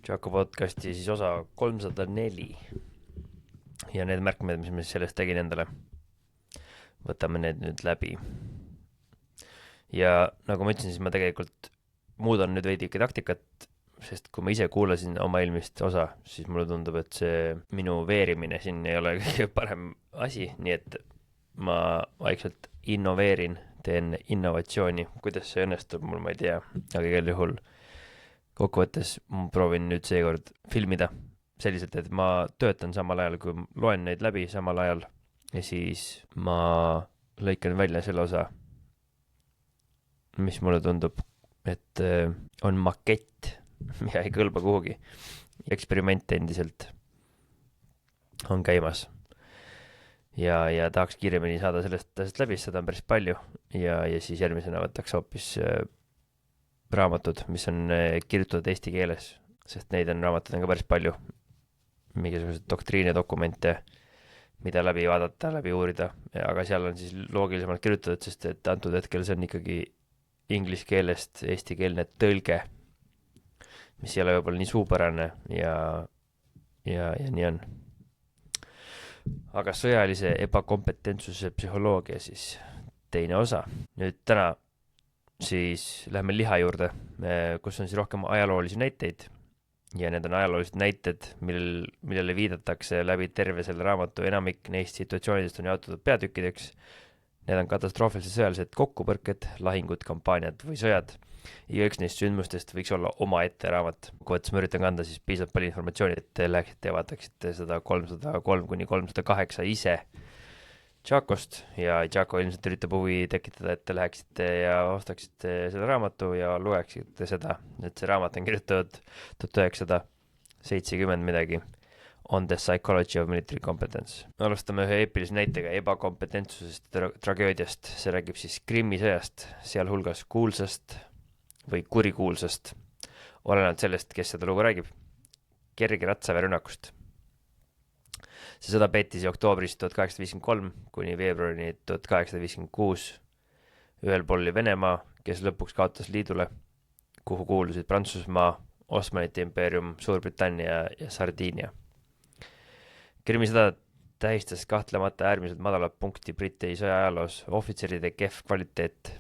Jaako podcasti siis osa 304 ja need märkmed, mis ma sellest tegin endale, võtame need nüüd läbi. Ja nagu ma ütlesin, siis ma tegelikult muudan nüüd veidike taktikat, sest kui ma ise kuulasin oma eelmist osa, siis mulle tundub, et see minu veerimine siin ei ole kõige parem asi, nii et ma vaikselt innoveerin, teen innovatsiooni. Kuidas see õnnestub, mul ma ei tea, aga igal juhul kokkuvõttes ma proovin nüüd seekord filmida selliselt, et ma töötan samal ajal, kui loen neid läbi samal ajal ja siis ma lõikan välja selle osa, mis mulle tundub, et on makett ja ei kõlba kuhugi. Eksperiment endiselt on käimas ja tahaks kiiremini saada sellest asjast läbi, seda on päris palju ja siis järgmisena võtaks hoopis raamatud, mis on kirjutatud eesti keeles, sest neid on raamatud on ka päris palju, mingisugused doktriine, dokumente, mida läbi vaadata, läbi uurida, aga seal on siis loogilisemalt kirjutatud, sest et antud hetkel see on ikkagi inglise keelest eestikeelne tõlge, mis ei ole võib-olla nii suupärane ja nii on. Aga sõjalise ebakompetentsuse psühholoogia siis teine osa. Nüüd täna siis lähme liha juurde, kus on siis rohkem ajaloolisi näiteid ja need on ajaloolised näited, millele viidatakse läbi terve selle raamatu. Enamik neist situatsioonidest on jaotatud peatükkideks. Need on katastroofilised sõjalised kokkupõrked, lahingud, kampaaniad või sõjad. Igaüks neist sündmustest võiks olla omaette raamat. Kokkuvõttes ma üritan kanda siis piisavalt palju informatsiooni, et te läheksite ja vaataksite seda 303–308 ise Jaakost ja Jaako ilmselt üritab huvi tekitada, et te läheksite ja ostaksite selle raamatu ja lugeksite seda, et see raamat on kirjutatud 1970 midagi. On the Psychology of Military Competence. Alustame ühe eepilise näitega ebakompetentsusest tragöödiast. See räägib siis Krimmi sõjast, sealhulgas kuulsast või kurikuulsast, olenevalt sellest, kes seda lugu räägib, kerge ratsaväerünnakust. See sõda peeti oktoobris 1853 kuni veebruarini 1856. Ühel pool oli Venemaa, kes lõpuks kaotas liidule, kuhu kuulusid Prantsusmaa, Osmanite impeerium, Suurbritannia ja Sardiinia. Krimmi sõda tähistas kahtlemata äärmiselt madalat punkti Briti sõja ajaloos, ohvitseride kehv kvaliteet,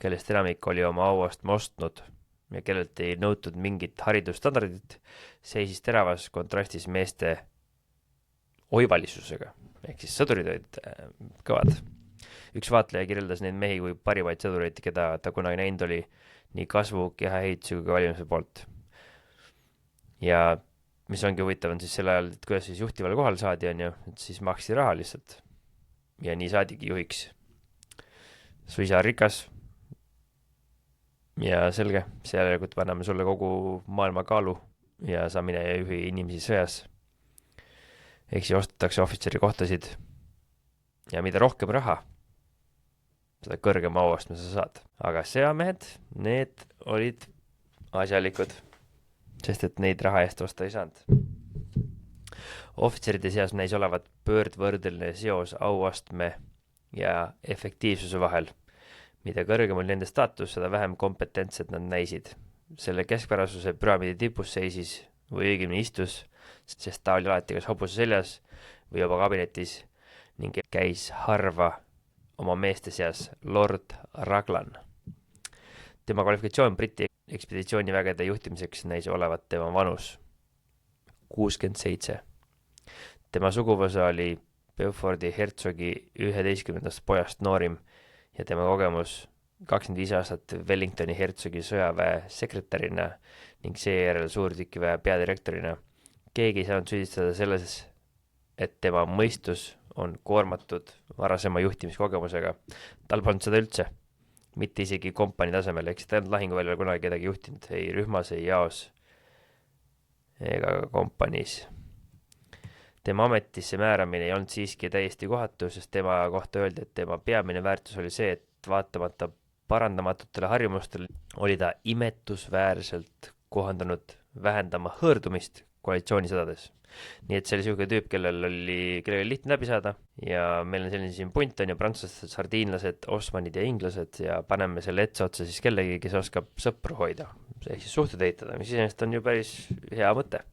kellest enamik oli oma auastme ostnud ja kellelt ei nõutud mingit haridusstandardit, seisis teravas kontrastis meeste oivalisusega, ehk siis sõdurid olid kõvad. Üks vaatleja kirjeldas neid mehi kui parimaid sõdureid, keda ta kunagi näinud oli nii kasvu, kehaehituse kui ka valimise poolt. Ja mis ongi huvitav on siis selle ajal, et kuidas siis juhtivale kohal saadi on ju, et siis maksti raha lihtsalt ja nii saadigi juhiks. Su isa rikas ja selge, seejärelikult anname sulle kogu maailma kaalu ja sa mine ja juhi inimesi sõjas. Ehk siis ostetakse ohvitseri kohtasid ja mida rohkem raha, seda kõrgema auastme sa saad. Aga sõjamehed, need olid asjalikud, sest et neid raha eest osta ei saanud. Ohvitseride seas näis olevat pöördvõrdeline seos auastme ja efektiivsuse vahel. Mida kõrgem oli nende staatus, seda vähem kompetentsed nad näisid. Selle keskpärasuse püramiidi tipus seisis või õigemini istus, sest ta oli alati kas hobuse seljas või juba kabinetis ning käis harva oma meeste seas Lord Raglan. Tema kvalifikatsioon Briti ekspeditsioonivägede juhtimiseks näis olevat tema vanus 67. Tema suguvõsa oli Beauforti hertsogi 11. pojast noorim ja tema kogemus 25 aastat Wellingtoni hertsogi sõjaväe sekretärina ning seejärel suurtükiväe peadirektorina. Keegi ei saanud süüdistada selles, et tema mõistus on koormatud varasema juhtimiskogemusega. Tal polnud seda üldse, mitte isegi kompanii tasemel, ehk ta ei olnud lahinguväljal kunagi kedagi juhtinud, ei rühmas, ei jaos ega kompaniis. Tema ametisse määramine ei olnud siiski täiesti kohatu, sest tema kohta öeldi, et tema peamine väärtus oli see, et vaatamata parandamatutele harjumustele oli ta imetusväärselt kohandanud vähendama hõõrdumist koalitsioonisõdades. nii et see oli siuke tüüp, kellel oli lihtne läbi saada ja meil on selline siin punt on ju, prantslased, sardiinlased, osmanid ja inglased ja paneme selle otsa siis kellegi, kes oskab sõpru hoida, ehk siis suhteid ehitada, mis iseenesest on ju päris hea mõte.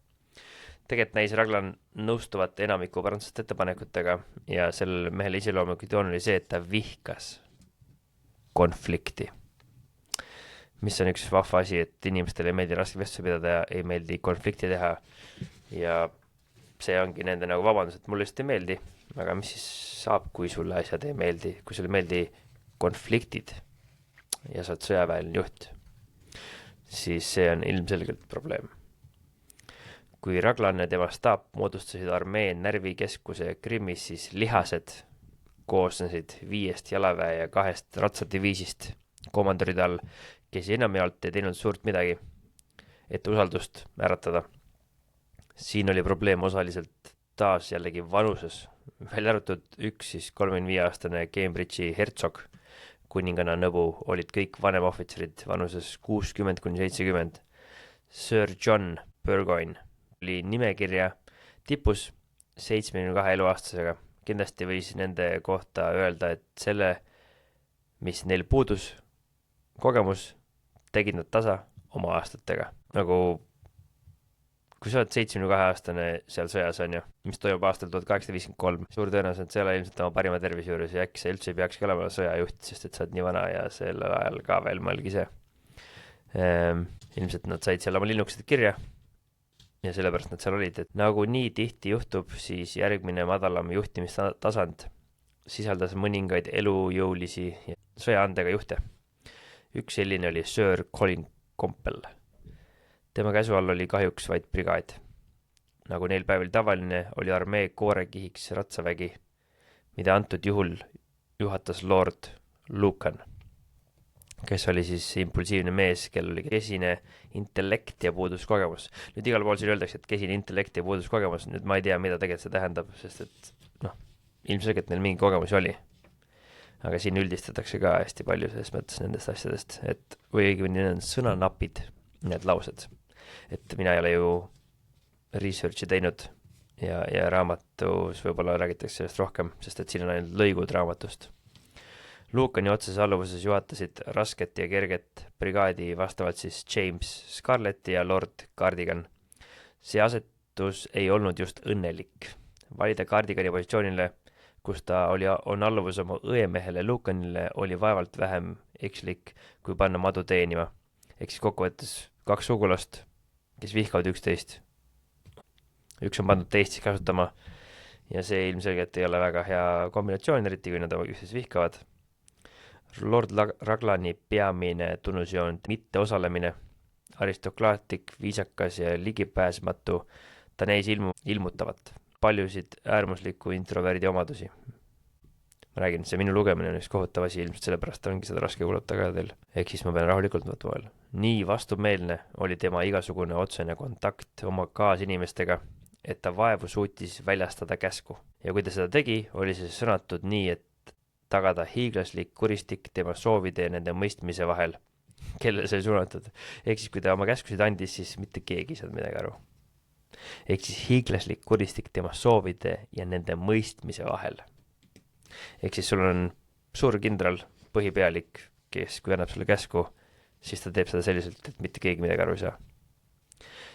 Tegelikult näis Raglan nõustuvat enamiku prantslaste ettepanekutega ja sellel mehel iseloomulik joon oli see, et ta vihkas konflikti, mis on üks vahva asi, et inimestele ei meeldi raske vestlusi pidada ja ei meeldi konflikti teha ja see ongi nende nagu vabandus, et mulle lihtsalt ei meeldi, aga mis siis saab, kui sulle asjad ei meeldi, kui sulle ei meeldi konfliktid ja sa oled sõjaväeline juht, siis see on ilmselgelt probleem. Kui Raglan ja tema staap moodustasid armee närvikeskuse Krimmis, siis lihased koosnesid 5 jalaväe ja 2 ratsadiviisist komandöride all, kes enamjaolt ei teinud suurt midagi, et usaldust äratada. Siin oli probleem osaliselt taas jällegi vanuses, välja arvatud üks siis 35-aastane Cambridge'i hertsog, kuninganna nõbu olid kõik vanemohvitserid vanuses 60–70. Sir John Burgoyne oli nimekirja tipus 72 eluaastasega. Kindlasti võis nende kohta öelda, et selle, mis neil puudus, kogemus, tegid nad tasa oma aastatega. Nagu kui sa oled 72-aastane seal sõjas on ju, mis toimub aastal 1853, suur tõenäoliselt sa ei ole ilmselt oma parima tervise juures ja äkki sa üldse ei peakski olema sõjajuht, sest et sa oled nii vana ja sellel ajal ka veel mõelgi see. Ilmselt nad said seal oma linnukesed kirja ja sellepärast nad seal olid, et nagu nii tihti juhtub, siis järgmine madalam juhtimistasand sisaldas mõningaid elujõulisi sõjaandega juhte. Üks selline oli Sir Colin Campbell. Tema käsu all oli kahjuks vaid brigaad. Nagu neil päeval tavaline, oli armee koorekihiks ratsavägi, mida antud juhul juhatas Lord Lucan, kes oli siis impulsiivne mees, kellel oli kesine intellekt ja puudus kogemus. Nüüd igal pool siin öeldakse, et kesine intellekt ja puudus kogemus, nüüd ma ei tea, mida tegelikult see tähendab, sest et ilmselgelt neil mingi kogemus oli. Aga siin üldistatakse ka hästi palju selles mõttes nendest asjadest, et või õigemini need on sõnanapid, need laused. Et mina ei ole ju research'i teinud ja raamatus võib-olla räägitakse sellest rohkem, sest et siin on ainult lõigud raamatust. Lucani otseses alluvuses juhatasid rasket ja kerget brigaadi vastavalt siis James Scarlett ja Lord Cardigan. See asetus ei olnud just õnnelik. Valida Cardigani positsioonile, kus ta on alluvus oma õemehele Lucanile, oli vaevalt vähem ekslik, kui panna madu teenima. Ehk siis kokkuvõttes 2 sugulast, kes vihkavad üksteist. Üks on pandud teist siis kasutama ja see ilmselgelt ei ole väga hea kombinatsioon, eriti kui nad üksteist vihkavad. Lord Raglani peamine tunnusjoon mitte osalemine, aristokraatlik, viisakas ja ligipääsmatu, ta näis ilmutavat paljusid äärmusliku introverdi omadusi. Ma räägin, see minu lugemine on üks kohutav asi, ilmselt sellepärast ongi seda raske kuulata ka teil. Ehk siis ma pean rahulikult võtma veel. Nii vastumeelne oli tema igasugune otsene kontakt oma kaasinimestega, et ta vaevu suutis väljastada käsku. Ja kui ta seda tegi, oli see sõnatud nii, et tagada hiiglaslik kuristik tema soovide ja nende mõistmise vahel, kellele see suunatud. Ehk siis kui ta oma käskusid andis, siis mitte keegi ei saanud midagi aru. Ehk siis hiiglaslik kuristik tema soovide ja nende mõistmise vahel. Ehk siis sul on suur kindral, põhipealik, kes kui annab sulle käsku, siis ta teeb seda selliselt, et mitte keegi midagi aru ei saa.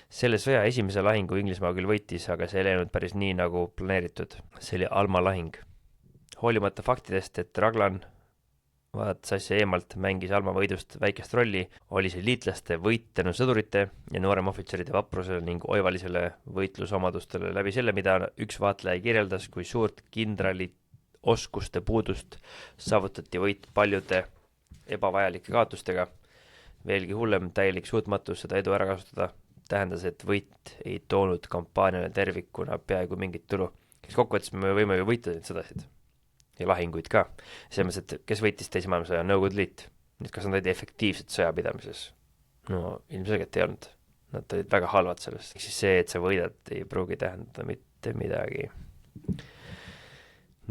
Selle sõja esimese lahingu Inglismaa küll võitis, aga see ei läinud päris nii nagu planeeritud. See oli Alma lahing. Hoolimata faktidest, et Raglan, vaadates asja eemalt, mängis Alma võidust väikest rolli, oli see liitlaste võit tänu sõdurite ja nooremohvitseride vaprusele ning oivalisele võitlusomadustele läbi selle, mida üks vaatleja kirjeldas kui suurt kindrali oskuste puudust, saavutati võit paljude ebavajalike kaotustega. Veelgi hullem, täielik suutmatus seda edu ära kasutada tähendas, et võit ei toonud kampaaniale tervikuna peaaegu mingit tulu. Kokkuvõttes me võime ju võita neid sõdasid ja lahinguid ka. Selles mõttes, et kes võitis teise maailmasõja, Nõukogude Liit. Nüüd kas nad olid efektiivsed sõjapidamises? No ilmselgelt ei olnud. Nad olid väga halvad sellest. Siis see, et sa võidad, ei pruugi tähendada mitte midagi.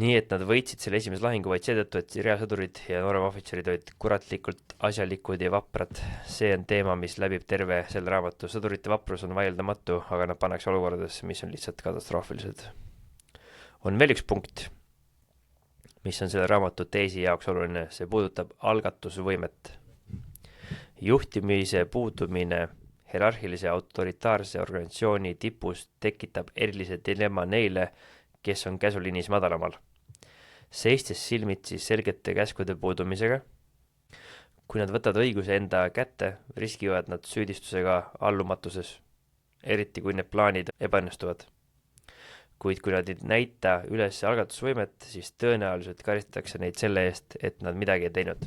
Nii et nad võitsid selle esimese lahingu vaid seetõttu, et reasõdurid ja nooremohvitserid olid kuratlikult asjalikud ja vaprad. See on teema, mis läbib terve selle raamatu. Sõdurite vaprus on vaieldamatu, aga nad pannakse olukordades, mis on lihtsalt katastroofilised. On veel üks punkt, mis on selle raamatu teesi jaoks oluline. See puudutab algatusvõimet. Juhtimise puudumine hierarhilise autoritaarse organisatsiooni tipus tekitab erilise dilemma neile, kes on käsuliinis madalamal. Seistes silmitsi selgete käskude puudumisega, kui nad võtavad õiguse enda kätte, riskivad nad süüdistusega allumatuses, eriti kui need plaanid ebaõnnestuvad. Kuid kui nad ei näita üles algatusvõimet, siis tõenäoliselt karistatakse neid selle eest, et nad midagi ei teinud.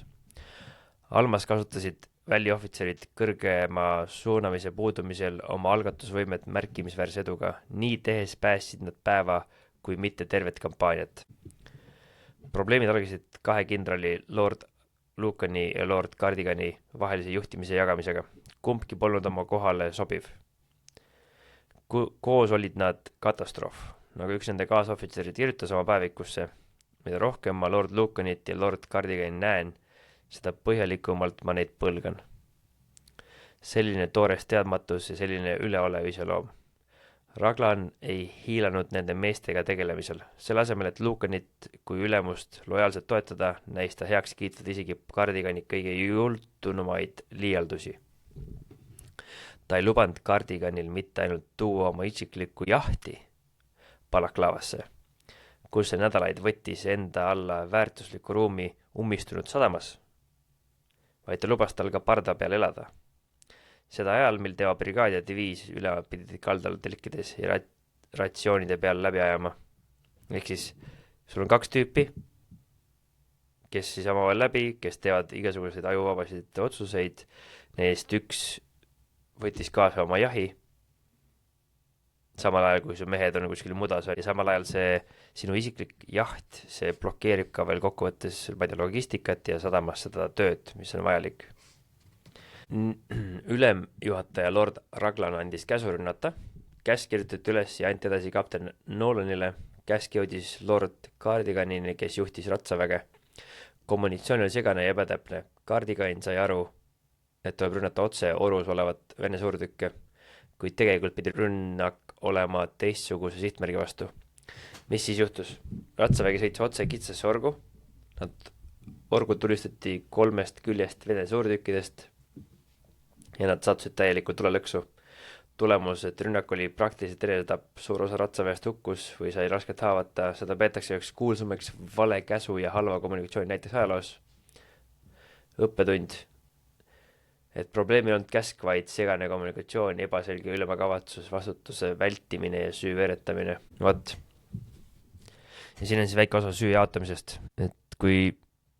Almas kasutasid väliohvitserid kõrgema suunamise puudumisel oma algatusvõimet märkimisväärse eduga. Nii tehes päästsid nad päeva kui mitte tervet kampaaniat. Probleemid algasid kahe kindrali Lord Lucani ja Lord Cardigani vahelise juhtimise jagamisega. Kumbki polnud oma kohale sobiv. Koos olid nad katastroof, nagu üks nende kaasohvitserid kirjutas oma päevikusse. Mida rohkem ma Lord Lucanit ja Lord Cardigani näen, seda põhjalikumalt ma neid põlgan. Selline toores teadmatus ja selline üleolev iseloom. Raglan ei hiilanud nende meestega tegelemisel. Selle asemel, et Lucanit kui ülemust lojaalselt toetada, näis ta heaks kiitvad isegi Cardigani kõige jultunumaid liialdusi. Ta ei lubanud Cardiganil mitte ainult tuua oma isiklikku jahti Balaklavasse, kus see nädalaid võttis enda alla väärtusliku ruumi ummistunud sadamas, vaid ta lubas tal ka parda peal elada. Seda ajal, mil tema brigaad ja diviis ülemad pidid kaldal telkides ja ratsioonide peal läbi ajama. Ehk siis sul on kaks tüüpi, kes siis omavahel läbi, kes teevad igasuguseid ajuvabasid otsuseid. Neist üks võttis kaasa oma jahi, samal ajal kui su mehed on kuskil mudas ja samal ajal see sinu isiklik jaht, see blokeerib ka veel kokkuvõttes logistikat ja sadamas seda tööd, mis on vajalik. Ülemjuhataja Lord Raglan andis käsu rünnata, käsk kirjutati üles ja anti edasi kapten Nolanile, käsk jõudis Lord Cardiganini, kes juhtis ratsaväge. Kommunikatsioon oli segane ja ebatäpne. Cardigan sai aru, et tuleb rünnata otse orus olevat Vene suurtükke, kuid tegelikult pidi rünnak olema teistsuguse sihtmärgi vastu. Mis siis juhtus? Ratsavägi sõitsi otse kitsasse orgu. Orgu tulistati 3 küljest Vene suurtükkidest ja nad sattusid täielikult tulelõksu. Tulemus, et rünnak oli praktiliselt enesetapp, suur osa ratsaväest hukkus või sai rasket haavata. Seda peetakse üheks kuulsumaks vale käsu ja halva kommunikatsiooni näiteks ajaloos. Õppetund, et probleemi ei olnud käsk, vaid segane kommunikatsioon, ebaselge ülemakavatsus, vastutuse vältimine ja süü veeretamine. Vot. Ja siin on siis väike osa süü jaotamisest, et kui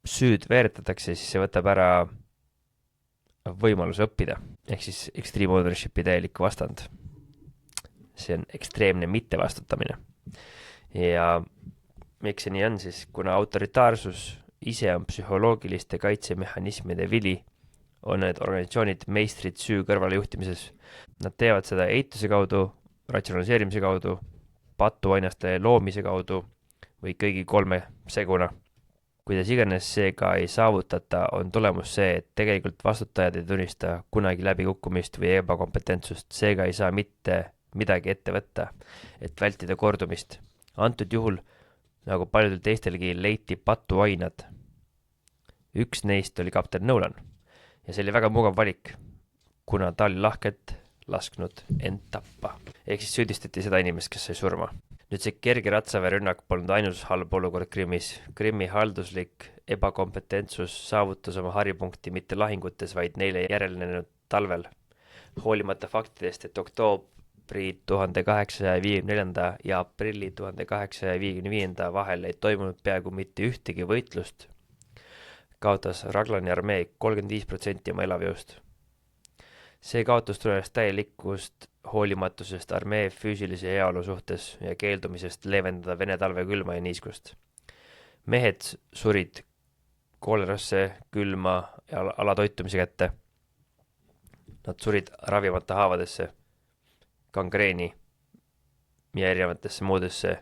süüd veeretatakse, siis see võtab ära võimaluse õppida, ehk siis extreme ownershipi täielik vastand. See on ekstreemne mittevastutamine. Ja miks see nii on siis, kuna autoritaarsus ise on psühholoogiliste kaitsemehhanismide vili, on need organisatsioonid meistrid süü kõrvale juhtimises. Nad teevad seda eituse kaudu, ratsionaliseerimise kaudu, patuainaste loomise kaudu või kõigi 3 seguna. Kuidas iganes see ka ei saavutata, on tulemus see, et tegelikult vastutajad ei tunnista kunagi läbikukkumist või ebakompetentsust, seega ei saa mitte midagi ette võtta, et vältida kordumist. Antud juhul, nagu paljudel teistelgi, leiti patuainad. Üks neist oli kapten Nolan ja see oli väga mugav valik, kuna ta oli lahkelt lasknud end tappa. Ehk siis süüdistati seda inimest, kes sai surma. Nüüd see kerge ratsaväe rünnak polnud ainus halb olukord Krimmis. Krimmi halduslik ebakompetentsus saavutas oma haripunkti mitte lahingutes, vaid neile järelnenud talvel. Hoolimata faktidest, et oktoobri 1854 ja aprilli 1855 vahel ei toimunud peaaegu mitte ühtegi võitlust, kaotas Raglani armee 35% oma elavjõust. See kaotus tulenes täielikust hoolimatusest armee füüsilise heaolu suhtes ja keeldumisest leevendada Vene talve külma ja niiskust. Mehed surid koolerasse, külma ja alatoitumise kätte. Nad surid ravimata haavadesse, gangreeni ja erinevatesse muudesse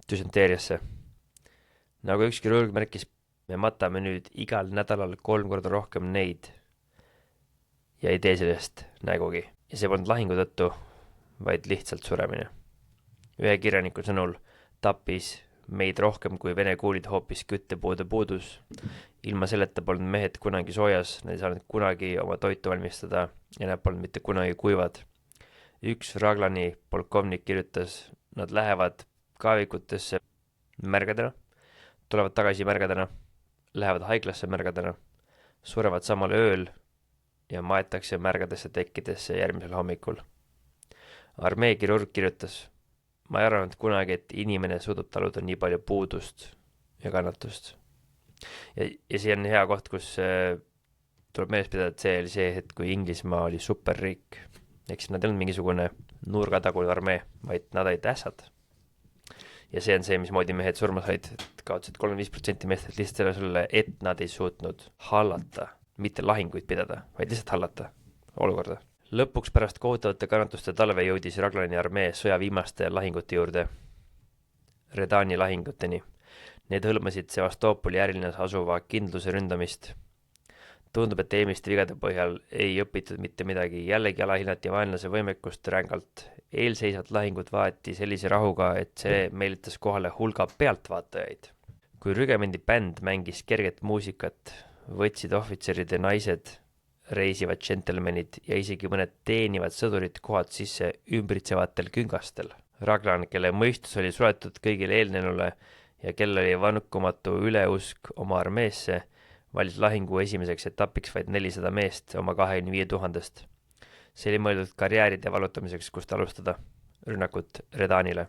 düsenteeriasse. Nagu üks kirurg märkis, me matame nüüd igal nädalal 3 korda rohkem neid ja ei tee sellest nägugi. Ja see polnud lahingu tõttu, vaid lihtsalt suremine. Ühe kirjaniku sõnul tappis meid rohkem kui Vene kuulid hoopis küttepuude puudus. Ilma selleta polnud mehed kunagi soojas, nad ei saanud kunagi oma toitu valmistada ja nad polnud mitte kunagi kuivad. Üks Raglani polkovnik kirjutas, nad lähevad kaevikutesse märgadena, tulevad tagasi märgadena, lähevad haiglasse märgadena, surevad samal ööl ja maetakse märgadesse tekkidesse järgmisel hommikul. Armee kirurg kirjutas, ma ei arvanud kunagi, et inimene suudab taluda nii palju puudust ja kannatust. Ja see on hea koht, kus tuleb meeles pidada, et see oli see hetk, kui Inglismaa oli superriik. Eks nad ei olnud mingisugune nurgatagune armee, vaid nad olid ässad. Ja see on see, mismoodi mehed surma said, et kaotsid 35% meestelt lihtsalt selle, et nad ei suutnud hallata, mitte lahinguid pidada, vaid lihtsalt hallata olukorda. Lõpuks pärast kohutavate kannatuste talve jõudis Raglani armee sõja viimaste lahingute juurde, Redani lahinguteni. Need hõlmasid Sevastopoli ärilinnas asuva kindluse ründamist. Tundub, et eelmiste vigade põhjal ei õpitud mitte midagi, jällegi alahinnati vaenlase võimekust rängalt. Eelseisvat lahingut vaati sellise rahuga, et see meelitas kohale hulga pealtvaatajaid. Kui rügemendi bänd mängis kerget muusikat, võtsid ohvitserid ja naised, reisivad džentelmenid ja isegi mõned teenivad sõdurid kohad sisse ümbritsevatel küngastel. Raglan, kelle mõistus oli suletud kõigile eelnenule ja kellel oli vankumatu üleusk oma armeesse, valis lahingu esimeseks etapiks vaid 400 meest oma 25 000-st. See oli mõeldud karjääride valutamiseks, kust alustada rünnakut Redanile.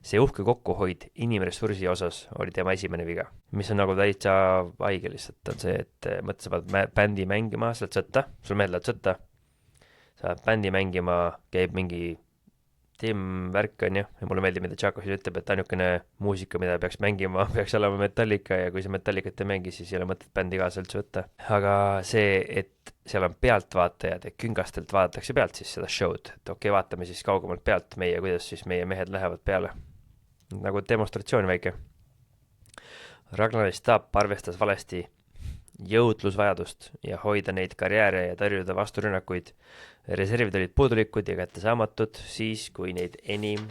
See uhke kokkuhoid inimressursi osas oli tema esimene viga. Mis on nagu täitsa haige lihtsalt, on see, et mõtle, sa pead bändi mängima, sa oled sõtta, sul mehed lähevad sõtta, sa pead bändi mängima, käib mingi tiimvärk on ju, ja mulle meeldib, mida Tšako siin ütleb, et ainukene muusika, mida peaks mängima, peaks olema Metallica ja kui see Metallicat ei mängi, siis ei ole mõtet bändi kaasa üldse võtta. Aga see, et seal on pealtvaatajad ja küngastelt vaadatakse pealt siis seda show'd, et okei, vaatame siis kaugemalt pealt meie, kuidas siis meie mehed lähevad peale. Nagu demonstratsioon väike. Raglani staap arvestas valesti jõudlusvajadust ja hoida neid karjääre ja tõrjuda vasturünnakuid. Reservid olid puudulikud ja kättesaamatud siis, kui neid enim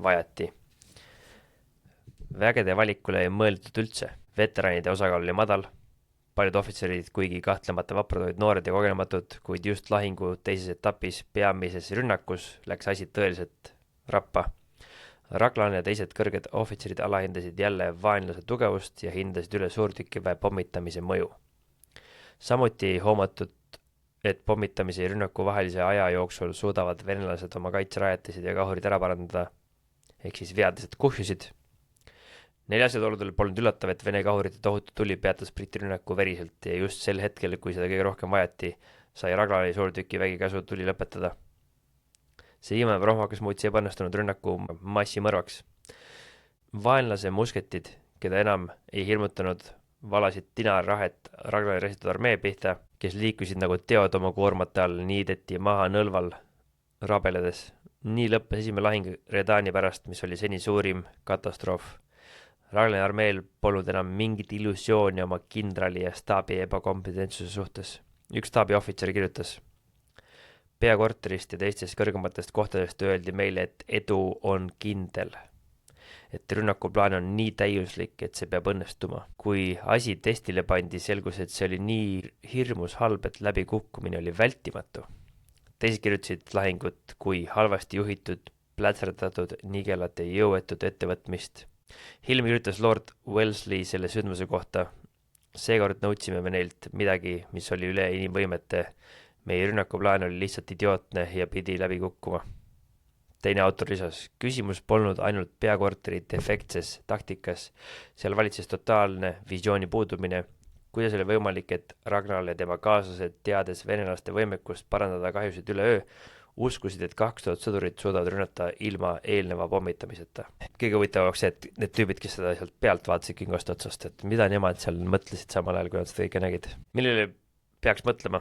vajati. Vägede valikule ei mõeldud üldse. Veteranide osakaal oli madal. Paljud ohvitserid, kuigi kahtlemata vaprad olid noored ja kogenematud, kuid just lahingu teises etapis peamises rünnakus läks asi tõeliselt rappa. Raglan ja teised kõrged ohvitserid alahindasid jälle vaenlase tugevust ja hindasid üle suurtükiväe pommitamise mõju. Samuti ei hoomatud, et pommitamise ja rünnaku vahelise aja jooksul suudavad venelased oma kaitserajatised ja kahurid ära parandada, ehk siis veadlased kuhjusid. Neljased oludel polnud üllatav, et Vene kahurite tohutu tuli peatas Briti rünnaku veriselt ja just sel hetkel, kui seda kõige rohkem vajati, sai Raglani suurtükivägi käsu tuli lõpetada. See viimane prohmakas muutis ebaõnnestunud rünnaku massimõrvaks. Vaenlase musketid, keda enam ei hirmutanud, valasid tinarahet Raglani resitud armee pihta, kes liikusid nagu teod oma koormate all, niideti maha nõlval rabeledes. Nii lõppes esimene lahing Redani pärast, mis oli seni suurim katastroof. Raglani armeel polnud enam mingit illusiooni oma kindrali ja staabi ebakompetentsuse suhtes. Üks staabi ohvitser kirjutas, peakorterist ja teistest kõrgematest kohtadest öeldi meile, et edu on kindel. Et rünnakuplaan on nii täiuslik, et see peab õnnestuma. Kui asi testile pandi, selgus, et see oli nii hirmus halb, et läbikukkumine oli vältimatu. Teised kirjutasid lahingut kui halvasti juhitud, plätserdatud, nigelat ja jõuetud ettevõtmist. Hiljem kirjutas Lord Wellesley selle sündmuse kohta. Seekord nõudsime me neilt midagi, mis oli üle inimvõimete. Meie rünnakuplaan oli lihtsalt idiootne ja pidi läbi kukkuma. Teine autor lisas, küsimus polnud ainult peakorteri defektses taktikas, seal valitses totaalne visiooni puudumine, kuidas oli võimalik, et Ragnar ja tema kaaslased, teades venelaste võimekust parandada kahjusid üle öö, uskusid, et 2000 sõdurit suudavad rünnata ilma eelneva pommitamiseta. Kõige huvitavaks see, et need tüübid, kes seda sealt pealt vaatasid kingast otsast, et mida nemad seal mõtlesid samal ajal, kui nad seda kõike nägid. Millele peaks mõtlema?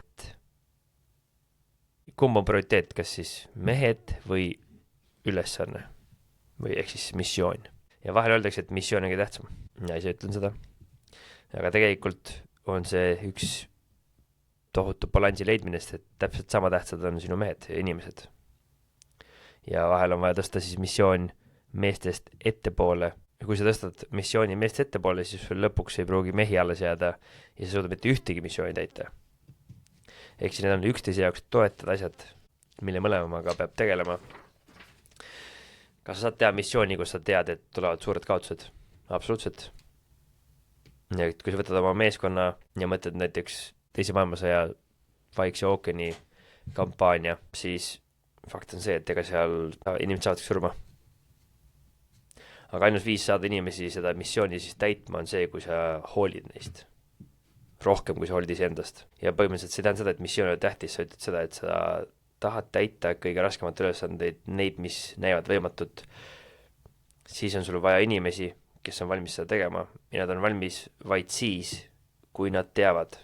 Kumb on prioriteet, kas siis mehed või ülesanne või ehk siis missioon. ja vahel öeldakse, et missioon on kõige tähtsam. Ja ise ütlen seda. Aga tegelikult on see üks tohutu balansi leidmine, sest et täpselt sama tähtsad on sinu mehed ja inimesed. Ja vahel on vaja tõsta siis missioon meestest ettepoole. Ja kui sa tõstad missiooni meestest ettepoole, siis sul lõpuks ei pruugi mehi alles jääda ja sa suudab mitte ühtegi missiooni täita. Ehk siis need on üksteise jaoks toetad asjad, mille mõlemaga peab tegelema. Kas sa saad teha missiooni, kus sa tead, et tulevad suured kaotused? Absoluutselt. Ja kui sa võtad oma meeskonna ja mõtled näiteks teise maailmasõja Vaikse ookeani kampaania, siis fakt on see, et ega seal inimesed saavad surma. Aga ainus viis saada inimesi seda missiooni siis täitma on see, kui sa hoolid neist. Rohkem, kui sa hoolid iseendast. Ja põhimõtteliselt see tähendab seda, et missioon on tähtis, sa ütled seda, et sa tahad täita kõige raskemat ülesandeid, neid, mis näivad võimatut, siis on sul vaja inimesi, kes on valmis seda tegema ja nad on valmis vaid siis, kui nad teavad,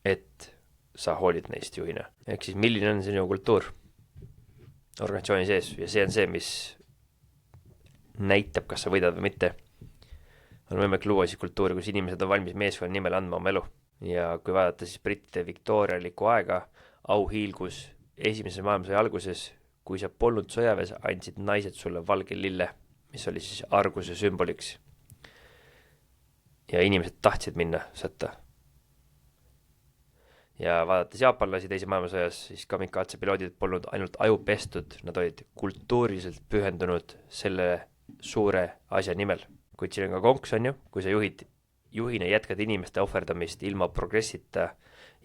et sa hoolid neist juhina. Ehk siis milline on sinu kultuur organisatsiooni sees ja see on see, mis näitab, kas sa võidad või mitte. On võimalik luua siis kultuuri, kus inimesed on valmis meeskonna nimel andma oma elu. Ja kui vaadata siis brittide viktoorialikku aega, auhiilgus esimese maailmasõja alguses, kui sa polnud sõjaväes, andsid naised sulle valge lille, mis oli siis arguse sümboliks. Ja inimesed tahtsid minna sõtta. Ja vaadates jaapanlasi teise maailmasõjas, siis kamikaze piloodid polnud ainult aju pestud, nad olid kultuuriliselt pühendunud selle suure asja nimel. Kuid siin on ka konks, on ju, kui sa juhina jätkad inimeste ohverdamist ilma progressita,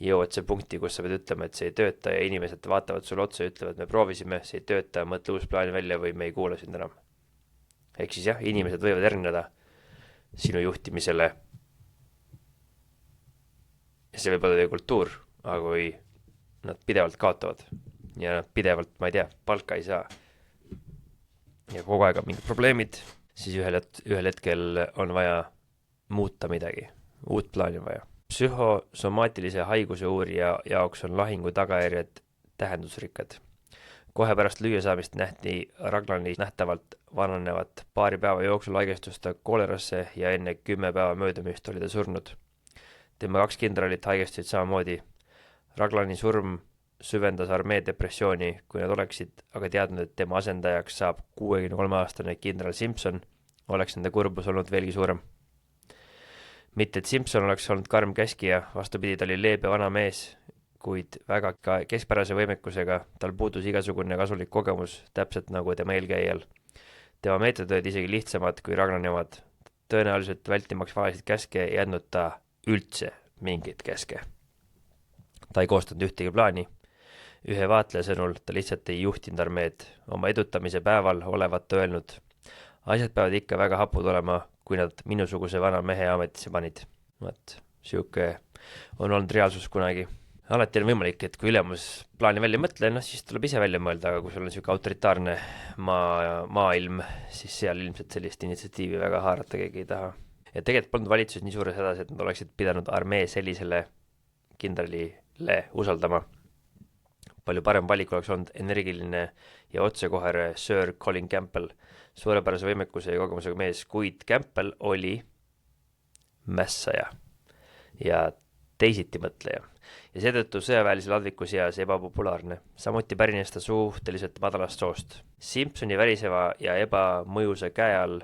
jõuad see punkti, kus sa pead ütlema, et see ei tööta ja inimesed vaatavad sulle otsa ja ütlevad, me proovisime, see ei tööta, mõtle uus plaan välja või me ei kuula sind enam. Ehk siis jah, inimesed võivad erineda sinu juhtimisele ja see võib olla teie kultuur, aga kui nad pidevalt kaotavad ja nad pidevalt, ma ei tea, palka ei saa ja kogu aeg on mingid probleemid, siis ühel hetkel on vaja muuta midagi, uut plaani on vaja. Psühhosomaatilise haiguse uurija jaoks on lahingu tagajärjed tähendusrikkad. Kohe pärast lüüasaamist nähti Raglanis nähtavalt vananevat paari päeva jooksul haigestusta koolerasse ja enne 10 päeva möödumist oli ta surnud. Tema 2 kindralit haigestusid samamoodi. Raglani surm süvendas armee depressiooni, kui nad oleksid aga teadnud, et tema asendajaks saab 63-aastane kindral Simpson, oleks nende kurbus olnud veelgi suurem. Mitte, et Simpson oleks olnud karm käskija, vastupidi, ta oli leebe vana mees, kuid väga keskpärase võimekusega, tal puudus igasugune kasulik kogemus, täpselt nagu tema eelkäijal. Tema meetod olid isegi lihtsamad kui Raglani omad. Tõenäoliselt vältimaks valesid käske ei jätnud ta üldse mingit käske. Ta ei koostanud ühtegi plaani. Ühe vaatleja sõnul ta lihtsalt ei juhtinud armeed. Oma edutamise päeval olevat öelnud, asjad peavad ikka väga hapud olema, kui nad minusuguse vana mehe ametisse panid. Siuke on olnud reaalsus kunagi. Alati on võimalik, et kui ülemus plaani välja mõtle, siis tuleb ise välja mõelda, aga kui sul on siuke autoritaarne maailm, siis seal ilmselt sellist initsiatiivi väga haarata keegi ei taha. Ja tegelikult polnud valitsus nii suures hädas, et nad oleksid pidanud armee sellisele kindralile usaldama. Palju parem valik oleks olnud energiline ja otsekohare Sir Colin Campbell, suurepärase võimekuse ja kogemusega mees, kuid Campbell oli mässaja ja teisiti mõtleja ja seetõttu sõjaväelisel adviku seas ebapopulaarne. Samuti pärines ta suhteliselt madalast soost. Simpsoni väriseva ja ebamõjusa käe all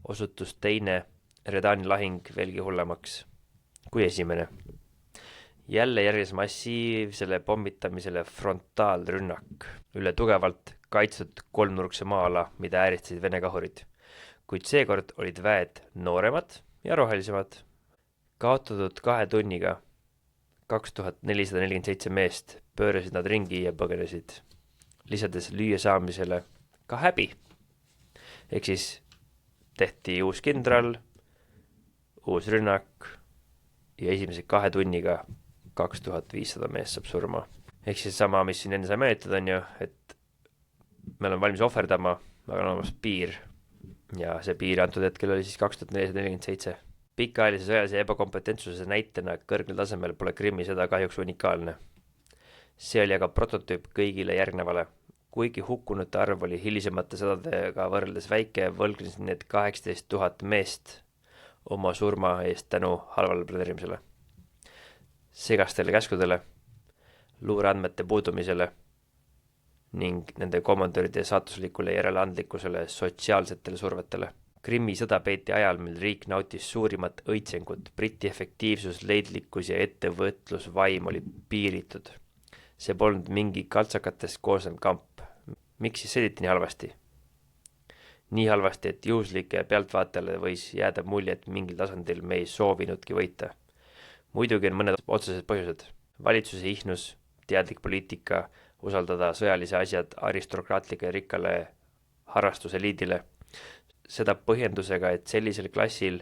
osutus teine Redani lahing veelgi hullemaks kui esimene. Jälle järgis massiivsele pommitamisele frontaalrünnak üle tugevalt kaitstud kolmnurkse maa-ala, mida ääristasid Vene kahurid. Kuid seekord olid väed nooremad ja rohelisemad. Kaotatud 2 tunniga 2447 meest pöörasid nad ringi ja põgenesid, lisades lüüa saamisele ka häbi. Ehk siis tehti uus kindral, uus rünnak ja esimese 2 tunniga 2500 meest saab surma. Ehk siis sama, mis siin enne sai meelitud on ju, et me oleme valmis ohverdama, aga on olemas piir. Ja see piir antud hetkel oli siis 2447. Pikaajalise sõjalise ebakompetentsuse näitena kõrgel tasemel pole Krimmi sõda kahjuks unikaalne. See oli aga prototüüp kõigile järgnevale. kuigi hukkunute arv oli hilisemate sõdadega võrreldes väike, võlgnes need 18 000 meest oma surma eest tänu halvale planeerimisele, segastele käskudele, luureandmete puudumisele ning nende komandöride saatuslikule järeleandlikkusele sotsiaalsetele survetele. Krimmi sõda peeti ajal, mil riik nautis suurimat õitsengut, Briti efektiivsus, leidlikkus ja ettevõtlusvaim oli piiritud. See polnud mingi kaltsakatest koosnev kamp. Miks siis sõditi nii halvasti? Nii halvasti, et juhuslike pealtvaatajale võis jääda mulje, et mingil tasandil me ei soovinudki võita. Muidugi on mõned otsesed põhjused. Valitsuse ihnus, teadlik poliitika, usaldada sõjalise asjad aristokraatlike rikkale harrastuseliidile, seda põhjendusega, et sellisel klassil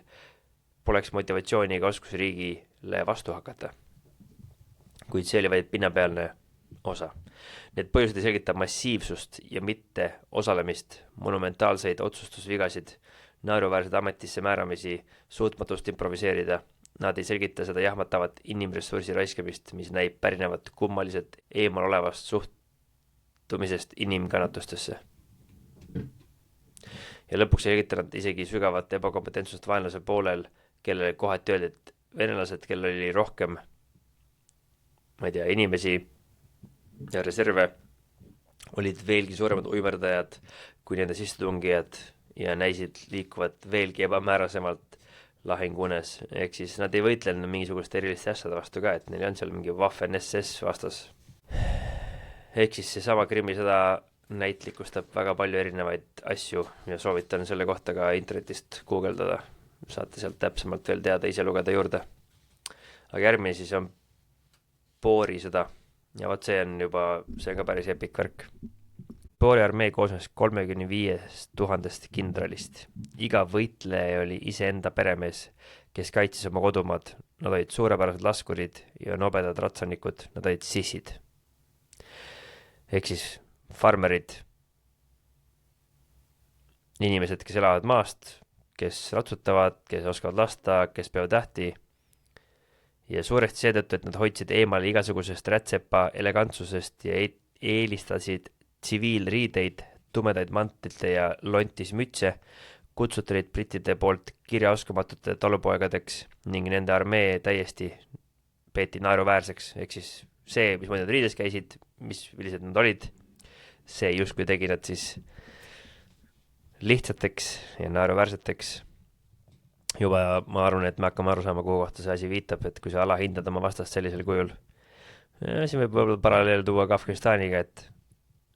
poleks motivatsiooni ega oskus riigile vastu hakata. Kuid see oli vaid pinnapealne osa. Need põhjused ei selgita massiivsust ja mitte osalemist, monumentaalseid otsustusvigasid, naeruväärseid ametisse määramisi, suutmatust improviseerida. Nad ei selgita seda jahmatavat inimressursi raiskamist, mis näib pärinevat kummaliselt eemal olevast suhtumisest inimkannatustesse. Ja lõpuks selgitanud isegi sügavat ebakompetentsust vaenlase poolel, kellele kohati öeldi, et venelased, kellel oli rohkem, inimesi ja reserve, olid veelgi suuremad uimerdajad kui nende sissetungijad ja näisid liikuvat veelgi ebamäärasemalt lahingunes. Ehk siis nad ei võitlenud mingisuguste eriliste asjade vastu ka, et neil on seal mingi Waffen SS vastas. Ehk siis seesama Krimmi sõda näitlikustab väga palju erinevaid asju ja soovitan selle kohta ka internetist guugeldada. Saate sealt täpsemalt veel teada, ise lugeda juurde. Aga järgmine siis on Boori sõda ja see on ka päris epic värk. Boori armee koosnes 35 000 kindralist. Iga võitleja oli iseenda peremees, kes kaitses oma kodumaad. Nad olid suurepärased laskurid ja nobedad ratsanikud, nad olid sissid. Ehk siis farmerid, inimesed, kes elavad maast, kes ratsutavad, kes oskavad lasta, kes peavad tähti ja suuresti seetõttu, et nad hoidsid eemale igasugusest rätsepa elegantsusest ja eelistasid tsiviilriideid, tumedaid mantlite ja lontismütse, kutsutarid brittide poolt kirjaoskamatute talupoegadeks ning nende armee täiesti peeti naeruväärseks. Ehk siis see, mis nad riides käisid, millised nad olid, see justkui tegi nad siis lihtsateks ja naeruväärseteks. Juba ma arvan, et me hakkame aru saama, kuhu kohta see asi viitab, et kui sa alahindad oma vastast sellisel kujul. Siin võib võib-olla paralleel tuua ka Afganistaniga,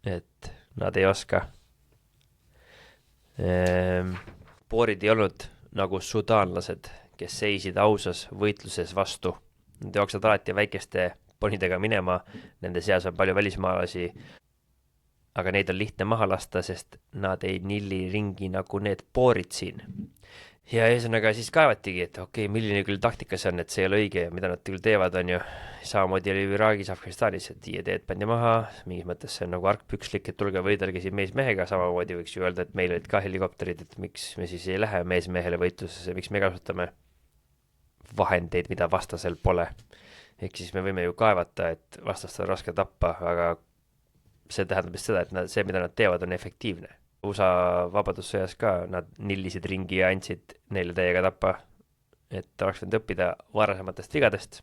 et nad ei oska. Boorid ei olnud nagu sudaanlased, kes seisid ausas võitluses vastu. Nad jooksavad alati väikeste ponidega minema, nende seas on palju välismaalasi, aga neid on lihtne maha lasta, sest nad ei nilli ringi nagu need boorid siin. Ja ühesõnaga siis kaevatigi, et okei, milline küll taktika see on, et see ei ole õige ja mida nad küll teevad, on ju. Samamoodi oli Iraagis, Afganistanis, et IED pandi maha, mingis mõttes see on nagu arkpükslik, et tulge võidelge siin mees mehega, samamoodi võiks ju öelda, et meil olid ka helikopterid, et miks me siis ei lähe mees mehele võitlusesse, miks me kasutame vahendeid, mida vastasel pole. Ehk siis me võime ju kaevata, et vastast on raske tappa, aga see tähendab just seda, et see, mida nad teevad, on efektiivne. USA vabadussõjas ka nad nillisid ringi ja andsid neile täiega tappa, et oleks võinud õppida varasematest vigadest.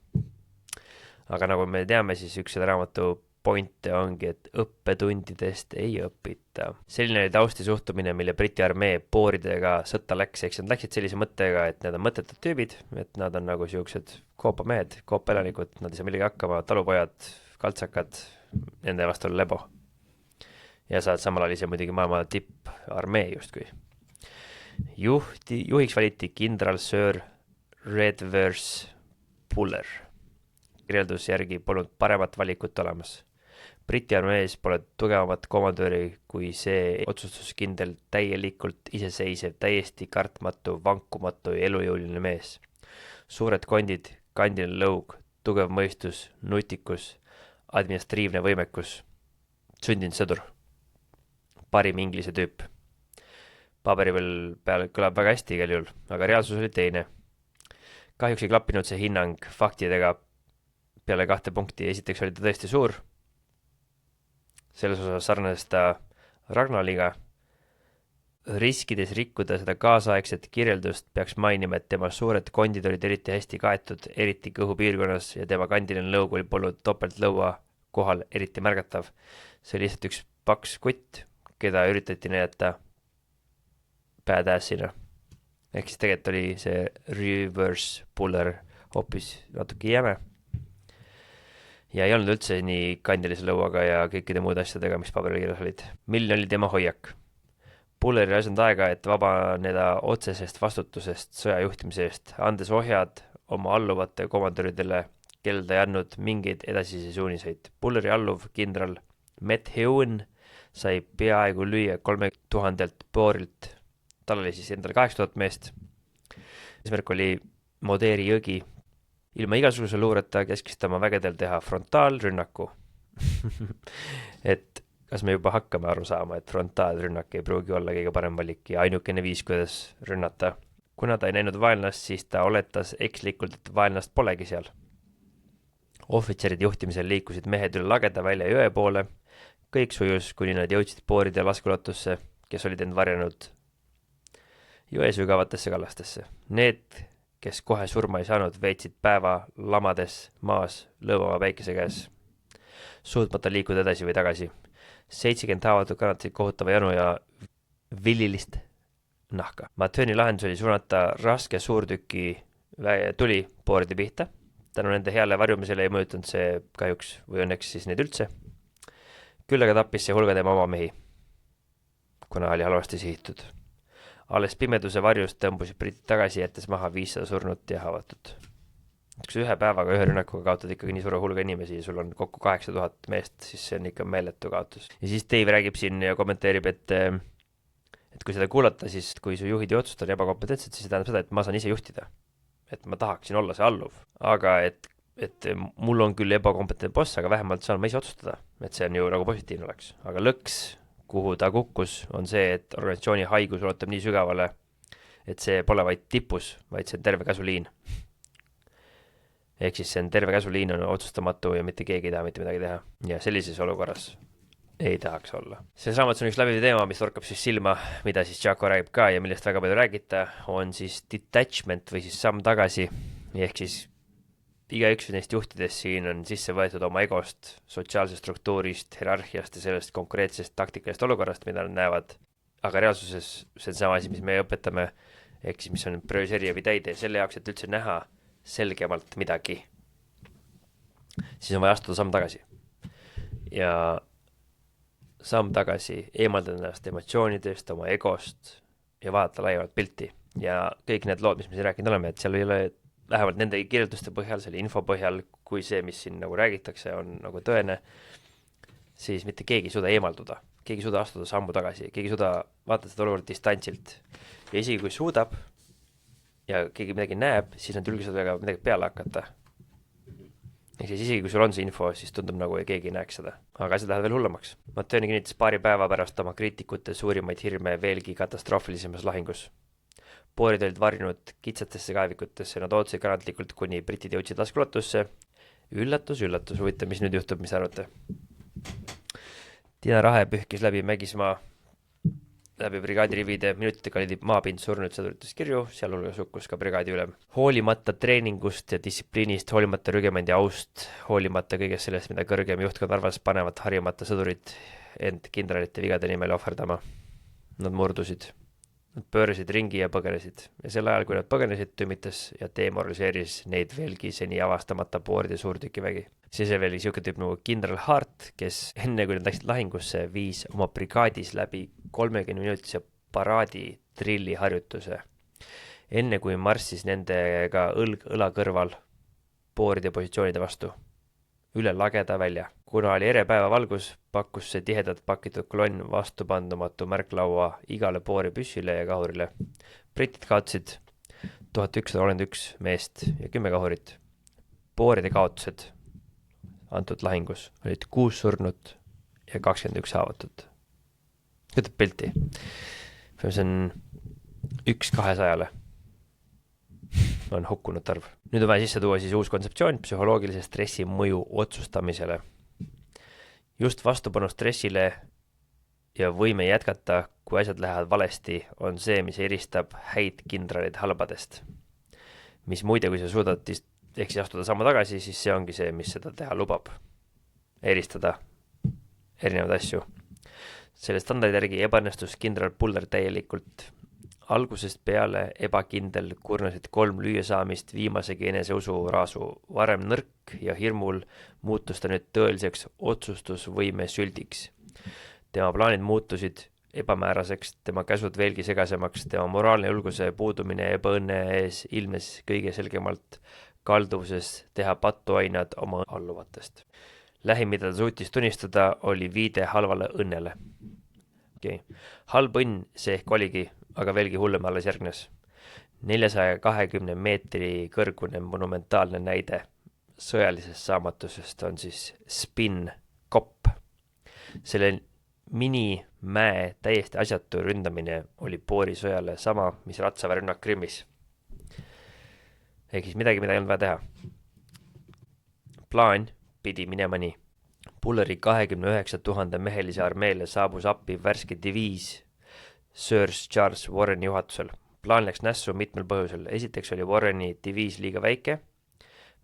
Aga nagu me teame, siis üks selle raamatu pointe ongi, et õppetundidest ei õpita. Selline oli tausti suhtumine, mille Briti armee booridega sõtta läks, eks nad läksid sellise mõttega, et need on mõttetud tüübid, et nad on nagu siuksed koopamehed, koopelanikud, nad ei saa millegi hakkama, talupojad, kaltsakad, nende vastu on lebo. Ja saad samal ajal ise muidugi maailma tipparmee justkui. Juhiks valiti kindral Sir Redvers Buller. Kirjeldus järgi polnud paremat valikut olemas. Briti armees pole tugevamat komandööri kui see otsustuskindel, täielikult iseseisev, täiesti kartmatu, vankumatu ja elujõuline mees. Suured kondid, kandiline lõug, tugev mõistus, nutikus, administriivne võimekus, sündinud sõdur. Parim inglise tüüp. Paberi peal kõlab väga hästi igal juhul, aga reaalsus oli teine. Kahjuks ei klappinud see hinnang faktidega peale 2 punkti. Esiteks oli ta tõesti suur. selles osas sarnases ta Ragnaliga. Riskides rikkuda seda kaasaegset kirjeldust peaks mainima, et tema suured kondid olid eriti hästi kaetud, eriti kõhupiirkonnas ja tema kandiline lõug oli polnud topeltlõua kohal eriti märgatav. See oli lihtsalt üks paks kutt, keda üritati näidata badassina. Ehk siis tegelikult oli see reverse puller hoopis natuke jäme. Ja ei olnud üldse nii kandilise lõuaga ja kõikide muude asjadega, mis paberikirjas olid. Milline oli tema hoiak? Pulleri asjanud aega, et vabaneda otsesest vastutusest sõja juhtimise eest, andes ohjad oma alluvate komandöridele, kellel ta ei andnud mingeid edasisi suuniseid. Pulleri alluv kindral Matt Hewn sai peaaegu lüüa 3000 boorilt. Tal oli siis endale 8000 meest. Eesmärk oli Modeeri jõgi. Ilma igasuguse luureta keskis ta oma vägedel teha frontaalrünnaku. Et kas me juba hakkame aru saama, et frontaalrünnak ei pruugi olla kõige parem valik ja ainukene viis, kuidas rünnata. Kuna ta ei näinud vaenlast, siis ta oletas ekslikult, et vaenlast polegi seal. Ohvitserid juhtimisel liikusid mehed üle lageda välja jõe poole. Kõik sujus, kuni nad jõudsid pooride laskulatusse, kes olid end varjanud jõe sügavatesse kallastesse. Need, kes kohe surma ei saanud, veetsid päeva lamades maas lõõvama päikese käes, suutmata liikuda edasi või tagasi. 70 haavatud kannatasid kohutava janu ja villilist nahka. Matveeni lahendus oli suunata raske suurtüki tuli pooride pihta. Tänu nende heale varjumisele ei mõjutanud see kahjuks või õnneks siis neid üldse. Küll aga tappis see hulga tema oma mehi, kuna oli halvasti sihitud. Alles pimeduse varjust tõmbusid britid tagasi, jättes maha 500 surnut ja haavatud. Kui ühe päevaga ühe rünnakuga kaotad ikkagi nii suure hulga inimesi ja sul on kokku 8000 meest, siis see on ikka meeletu kaotus. Ja siis Dave räägib siin ja kommenteerib, et kui seda kuulata, siis kui su juhid ja otsused on ebakompetentsed, siis see tähendab seda, et ma saan ise juhtida. Et ma tahaksin olla see alluv. Aga et mul on küll ebakompetentne boss, aga vähemalt saan ma ise otsustada. Et see on ju nagu positiivne oleks. Aga lõks, kuhu ta kukkus, on see, et organisatsiooni haigus ulotab nii sügavale, et see pole vaid tipus, vaid see on terve käsuliin. Ehk siis see on terve käsuliin on otsustamatu ja mitte keegi ei taha mitte midagi teha. Ja sellises olukorras ei tahaks olla. See raamat on üks läbiv teema, mis torkab siis silma, mida siis Jaako räägib ka ja millest väga palju räägita, on siis detachment või siis samm tagasi. Ehk siis igaüks neist juhtidest siin on sisse võetud oma egost, sotsiaalsest struktuurist, hierarhiast ja sellest konkreetsest taktikalist olukorrast, mida nad näevad. Aga reaalsuses see on sama asi, mis me õpetame, ehk siis mis on prioriseeri või täide selle jaoks, et üldse näha selgemalt midagi, siis on vaja astuda samm tagasi. Ja samm tagasi, eemaldada ennast emotsioonidest, oma egost ja vaadata laiemalt pilti. Ja kõik need lood, mis me siin rääkinud oleme, et seal ei ole vähemalt nende kirjelduste põhjal, selle info põhjal, kui see, mis siin nagu räägitakse, on nagu tõene, siis mitte keegi ei suuda eemalduda. Keegi ei suuda astuda sammu tagasi, keegi ei suuda vaadata seda olukorda distantsilt. Ja isegi kui suudab, ja keegi midagi näeb, siis nad julgesid väga midagi peale hakata. Ehk siis isegi kui sul on see info, siis tundub nagu keegi ei näeks seda. Aga asjad lähevad veel hullemaks. Matveeni kinnitas paari päeva pärast oma kriitikute suurimaid hirme veelgi katastroofilisemas lahingus. Poorid olid varjunud kitsatesse kaevikutesse, nad ootasid kannatlikult, kuni britid jõudsid laskulatusse. Üllatus, huvitav, mis nüüd juhtub, mis arvate? Tiina Rahe pühkis läbi Mägismaa läbi brigaadi rivide, minutitega oli maapind surnud sõduritest kirju, sealhulgas hukkus ka brigaadi ülem. Hoolimata treeningust ja distsipliinist, hoolimata rügemendi aust, hoolimata kõigest sellest, mida kõrgem juhtkond arvas, panevad harimata sõdurid end kindralite vigade nimel ohverdama. Nad murdusid. Nad pöörasid ringi ja põgenesid. Ja sel ajal, kui nad põgenesid, tümitas ja demoraliseeris neid veelgi seni avastamata pooride suurtükivägi. Siis oli veel siuke tüüp nagu kindral Hart, kes enne kui nad läksid lahingusse, viis oma brigaadis läbi 30-minutise paraadi trilliharjutuse. Enne kui marssis nendega õlg õla kõrval pooride positsioonide vastu. Üle lageda välja. Kuna oli erepäeva valgus, pakkus see tihedat pakitud kolonn vastupandumatu märklaua igale poori püssile ja kahurile. Britid kaotasid 1131 meest ja 10 kahurit. Pooride kaotused antud lahingus olid 6 surnut ja 21 haavatud. Kütab pilti. See on 1-200 on hukkunud arv. Nüüd on vaja sisse tuua siis uus kontseptsioon psühholoogilise stressi mõju otsustamisele. Just vastupanu stressile ja võime jätkata, kui asjad lähevad valesti, on see, mis eristab häid kindraleid halbadest. Mis muide, kui sa suudad ehk siis astuda sammu tagasi, siis see ongi see, mis seda teha lubab. Eristada erinevaid asju. Selle standardi järgi ebaõnnestus kindral Puller täielikult. Algusest peale ebakindel kurnasid 3 lüüasaamist viimasegi eneseusu raasu. Varem nõrk ja hirmul muutus ta nüüd tõeliseks otsustusvõime süldiks. Tema plaanid muutusid ebamääraseks, tema käsud veelgi segasemaks, tema moraalne julguse puudumine ebaõnne ees ilmnes kõige selgemalt kalduvuses teha pattuainad oma alluvatest. Lähim, mida ta suutis tunnistada, oli viide halvale õnnele. Halb õnn see ehk oligi, aga veelgi hullem alles järgnes. 420 meetri kõrgune monumentaalne näide sõjalisest saamatusest on siis Spin Kopp. Selle minimäe täiesti asjatu ründamine oli Boori sõjale sama, mis Ratsaväe rünnak Krimmis. Ehk siis midagi, mida ei olnud vaja teha. Plaan pidi minema nii. Bulleri 29 000 mehelise armeele saabus appi värske diviis Sir Charles Warreni juhatusel. Plaan läks nässu mitmel põhjusel. Esiteks oli Warreni diviis liiga väike,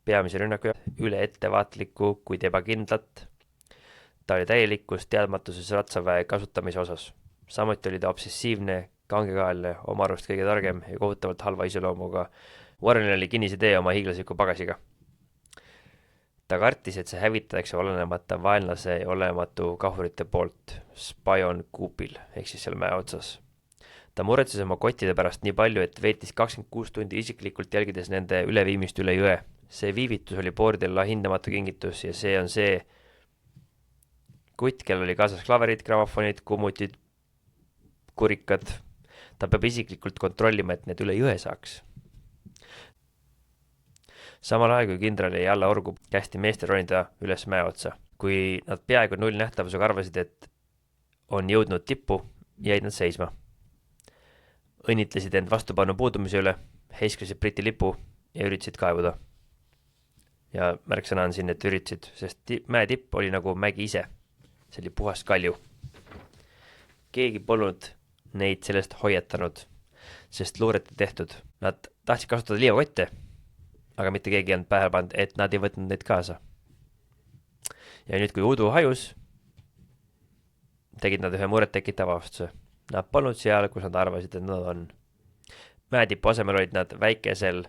peamise rünnaku üle ettevaatliku, kuid ebakindlat. Ta oli täielikus teadmatuses Ratsaväe kasutamise osas. Samuti oli ta obsessiivne, kangekaelne, oma arust kõige targem ja kohutavalt halva iseloomuga. Warrenil oli kinnis idee oma hiiglasliku pagasiga. Ta kartis, et see hävitatakse olenemata vaenlase ja olematu kahurite poolt Spion Coopil, ehk siis seal mäe otsas. Ta muretses oma kottide pärast nii palju, et veetis 26 tundi isiklikult jälgides nende üleviimist üle jõe. See viivitus oli Boordilla hindamatu kingitus ja see on see kutt, kel oli kaasas klaverid, grammofonid, kummutid, kurikad. Ta peab isiklikult kontrollima, et need üle jõe saaks. Samal ajal, kui kindral jäi alla orgu, kästi meeste ronida üles mäe otsa. Kui nad peaaegu null nähtavusega arvasid, et on jõudnud tippu, jäid nad seisma. Õnnitlesid end vastupanu puudumise üle, heiskasid Briti lipu ja üritasid kaevuda. Ja märksõna on siin, et üritasid, sest mäe tipp oli nagu mägi ise. See oli puhas kalju. Keegi polnud neid sellest hoiatanud, sest luureti tehtud. Nad tahtsid kasutada liivakotte, aga mitte keegi on pähe pannud, et nad ei võtnud neid kaasa. Ja nüüd, kui udu hajus, tegid nad ühe muret tekitava avastuse. Nad polnud seal, kus nad arvasid, et nad on. Mäetipu asemel olid nad väikesel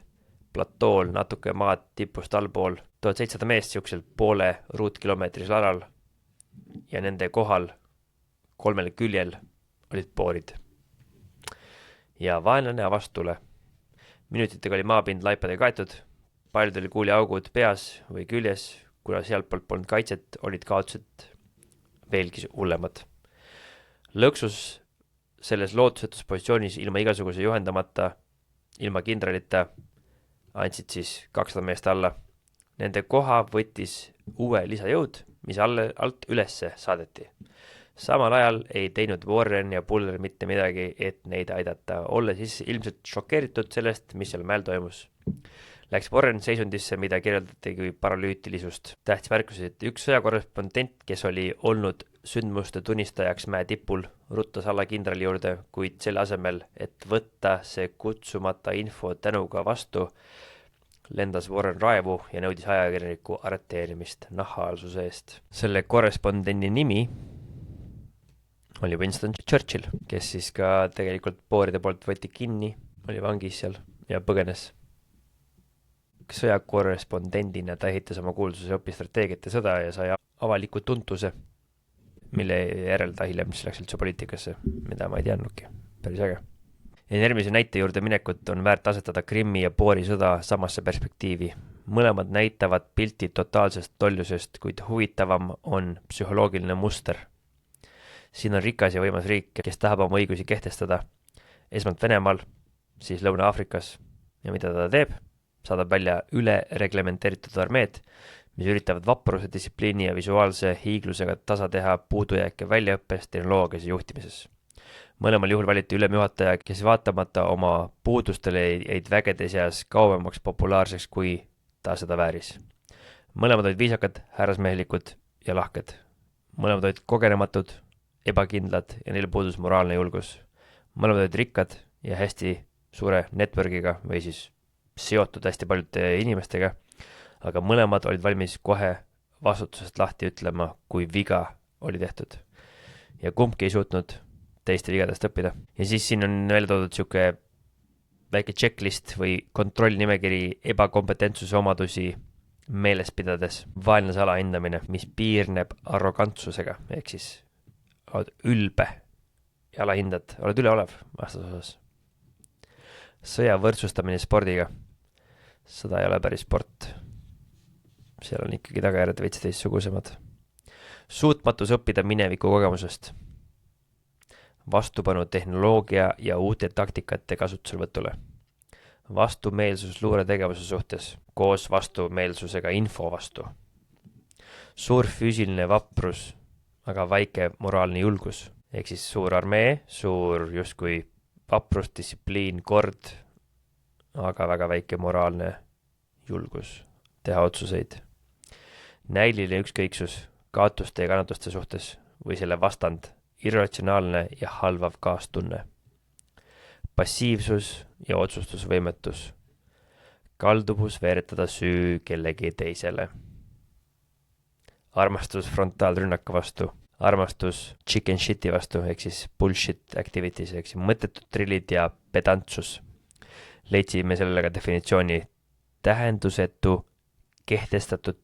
platool natuke maad tipust allpool, 1700 meest siuksel poole ruutkilomeetrisel alal ja nende kohal 3 küljel olid boorid. Ja vaenlane avas tule. Minutitega oli maapind laipade kaetud, paljud oli kuuliaugud peas või küljes, kuna sealtpoolt polnud kaitset, olid kaotused veelgi hullemad. Lõksus selles lootusetus positsioonis ilma igasuguse juhendamata, ilma kindralita, andsid siis 200 meest alla. Nende koha võttis uue lisajõud, mis alt ülesse saadeti. Samal ajal ei teinud Warren ja Buller mitte midagi, et neid aidata, olles siis ilmselt šokeeritud sellest, mis seal mäel toimus. Läks Warren seisundisse, mida kirjeldati kui paralüütilisust. Tähtis märkus, et üks sõjakorrespondent, kes oli olnud sündmuste tunnistajaks mäe tipul, ruttas alla kindrali juurde, kuid selle asemel, et võtta see kutsumata info tänuga vastu, lendas Warren raevu ja nõudis ajakirjaniku arreteerimist nahaalsuse eest. Selle korrespondendi nimi oli Winston Churchill, kes siis ka tegelikult booride poolt võeti kinni, oli vangis seal ja põgenes. Sõjakorrespondendina ta ehitas oma kuulsuse õpistrateegiat ja sõda ja sai avaliku tuntuse, mille järel ta hiljem siis läks üldse poliitikasse, mida ma ei teadnudki. Päris äge. Järgmise näite juurde minekut on väärt asetada Krimmi ja Boori sõda samasse perspektiivi. Mõlemad näitavad pilti totaalsest tollusest, kuid huvitavam on psühholoogiline muster. Siin on rikas ja võimas riik, kes tahab oma õigusi kehtestada. Esmalt Venemaal, siis Lõuna-Aafrikas ja mida ta teeb? Saadab välja üle reglementeeritud armeed, mis üritavad vapruse, distsipliini ja visuaalse hiiglusega tasa teha puudujääke väljaõppes, tehnoloogias ja juhtimises. Mõlemal juhul valiti ülemjuhataja, kes vaatamata oma puudustele jäid vägede seas kauemaks populaarseks, kui ta seda vääris. Mõlemad olid viisakad, härrasmehelikud ja lahked. mõlemad olid kogenematud, ebakindlad ja neil puudus moraalne julgus. mõlemad olid rikkad ja hästi suure network'iga või siis seotud hästi paljude inimestega, aga mõlemad olid valmis kohe vastutusest lahti ütlema, kui viga oli tehtud. Ja kumbki ei suutnud teiste vigadest õppida. Ja siis siin on välja toodud siuke väike checklist või kontrollnimekiri ebakompetentsuse omadusi meeles pidades. Vaenlase alahindamine, mis piirneb arrogantsusega, ehk siis oled ülbe ja alahindad, oled üleolev vastase osas. Sõja võrdsustamine spordiga. Sõda ei ole päris sport. Seal on ikkagi tagajärjed veits teistsugusemad. Suutmatus õppida mineviku kogemusest. Vastupanu tehnoloogia ja uute taktikate kasutuselvõtule. Vastumeelsus luuretegevuse suhtes koos vastumeelsusega info vastu. Suur füüsiline vaprus, aga väike moraalne julgus. Ehk siis suur armee, suur justkui vaprus, distsipliin, kord, aga väga väike moraalne julgus teha otsuseid. Näiline ükskõiksus kaotuste ja kannatuste suhtes või selle vastand, irratsionaalne ja halvav kaastunne. Passiivsus ja otsustusvõimetus. Kalduvus veeretada süü kellegi teisele. Armastus frontaalrünnaka vastu. Armastus chicken shit'i vastu, ehk siis bullshit activities, ehk siis mõttetud trillid ja pedantsus. Leidsime sellele ka definitsiooni tähendusetu kehtestatud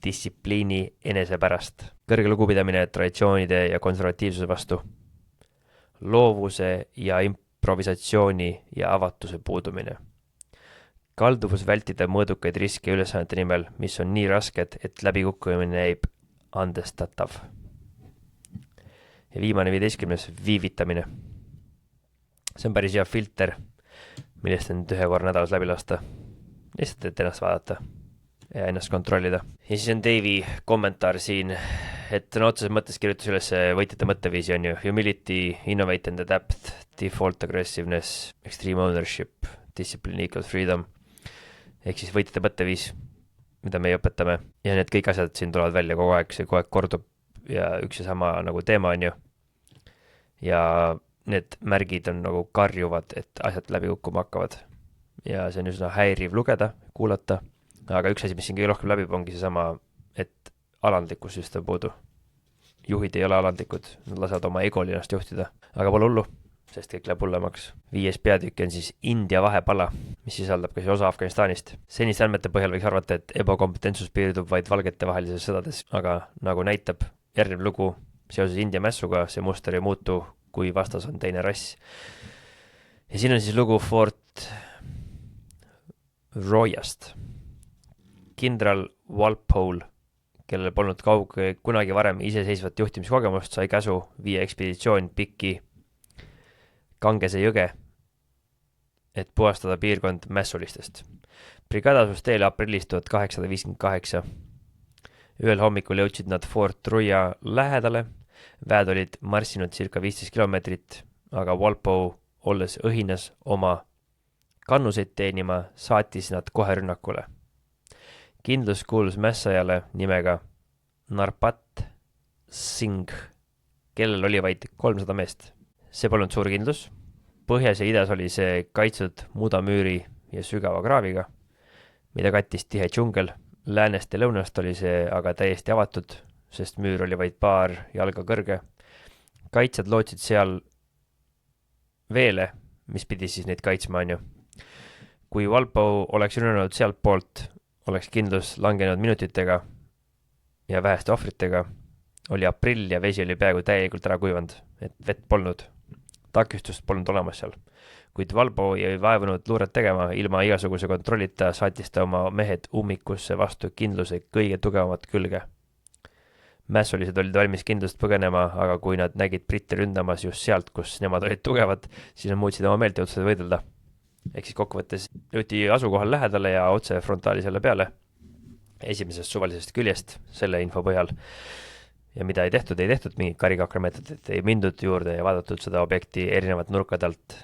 distsipliini enese pärast. Kõrge lugupidamine traditsioonide ja konservatiivsuse vastu. Loovuse ja improvisatsiooni ja avatuse puudumine. Kalduvus vältida mõõdukaid riske ülesannete nimel, mis on nii rasked, et läbikukkumine näib andestatav. Ja viimane 15. viivitamine. See on päris hea filter, millest on ühe korra nädalas läbi lasta. Lihtsalt, et ennast vaadata ja ennast kontrollida. Ja siis on Dave'i kommentaar siin, et on otseses mõttes kirjutas üles võitjate mõtteviisi on ju humility, innovate and adapt, default aggressiveness, extreme ownership, discipline equals freedom. Ehk siis võitjate mõtteviis, mida me õpetame. Ja need kõik asjad siin tulevad välja kogu aeg, see kogu aeg kordub ja üks ja sama nagu teema on ju. Ja need märgid on nagu karjuvad, et asjad läbi kukkuma hakkavad. Ja see on üsna häiriv lugeda, kuulata, aga üks asi, mis siin kõige rohkem läbi ongi seesama, et alandlikkus just on puudu. Juhid ei ole alandlikud, nad lasevad oma egol ennast juhtida, aga pole hullu, sest kõik läheb hullemaks. 5. peatükk on siis India vahepala, mis sisaldab ka siis osa Afganistanist. Seniste andmete põhjal võiks arvata, et ebakompetentsus piirdub vaid valgete vahelises sõdades, aga nagu näitab järgnev lugu seoses India mässuga, see muster ei muutu, kui vastas on teine rass. Ja siin on siis lugu Fort Royast. Kindral Walpole, kellel polnud kunagi varem iseseisvat juhtimiskogemust, sai käsu viia ekspeditsioon pikki Kangese jõge, et puhastada piirkond mässulistest. Brigaad asus teele aprillis 1858. Ühel hommikul jõudsid nad Fort Roya lähedale. Väed olid marssinud circa 15 kilomeetrit, aga Walpole, olles õhinas oma kannuseid teenima, saatis nad kohe rünnakule. Kindlus kuulus mässajale nimega Narpat Singh, kellel oli vaid 300 meest. See polnud suur kindlus. Põhjas ja idas oli see kaitstud mudamüüri ja sügava kraaviga, mida kattis tihe džungel. Läänest ja lõunast oli see aga täiesti avatud, sest müür oli vaid paar jalga kõrge. Kaitsjad lootsid seal veele, mis pidi siis neid kaitsma on ju. Kui Walpole oleks rünnanud sealt poolt, oleks kindlus langenud minutitega ja väheste ohvritega. Oli aprill ja vesi oli peaaegu täielikult ära kuivanud, et vett polnud. Takistust polnud olemas seal. Kuid Walpole ei vaevunud luuret tegema, ilma igasuguse kontrollita saatis ta oma mehed ummikusse vastu kindluse kõige tugevamat külge. Mässulised olid valmis kindlust põgenema, aga kui nad nägid britte ründamas just sealt, kus nemad olid tugevad, siis nad muutsid oma meelt ja otsustasid võidelda. Ehk siis kokkuvõttes jõuti asukohal lähedale ja otse frontaali selle peale esimesest suvalisest küljest selle info põhjal. Ja mida ei tehtud, mingit karikakrameetrit, ei mindud juurde ja vaadatud seda objekti erinevat nurkadelt,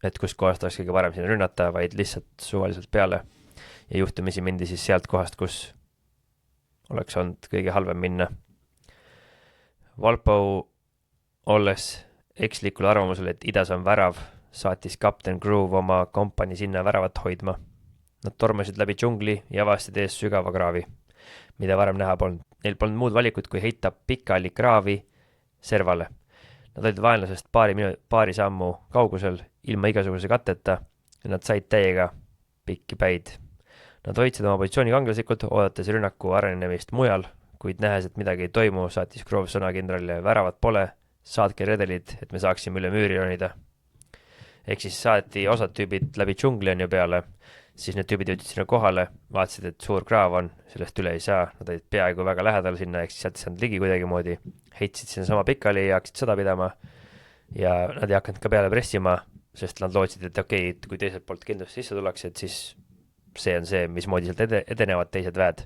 et kus kohast oleks kõige parem siin rünnata, vaid lihtsalt suvaliselt peale. Ja juhtumisi mindi siis sealt kohast, kus oleks olnud kõige halvem minna. Walpole, olles ekslikul arvamusel, et idas on värav, saatis kapten Groove oma kompani sinna väravat hoidma. Nad tormasid läbi džungli ja avastasid ees sügava kraavi, mida varem näha polnud. Neil polnud muud valikut, kui heita pikali kraavi servale. Nad olid vaenlasest paari sammu kaugusel ilma igasuguse katteta ja nad said täiega pikki päid. Nad hoidsid oma positsiooni kangelaslikult, oodates rünnaku arenemist mujal, kuid nähes, et midagi ei toimu, saatis Grove sõna kindralile: väravat pole, saatke redelid, et me saaksime üle müüri ronida. Ehk siis saati osad tüübid läbi džungli on ju peale, siis need tüübid jõudsid sinna kohale, vaatasid, et suur kraav on, sellest üle ei saa, nad olid peaaegu väga lähedal sinna, ehk siis sealt ei saanud ligi kuidagi moodi, heitsid sinna sama pikali ja hakkasid sõda pidama ja nad ei hakanud ka peale pressima, sest nad lootsid, et okei, kui teiselt poolt kindlasti sisse tullakse, et siis see on see, mismoodi sealt edenevad teised väed.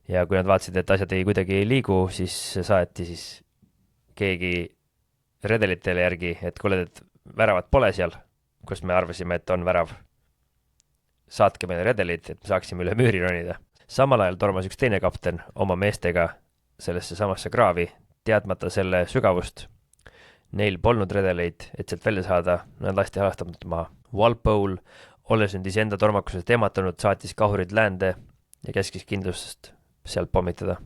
Ja kui nad vaatasid, et asjad kuidagi ei liigu, siis saati siis keegi redelitele järgi, et kuule, et väravat pole seal, kus me arvasime, et on värav. Saatke meile redelid, et me saaksime üle müüri ronida. Samal ajal tormas üks teine kapten oma meestega sellesse samasse kraavi, teadmata selle sügavust. Neil polnud redeleid, et sealt välja saada, nad lasti halastamatult maha. Walpole, olles nüüd iseenda tormakusest eematunud, saatis kahurid läände ja käskis kindlust sealt pommitada.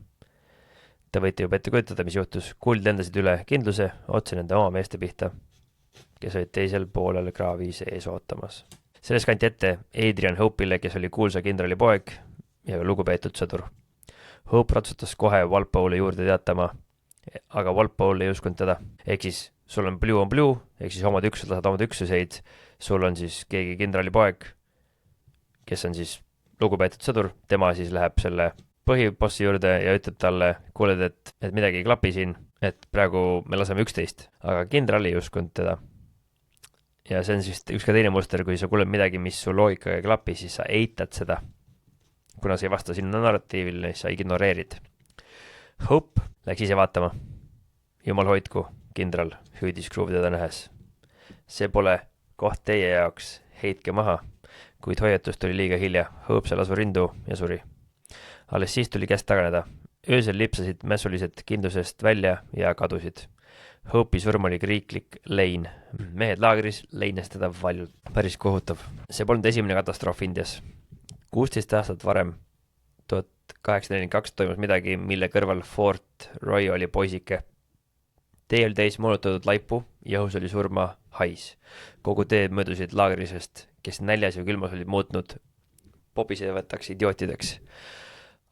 Te võite juba ette kujutada, mis juhtus. Kuld lendasid üle kindluse otse nende oma meeste pihta, kes olid teisel poolel kraavi sees ootamas. Selles kanti ette Adrian Hope'ile, kes oli kuulsa kindrali poeg ja lugupeetud sõdur. Hope ratsutas kohe Walpole'i juurde teatama, aga Walpole ei uskunud teda. Ehk siis sul on blue, ehk siis omad üksused lased omad üksuseid, sul on siis keegi kindrali poeg, kes on siis lugupeetud sõdur, tema siis läheb selle põhibossi juurde ja ütleb talle, kuuled, et midagi ei klapi siin, et praegu me laseme 11, aga kindral ei uskunud teda. Ja see on siis üks ka teine muster, kui sa kuuled midagi, mis su loogikaga ei klapi, siis sa eitad seda. Kuna sa ei vasta sinna narratiivile, siis sa ignoreerid. Hope läks ise vaatama. Jumal hoidku, kindral, hüüdis Groove teda nähes. See pole koht teie jaoks, heitke maha, kuid hoiatus tuli liiga hilja. Hope sai lasu rindu ja suri. Alles siis tuli käest taganeda. Öösel lipsasid mässulised kindlusest välja ja kadusid. Hope'i surm oli riiklik lein. Mehed laagris leines teda valjult. Päris kohutav. See polnud esimene katastroof Indias. 16 aastat varem, 1842, toimus midagi, mille kõrval Fort Roy oli poisike. Tee oli täis moonutatud laipu ja õhus oli surma hais. Kogu tee möödusid laagrisest, kes näljas ja külmas olid muutnud pobisevataks idiootideks.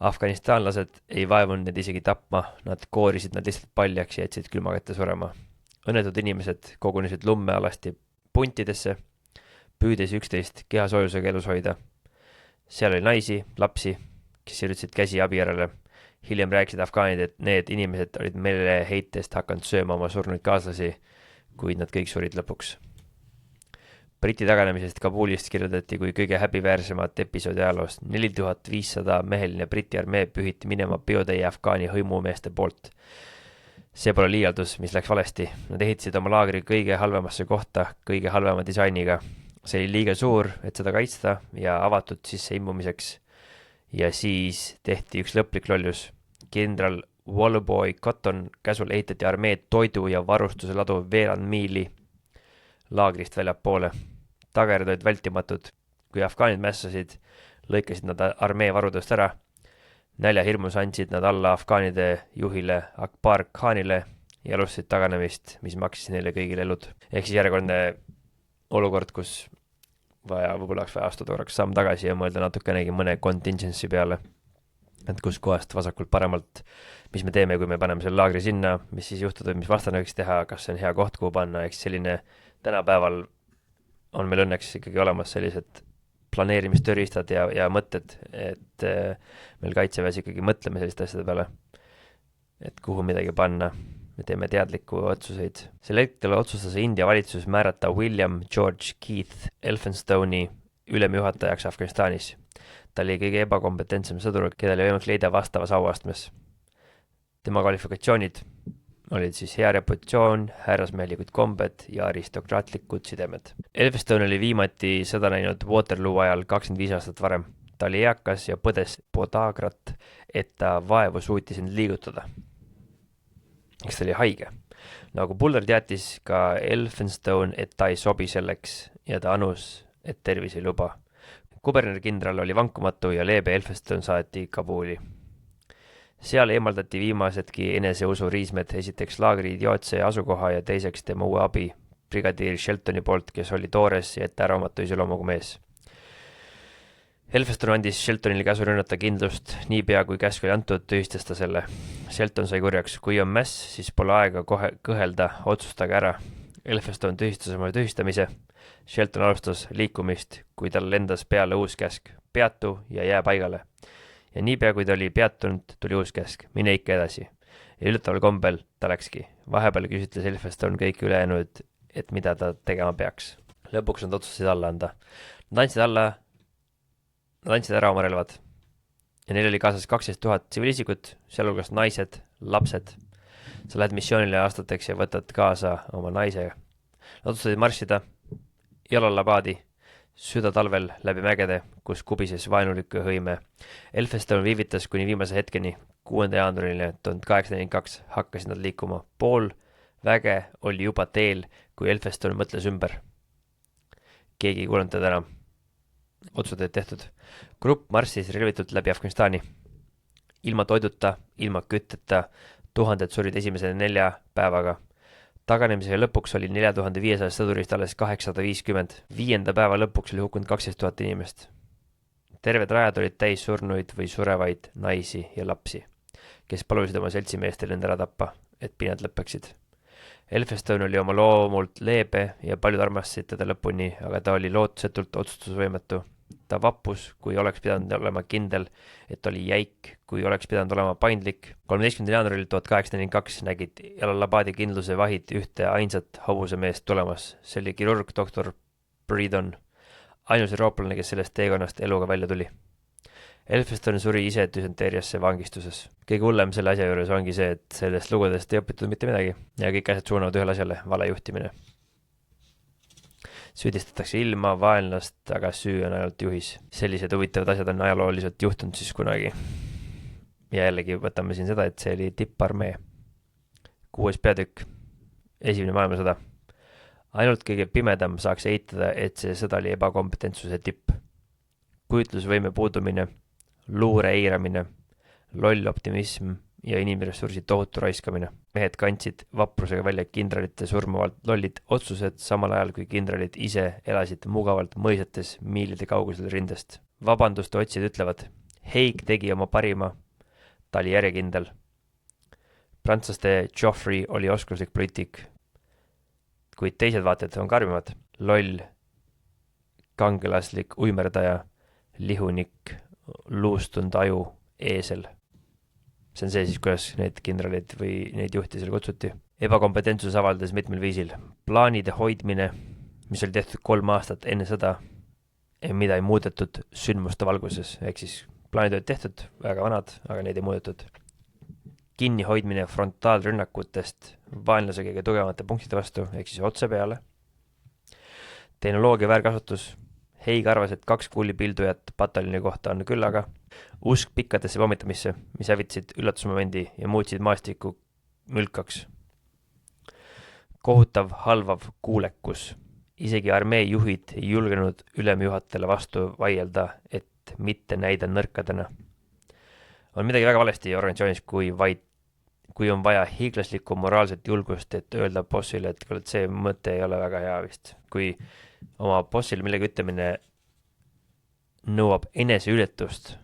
Afganistanlased ei vaevunud need isegi tapma, nad koorisid nad lihtsalt paljaks ja jätsid külma kätte surema. Õnnetud inimesed kogunesid lumme alasti puntidesse, püüdes 11 kehasoojusega elus hoida. Seal oli naisi, lapsi, kes üritasid käsi abi järele. Hiljem rääkisid afgaanid, et need inimesed olid meile heitest hakanud sööma oma surnuid kaaslasi, kuid nad kõik surid lõpuks. Briti taganemisest Kabulist kirjeldati kui kõige häbiväärsemat episoodi ajaloost. 4500 meheline Briti armee pühiti minema peotäie afgaani hõimumeeste poolt. See pole liialdus, mis läks valesti. Nad ehitasid oma laagri kõige halvemasse kohta, kõige halvema disainiga. See oli liiga suur, et seda kaitsta ja avatud sisse immumiseks. Ja siis tehti üks lõplik lollus. Kindral Wallaboy Cotton käsul ehitati armee toidu ja varustuse ladu veerand miili laagrist väljapoole. Tagajärjed olid vältimatud. Kui afgaanid mässasid, lõikasid nad armee varudest ära. Näljahirmus andsid nad alla afgaanide juhile Akbar Khanile ja alustasid taganemist, mis maksis neile kõigile elud. Ehk siis järjekordne olukord, kus võib-olla oleks vaja astuda korraks samm tagasi ja mõelda natukenegi mõne contingency peale. Et kus kohast vasakult paremalt, mis me teeme, kui me paneme selle laagri sinna, mis siis juhtub, mis vastane võiks teha, kas see on hea koht, kuhu panna, eks selline tänapäeval on meil õnneks ikkagi olemas sellised planeerimistööriistad ja mõtted, et meil kaitseväes ikkagi mõtleme selliste asjade peale, et kuhu midagi panna, me teeme teadlikku otsuseid. Sel hetkel otsustas India valitsus määrata William George Keith Elphinstone'i ülemjuhatajaks Afganistanis. Ta oli kõige ebakompetentsem sõdur, keda oli võimalik leida vastavas auastmes. Tema kvalifikatsioonid olid siis hea reputatsioon, härrasmehelikud kombed ja aristokraatlikud sidemed. Elphinstone oli viimati sõda näinud Waterloo ajal 25 aastat varem. Ta oli eakas ja põdes podagrat, et ta vaevu suutis end liigutada. eks ta oli haige. Nagu Bullard teatis ka Elphinstone, et ta ei sobi selleks ja ta anus, et tervis ei luba. Kuberneri-kindral oli vankumatu ja leebe Elphinstone saati Kabuli. Seal eemaldati viimasedki eneseusu riismed, esiteks laagri idiootse asukoha ja teiseks tema uue abi, brigadiir Sheltoni poolt, kes oli toores ja ettearvamatu iseloomuga mees. Elphinstone andis Sheltonile käsu rünnata kindlust, niipea kui käsk oli antud, tühistas ta selle. Shelton sai kurjaks, kui on mäss, siis pole aega kohe kõhelda, otsustage ära. Elphinstone tühistas oma tühistamise. Shelton alustas liikumist, kui tal lendas peale uus käsk, peatu ja jää paigale. Ja niipea, kui ta oli peatunud, tuli uus käsk, mine ikka edasi. Ja üllataval kombel ta läkski. Vahepeal küsitles Elphinstone kõik ülejäänud, et mida ta tegema peaks. Lõpuks nad otsustasid alla anda. Nad andsid ära oma relvad. Ja neil oli kaasas 12 000 tsiviilisikut, sealhulgas naised, lapsed. Sa lähed missioonile aastateks ja võtad kaasa oma naise. Nad otsustasid marssida Jalalabadi südatalvel läbi mägede, kus kubises vaenuliku hõime. Elphinstone viivitas kuni viimase hetkeni, 6. jaanuarile 1842 hakkasid nad liikuma. Pool väge oli juba teel, kui Elphinstone mõtles ümber. Keegi ei kuulanud teda enam. Otsused olid tehtud. Grupp marssis relvitult läbi Afganistani. Ilma toiduta, ilma kütteta, 1000 surid esimese 4 päevaga. Taganemise lõpuks oli 4500 sõdurist alles 850. 5. päeva lõpuks oli hukkunud 12 000 inimest. Terved rajad olid täis surnuid või surevaid naisi ja lapsi, kes palusid oma seltsimeestel end ära tappa, et pinad lõpeksid. Elphinstone oli oma loomult leebe ja paljud armastasid teda lõpuni, aga ta oli lootusetult otsustusvõimetu. Ta vappus, kui oleks pidanud olema kindel, et oli jäik, kui oleks pidanud olema paindlik. 13. jaanuaril 1842 nägid Jalalabadi kindluse vahid ühte ainsat hobusemeest tulemas. See oli kirurg doktor Bredon, ainus eurooplane, kes sellest teekonnast eluga välja tuli. Elphinstone suri ise düsenteeriasse vangistuses. Kõige hullem selle asja juures ongi see, et sellest lugudest ei õpitud mitte midagi ja kõik asjad suunavad ühele asjale, vale juhtimine. Süüdistatakse ilma vaenlast, aga süü on ainult juhis. Sellised huvitavad asjad on ajalooliselt juhtunud siis kunagi. Ja jällegi võtame siin seda, et see oli tipparmee. 6. peatükk. Esimene maailmasõda. Ainult kõige pimedam saaks eitada, et see sõda oli ebakompetentsuse tipp. Kujutlusvõime puudumine, luure eiramine, loll optimism ja inimressursi tohutu raiskamine. Mehed kandsid vaprusega välja kindralite surmavalt lollid otsused, samal ajal kui kindralid ise elasid mugavalt mõisates miilide kaugusel rindest. Vabanduste otsijad ütlevad, Haig tegi oma parima, ta oli järjekindel. Prantslaste Joffrey oli oskuslik poliitik, kuid teised vaated on karmimad. Loll, kangelaslik uimerdaja, lihunik, luustunud aju, eesel. See on see siis, kuidas need kindralid või neid juhti seal kutsuti. Ebakompetentsus avaldas mitmel viisil. Plaanide hoidmine, mis oli tehtud 3 aastat enne sõda, mida ei muudetud sündmuste valguses. Ehk siis plaanid olid tehtud, väga vanad, aga neid ei muudetud. Kinnihoidmine frontaalrünnakutest vaenlase kõige tugevamate punktide vastu, ehk siis otse peale. Tehnoloogia väärkasutus. Haig arvas, et 2 kuulipildujat pataljoni kohta on küllaga. Usk pikkadesse pommitamisse, mis hävitasid üllatusmomendi ja muutsid maastiku mülkaks. Kohutav halvav kuulekus. Isegi armee juhid ei julgenud ülemjuhatele vastu vaielda, et mitte näida nõrkadena. On midagi väga valesti organisatsioonis, kui on vaja hiiglaslikku moraalset julgust, et öelda bossile, et see mõte ei ole väga hea vist. Kui oma bossile millegi ütlemine nõuab eneseületust,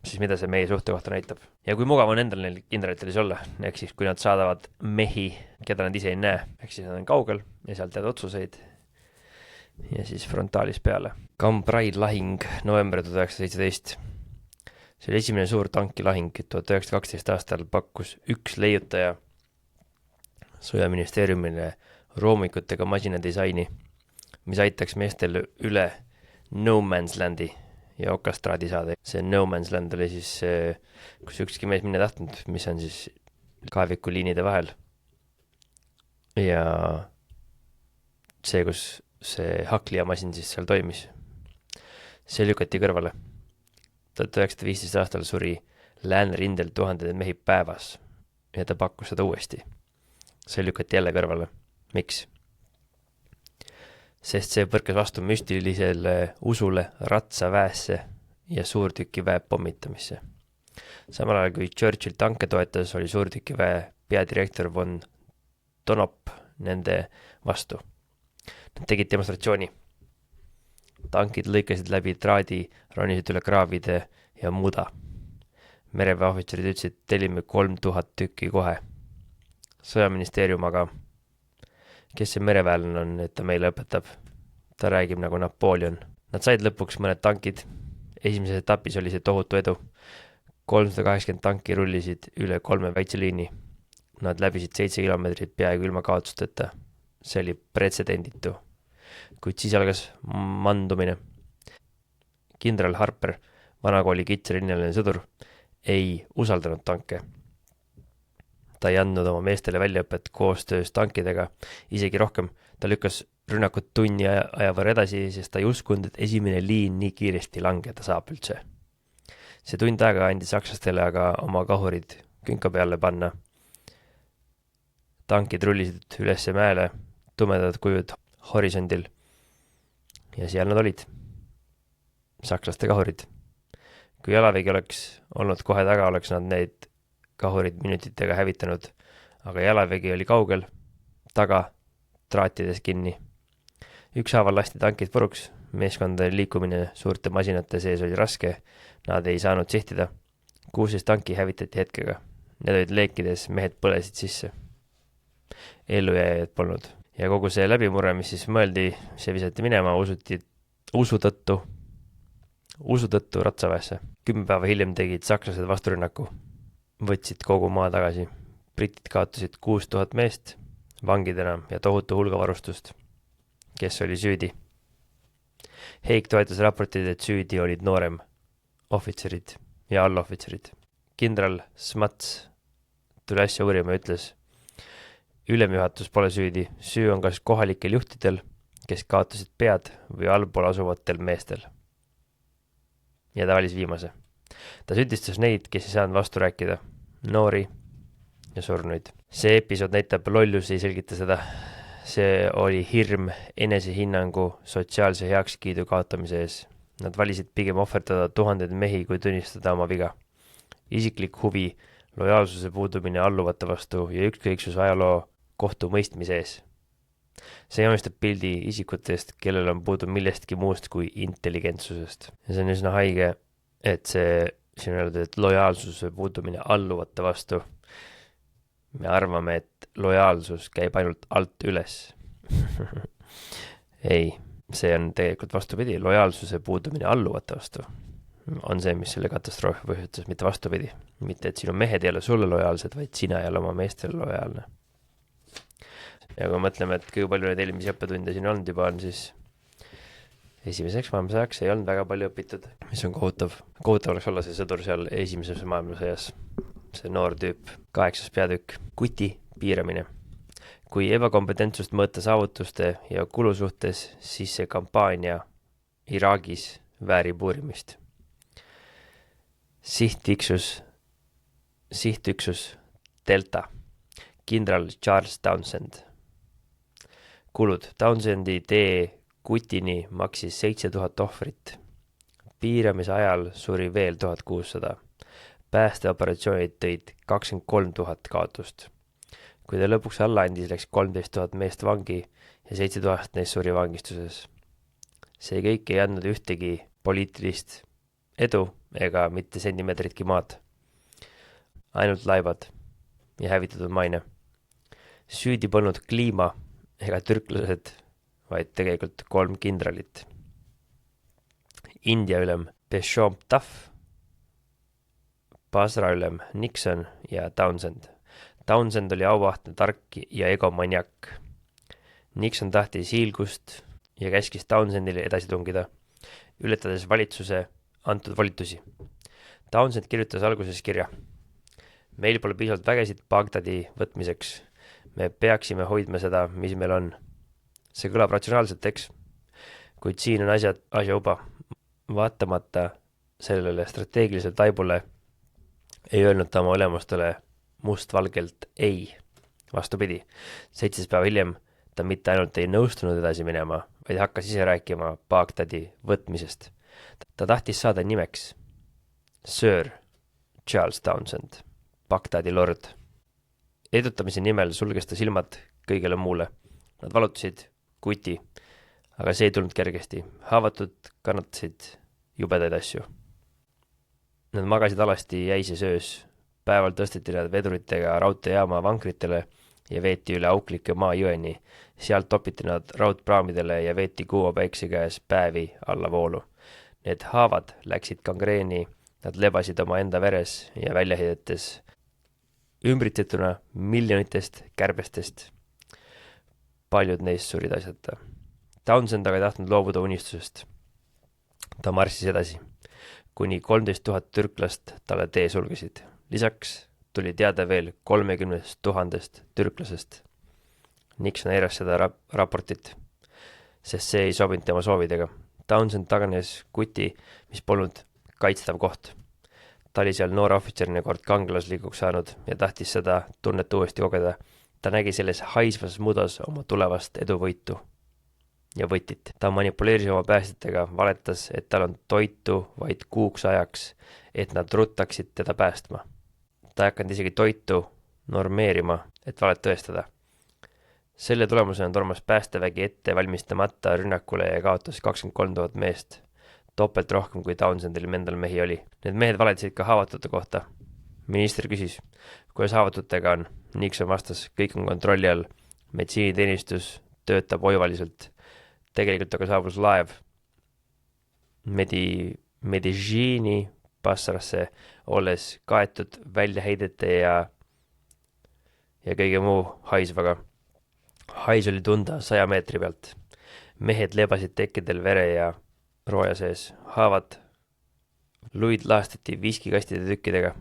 siis mida see meie suhte kohta näitab. Ja kui mugav on endal neil kindralitel siis olla, ehk siis kui nad saadavad mehi, keda nad ise ei näe, ehk siis nad on kaugel ja sealt tead otsuseid ja siis frontaalis peale. Cambrai lahing, november 1917. See oli esimene suur tankilahing. 1912 aastal pakkus üks leiutaja sõjaministeeriumile roomikutega masinadisaini, mis aitaks meestel üle No Man's Landi ja okastraadi saada. See No Man's Land oli siis, kus ükski mees minna tahtnud, mis on siis kaevikuliinide vahel. Ja see, kus see haklijamasin siis seal toimis, see lükati kõrvale. 1915 aastal suri läänerindel 1000 mehi päevas ja ta pakkus seda uuesti. See lükati jälle kõrvale. Miks? Sest see põrkas vastu müstilisele usule ratsaväesse ja suurtükiväe pommitamisse. Samal ajal kui Churchill tanke toetas, oli suurtükiväe peadirektor von Donop nende vastu. Nad tegid demonstratsiooni. Tankid lõikasid läbi traadi, ronisid üle kraavide ja muda. Mereväeohvitserid ütlesid, tellime 3000 tükki kohe. Sõjaministeerium aga, kes see mereväelane on, et ta meile õpetab? Ta räägib nagu Napoleon. Nad said lõpuks mõned tankid. Esimeses etapis oli see tohutu edu. 380 tanki rullisid üle 3 väitseliini. Nad läbisid 7 kilomeetrit peaaegu ilma kaotusteta. See oli pretsedenditu. Kuid siis algas mandumine. Kindral Harper, vanakooli kitsarinnaline sõdur, ei usaldanud tanke. Ta ei andnud oma meestele väljaõpet koostöös tankidega, isegi rohkem. Ta lükkas rünnakut tunni aja võrra edasi, sest ta ei uskunud, et esimene liin nii kiiresti langeda saab üldse. See tund aega andis sakslastele aga oma kahurid künka peale panna. Tankid rullisid ülesse mäele, tumedad kujud horisondil. Ja seal nad olid. Sakslaste kahurid. Kui jalavägi oleks olnud kohe taga, oleks nad neid kahurid minutitega hävitanud, aga jalavägi oli kaugel, taga, traatides kinni. Ükshaaval lasti tankid puruks, meeskondade liikumine suurte masinate sees oli raske, nad ei saanud sihtida. 16 tanki hävitati hetkega. Need olid leekides, mehed põlesid sisse. Ellujääjad polnud. Ja kogu see läbimurre, mis siis mõeldi, see visati minema, usu tõttu ratsaväesse. 10 päeva hiljem tegid sakslased vasturünnaku. Võtsid kogu maa tagasi. Britid kaotasid 6000 meest vangidena ja tohutu hulga varustust. Kes oli süüdi? Heik toetas raportid, et süüdi olid noorem ohvitserid ja allohvitserid. Kindral Smats tuli asja uurima ja ütles, ülemjuhatus pole süüdi, süü on kas kohalikel juhtidel, kes kaotasid pead või allpool asuvatel meestel. Ja ta valis viimase. Ta süüdistas neid, kes ei saanud vastu rääkida, noori ja surnuid. See episood näitab, lollus ei selgita seda. See oli hirm enesehinnangu sotsiaalse heakskiidu kaotamise ees. Nad valisid pigem ohverdada tuhandeid mehi, kui tunnistada oma viga. Isiklik huvi, lojaalsuse puudumine alluvate vastu ja ükskõiksus ajaloo kohtu mõistmise ees. See joonistab pildi isikutest, kellel on puudu millestki muust kui intelligentsusest. Ja see on üsna haige, et siin on öeldud, et lojaalsuse puudumine alluvate vastu. Me arvame, et lojaalsus käib ainult alt üles. Ei, see on tegelikult vastupidi. Lojaalsuse puudumine alluvate vastu on see, mis selle katastroofi põhjustas, mitte vastupidi. Mitte, et sinu mehed ei ole sulle lojaalsed, vaid sina ei ole oma meestele lojaalne. Ja kui mõtleme, et kui palju neid eelmisi õppetunde siin olnud juba on, siis esimeseks maailmasõjaks ei olnud väga palju õpitud, mis on kohutav. Kohutav oleks olla see sõdur seal esimeses maailmasõjas. See noor tüüp, 8. peatükk, kuti piiramine. Kui ebakompetentsust mõõta saavutuste ja kulu suhtes, siis see kampaania Iraagis väärib uurimist. Sihtüksus Delta, kindral Charles Townsend. Kulud. Townsendi tee Kutini maksis 7000 ohvrit. Piiramise ajal suri veel 1600. Päästeoperatsioonid tõid 23 000 kaotust. Kui ta lõpuks alla andis, läks 13 000 meest vangi ja 7000 neist suri vangistuses. See kõik ei andnud ühtegi poliitilist edu ega mitte sentimeetritki maad. Ainult laibad ja hävitatud maine. Süüdi polnud kliima ega türklased, vaid tegelikult 3 kindralit. India ülem Beshomp Taff, Basra ülem Nixon ja Townsend. Townsend oli auvahtne, tark ja egomaniak. Nixon tahtis hiilgust ja käskis Townsendile edasi tungida, ületades valitsuse antud volitusi. Townsend kirjutas alguses kirja. Meil pole piisavalt vägesid Bagdadi võtmiseks. Me peaksime hoidma seda, mis meil on. See kõlab ratsionaalselt, eks? Kuid siin on asja uba. Vaatamata sellele strateegilisele taibule ei öelnud ta oma ülemustele mustvalgelt ei. Vastupidi, 17 päeva hiljem ta mitte ainult ei nõustunud edasi minema, vaid hakkas ise rääkima Baghdadi võtmisest. Ta tahtis saada nimeks Sir Charles Townshend, Baghdadi lord. Edutamise nimel sulges ta silmad kõigele muule. Nad valutasid kuti, aga see ei tulnud kergesti. Haavatud kannatasid jubedaid asju. Nad magasid alasti jäises öös. Päeval tõsteti nad veduritega raudteejaama vankritele ja veeti üle auklike maajõeni. Sealt topiti nad raudpraamidele ja veeti kuuma päikse käes päevi alla voolu. Need haavad läksid gangreeni, nad lebasid oma enda veres ja väljaheidetes ümbritsetuna miljonitest kärbestest. Paljud neist surid asjata. Townsend aga ei tahtnud loobuda unistusest. Ta marssis edasi, kuni 13 000 türklast talle tee sulgesid. Lisaks tuli teada veel 30 000 türklasest. Nixon eiras seda raportit, sest see ei sobinud tema soovidega. Townsend taganes kuti, mis polnud kaitstav koht. Ta oli seal noore ohvitserina kord kangelaslikuks saanud ja tahtis seda tunnet uuesti kogeda. Ta nägi selles haisvas mudas oma tulevast eduvõitu ja võtit. Ta manipuleeris oma päästjatega, valetas, et tal on toitu vaid kuuks ajaks, et nad ruttaksid teda päästma. Ta ei hakanud isegi toitu normeerima, et valet tõestada. Selle tulemusena tormas päästevägi ette valmistamata rünnakule ja kaotas 23 000 meest, toppelt rohkem kui Townsendil endal mehi oli. Need mehed valetasid ka haavatute kohta. Minister küsis, kuidas haavatutega on. Nixon vastas, kõik on kontrolli all. Meditsiiniteenistus töötab oivaliselt. Tegelikult aga saabus laev Medellini Bassarasse, olles kaetud väljaheidete ja kõige muu haisvaga. Hais oli tunda 100 meetri pealt. Mehed lebasid tekkedel vere ja rooja sees. Haavad luid laastati viskikastide tükkidega.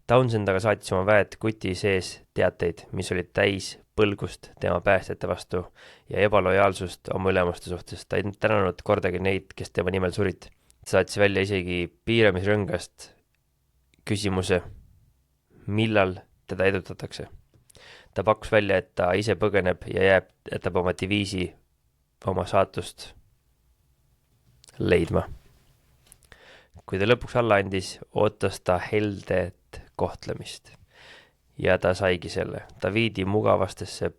Townsend aga saatis oma väed kuti sees teateid, mis olid täis põlgust tema päästjate vastu ja ebalojaalsust oma ülemuste suhtes. Ta ei tänanud kordagi neid, kes tema nimel surid. Ta saatis välja isegi piiramisrõngast küsimuse, millal teda edutatakse. Ta pakkus välja, et ta ise põgeneb ja jätab oma diviisi oma saatust leidma. Kui ta lõpuks alla andis, ootas ta heldet kohtlemist ja ta saigi selle. Ta viidi mugavastesse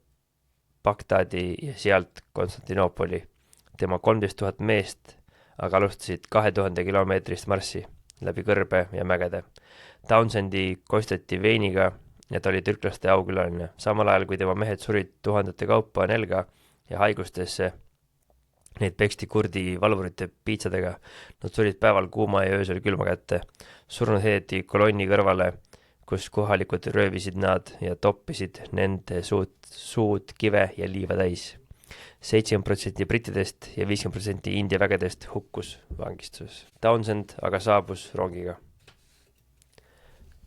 Baghdadi ja sealt Konstantinoopoli. Tema 13 000 meest aga alustasid 2000 kilomeetrist marssi läbi kõrbe ja mägede. Townsendi kosteti veiniga ja ta oli türklaste aukülaline. Samal ajal, kui tema mehed surid tuhandete kaupa nälga ja haigustesse, neid peksti kurdi valvurite piitsadega. Nad surid päeval kuuma ja öösel külma kätte. Surnud heideti kolonni kõrvale, kus kohalikud röövisid nad ja toppisid nende suud kive ja liiva täis. 70% brittidest ja 50% India vägedest hukkus vangistuses. Townsend aga saabus rongiga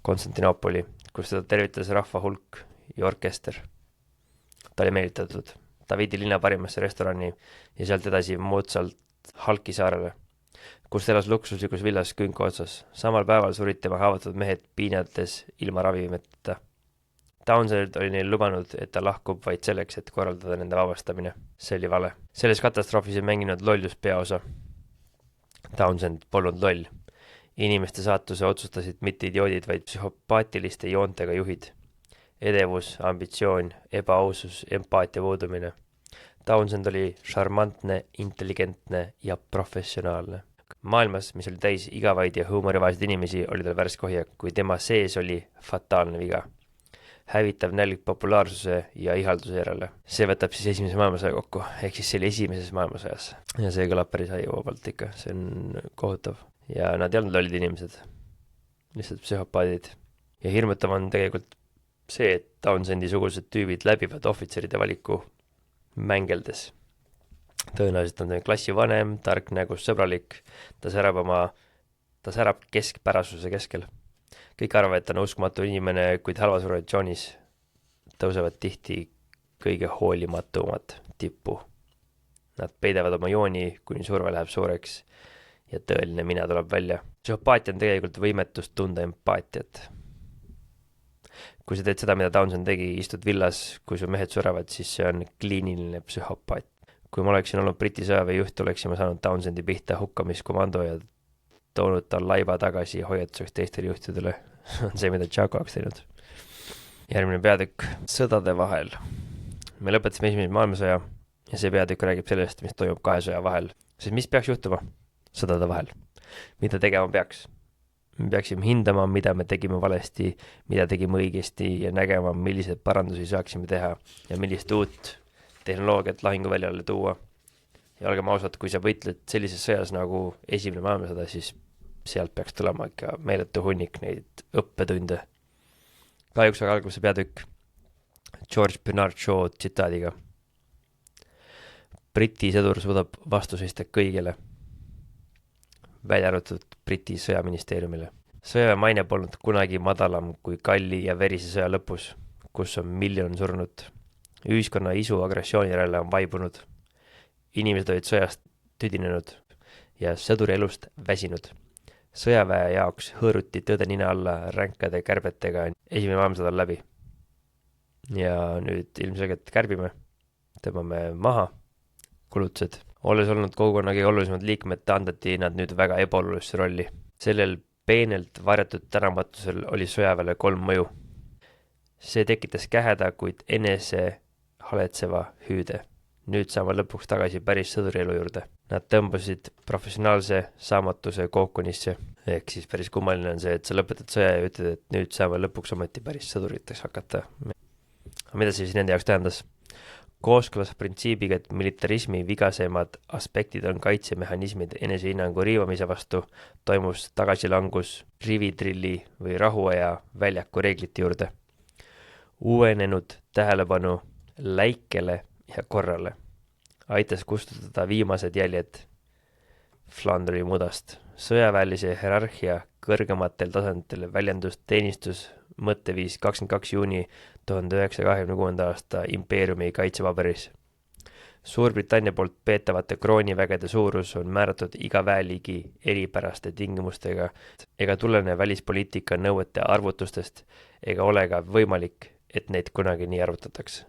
Konstantinoopoli, kus teda tervitas rahva hulk ja orkester. Ta oli meelitatud. Ta viidi linna parimasse restorani ja sealt edasi moodsalt Halki saarele, kus elas luksuslikus villas künka otsas. Samal päeval surid tema haavatud mehed piinates ilma ravimiteta. Townsend oli neil lubanud, et ta lahkub vaid selleks, et korraldada nende vabastamine. See oli vale. Selles katastroofis ei mänginud lollus peaosa. Townsend polnud loll. Inimeste saatuse otsustasid mitte idioodid, vaid psühhopaatiliste joontega juhid. Edevus, ambitsioon, ebaausus, empaatia puudumine. Townsend oli šarmantne, intelligentne ja professionaalne. Maailmas, mis oli täis igavaid ja huumorivaesid inimesi, oli tal värskohja, kui tema sees oli fataalne viga. Hävitav nälg populaarsuse ja ihalduse järele. See võtab siis esimese maailmasõja kokku, ehk siis see oli esimeses maailmasõjas. Ja see kõlab päris haivabalt ikka, see on kohutav. Ja nad ei olnud lollid inimesed, lihtsalt psühhopaadid. Ja hirmutav on tegelikult see, et Townsendi sugused tüübid läbivad ohvitseride valiku mängeldes. Tõenäoliselt on klassi vanem, tark nägus, sõbralik, ta särab keskpärasuse keskel. Kõik arvavad, et on uskumatu inimene, kuid halvas organisatsioonis tõusevad tihti kõige hoolimatumad tippu. Nad peidavad oma jooni, kuni surve läheb suureks ja tõeline mina tuleb välja. Psühhopaatia on tegelikult võimetust tunda empaatiat. Kui sa teed seda, mida Townsend tegi, istud villas, kui su mehed surevad, siis see on kliiniline psühhopaat. Kui ma oleksin olnud Briti sõjaväe juht, oleksin ma saanud Townsendi pihta hukkamiskomando ja toonud tal laiba tagasi hoiatuseks teistele juhtidele. On see, mida Chaco oleks teinud. Järgmine peatükk, sõdade vahel. Me lõpetasime esimese maailmasõja ja see peatükk räägib sellest, mis toimub kahe sõja vahel. Siis mis peaks juhtuma sõdade vahel? Mida tegema peaks? Me peaksime hindama, mida me tegime valesti, mida tegime õigesti ja nägema, millised parandusi saaksime teha ja millist uut tehnoloogiat lahinguväljale tuua. Ja olgem ausad, kui sa võitled sellises sõjas nagu esimene maailmasõda, siis sealt peaks tulema ikka meeletu hunnik neid õppetunde. Kahjuks aga algab see peatükk George Bernard Shaw tsitaadiga. Briti sõdur suudab vastu seista kõigele, välja arvatud Briti sõjaministeeriumile. Sõja maine polnud kunagi madalam kui kalli ja verise sõja lõpus, kus on miljon surnud. Ühiskonna isu agressiooni järele on vaibunud. Inimesed olid sõjast tüdinenud ja sõduri elust väsinud. Sõjaväe jaoks hõõruti tõde nina alla ränkade kärbetega esimene maailmasõda läbi. Ja nüüd ilmselgelt kärbime, tõmbame maha kulutused. Olles olnud kogukonna kõige olulisemad liikmed, taandati nad nüüd väga ebaolulisse rolli. Sellel peenelt varjatud tänamatusel oli sõjaväele 3 mõju. See tekitas käheda, kuid enese haletseva hüüde. Nüüd saame lõpuks tagasi päris sõduri elu juurde. Nad tõmbasid professionaalse saamatuse kookonisse. Ehk siis päris kummaline on see, et sa lõpetad sõja ja ütled, et nüüd saame lõpuks ometi päris sõduriteks hakata. Aga mida see siis nende jaoks tähendas? Kooskõlas printsiibiga, et militarismi vigasemad aspektid on kaitsemehhanismid enesehinnangu riivamise vastu, toimus tagasilangus rivitrilli või rahuaja väljaku reeglite juurde. Uuenenud tähelepanu läikele ja korrale aitas kustutada viimased jäljed Flandri mudast. Sõjaväelise hierarhia kõrgematel tasanditel väljendus teenistus mõtteviis 22 juuni 1926. aasta impeeriumi kaitsepaberis. Suurbritannia poolt peetavate kroonivägede suurus on määratud iga väeligi eripäraste tingimustega ega tulene välispoliitika nõuete arvutustest ega ole ka võimalik, et neid kunagi nii arvutatakse.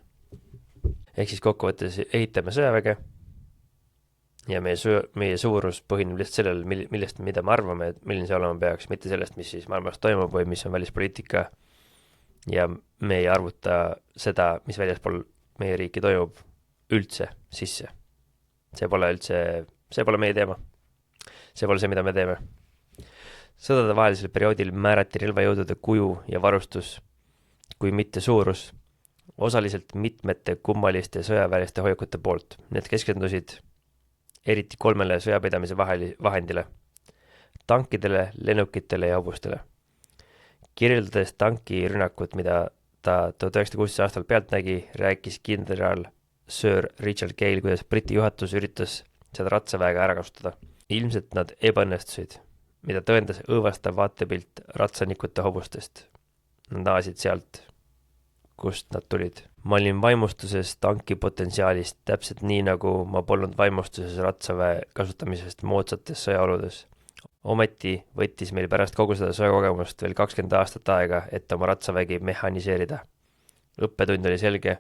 Ehk siis kokkuvõttes ehitame sõjaväge ja meie suurus põhineb lihtsalt sellel, mida me arvame, et milline see olema peaks, mitte sellest, mis siis maailmas toimub või mis on välispoliitika. Ja me ei arvuta seda, mis väljaspool meie riiki toimub üldse sisse. See pole meie teema. See pole see, mida me teeme. Sõdade vahelisel perioodil määrati relvajõudude kuju ja varustus, kui mitte suurus, osaliselt mitmete kummaliste sõjaväeliste hoiakute poolt. Need keskendusid eriti 3 sõjapidamise vahendile, tankidele, lennukitele ja hobustele. Kirjeldades tankirünnakut, mida ta 1916 aastal pealt nägi, rääkis kindral Sir Richard Gale, kuidas Briti juhatus üritas seda ratsaväega ära kasutada. Ilmselt nad ebaõnnestusid, mida tõendas õõvastav vaatepilt ratsanikute hobustest. Nad naasid sealt, kust nad tulid. Ma olin vaimustuses tanki potentsiaalist, täpselt nii nagu ma polnud vaimustuses ratsaväe kasutamisest moodsates sõjaoludes. Ometi võttis meil pärast kogu seda sõjakogemust veel 20 aastat aega, et oma ratsavägi mehhaniseerida. Õppetund oli selge,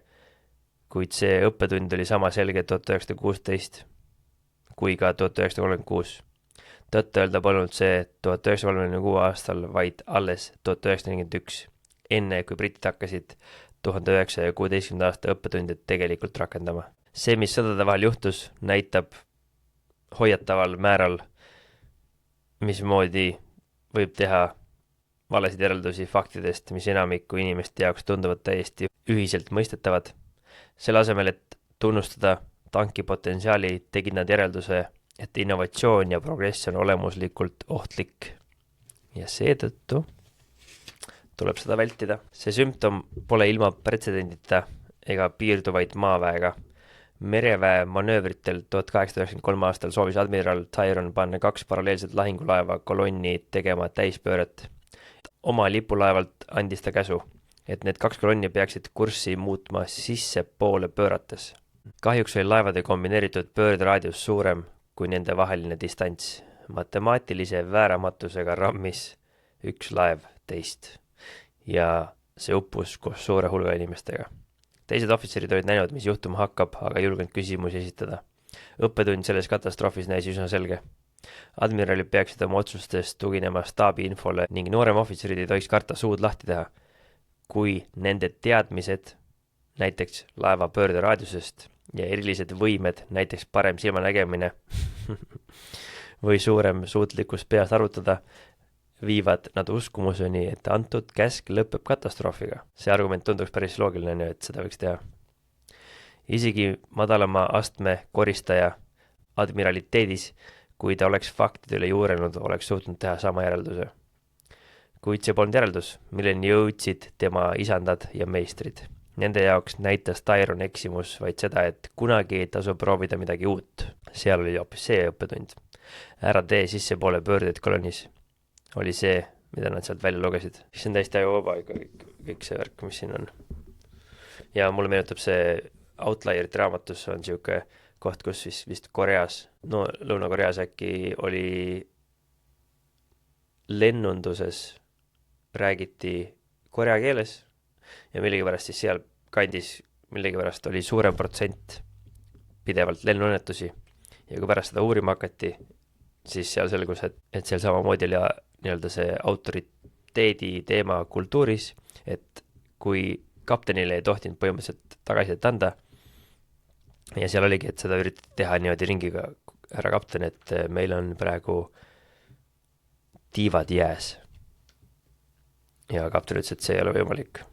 kuid see õppetund oli sama selge 1916 kui ka 1936. Tõtt öelda polnud see 1936 aastal, vaid alles 1941, enne kui britid hakkasid 1916. aasta õppetundid tegelikult rakendama. See, mis sõdade vahel juhtus, näitab hoiataval määral, mismoodi võib teha valesid järeldusi faktidest, mis enamiku inimeste jaoks tunduvad täiesti ühiselt mõistetavad. Selle asemel, et tunnustada tanki potentsiaali, tegid nad järelduse, et innovatsioon ja progress on olemuslikult ohtlik. Ja seetõttu tuleb seda vältida. See sümptom pole ilma pretsedendita ega piirduvaid maaväega. Mereväe manöövritel 1893 aastal soovis admiral Tyrone panna 2 paralleelset lahingulaeva kolonni tegema täispööret. Oma lipulaevalt andis ta käsu, et need 2 kolonni peaksid kurssi muutma sisse poole pöörates. Kahjuks oli laevade kombineeritud pöörderaadius suurem kui nende vaheline distants. Matemaatilise vääramatusega rammis üks laev teist. Ja see uppus koos suure hulga inimestega. Teised ohvitserid olid näinud, mis juhtuma hakkab, aga ei julgenud küsimusi esitada. Õppetund selles katastroofis näis üsna selge. Admiralid peaksid oma otsustest tuginema staabi infole ning noorem ohvitserid ei tohiks karta suud lahti teha, kui nende teadmised, näiteks laeva pöörderaadiusest ja erilised võimed, näiteks parem silmanägemine või suurem suutlikkus peast arvutada, viivad nad uskumuseni, et antud käsk lõpeb katastroofiga. See argument tunduks päris loogiline, et seda võiks teha. Isegi madalama astme koristaja admiraliteedis, kui ta oleks faktide üle juurenud, oleks suutnud teha sama järelduse. Kuid see polnud järeldus, milleni jõudsid tema isandad ja meistrid. Nende jaoks näitas Tyron eksimus vaid seda, et kunagi ei tasu proovida midagi uut. Seal oli hoopis see õppetund. Ära tee sissepoole pöördeid koloniis. Oli see, mida nad sealt välja lugesid. See on täiesti ajuvaba ikka kõik see värk, mis siin on. Ja mulle meenutab see Outlierite raamatus on siuke koht, kus vist Koreas, no Lõuna-Koreas äkki oli lennunduses räägiti korea keeles ja millegipärast siis seal kandis millegipärast oli suurem protsent pidevalt lennuõnnetusi ja kui pärast seda uurima hakati, siis seal selgus, et seal samamoodi oli nii-öelda see autoriteedi teema kultuuris, et kui kaptenile ei tohtinud põhimõtteliselt tagasidet anda ja seal oligi, et seda üritati teha niimoodi ringiga, härra kapten, et meil on praegu tiivad jääs. Ja kapten ütles, et see ei ole võimalik.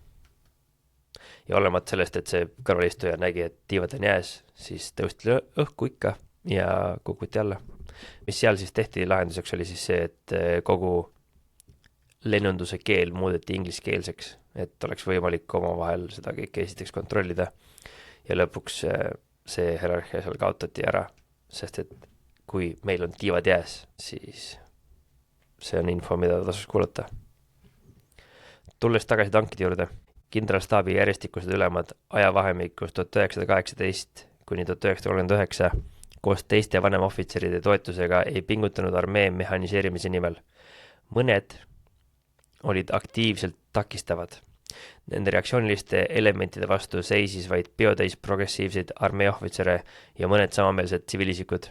Ja olemat sellest, et see kõrvalistuja nägi, et tiivad on jääs, siis tõusti õhku ikka ja kukuti alla. Mis seal siis tehti lahenduseks oli siis see, et kogu lennunduse keel muudeti ingliskeelseks, et oleks võimalik omavahel seda kõike esiteks kontrollida ja lõpuks see hierarhia seal kaotati ära, sest et kui meil on tiivad jääs, siis see on info, mida tasus kuulata. Tulles tagasi tankide juurde, kindralstaabi järjestikused ülemad ajavahemikus 1918 kuni 1939 koos teiste vanemohvitseride toetusega ei pingutanud armee mehhaniseerimise nimel. Mõned olid aktiivselt takistavad. Nende reaktsiooniliste elementide vastu seisis vaid biotäis progressiivseid armeeohvitsere ja mõned samameelsed tsivilisikud.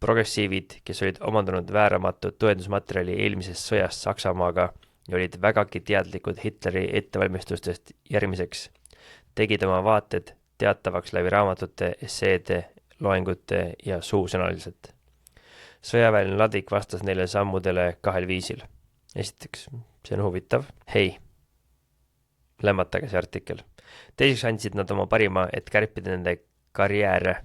Progressiivid, kes olid omandanud vääramatut tõendusmaterjali eelmisest sõjast Saksamaaga ja olid vägagi teadlikud Hitleri ettevalmistustest järgmiseks, tegid oma vaated teatavaks läbi raamatute, esseede, loengute ja suusõnaliselt. Sõjaväeline ladvik vastas neile sammudele kahel viisil. Esiteks, see on huvitav. Hei, lämmatage see artikkel. Teiseks andsid nad oma parima, et kärpida nende karjääre,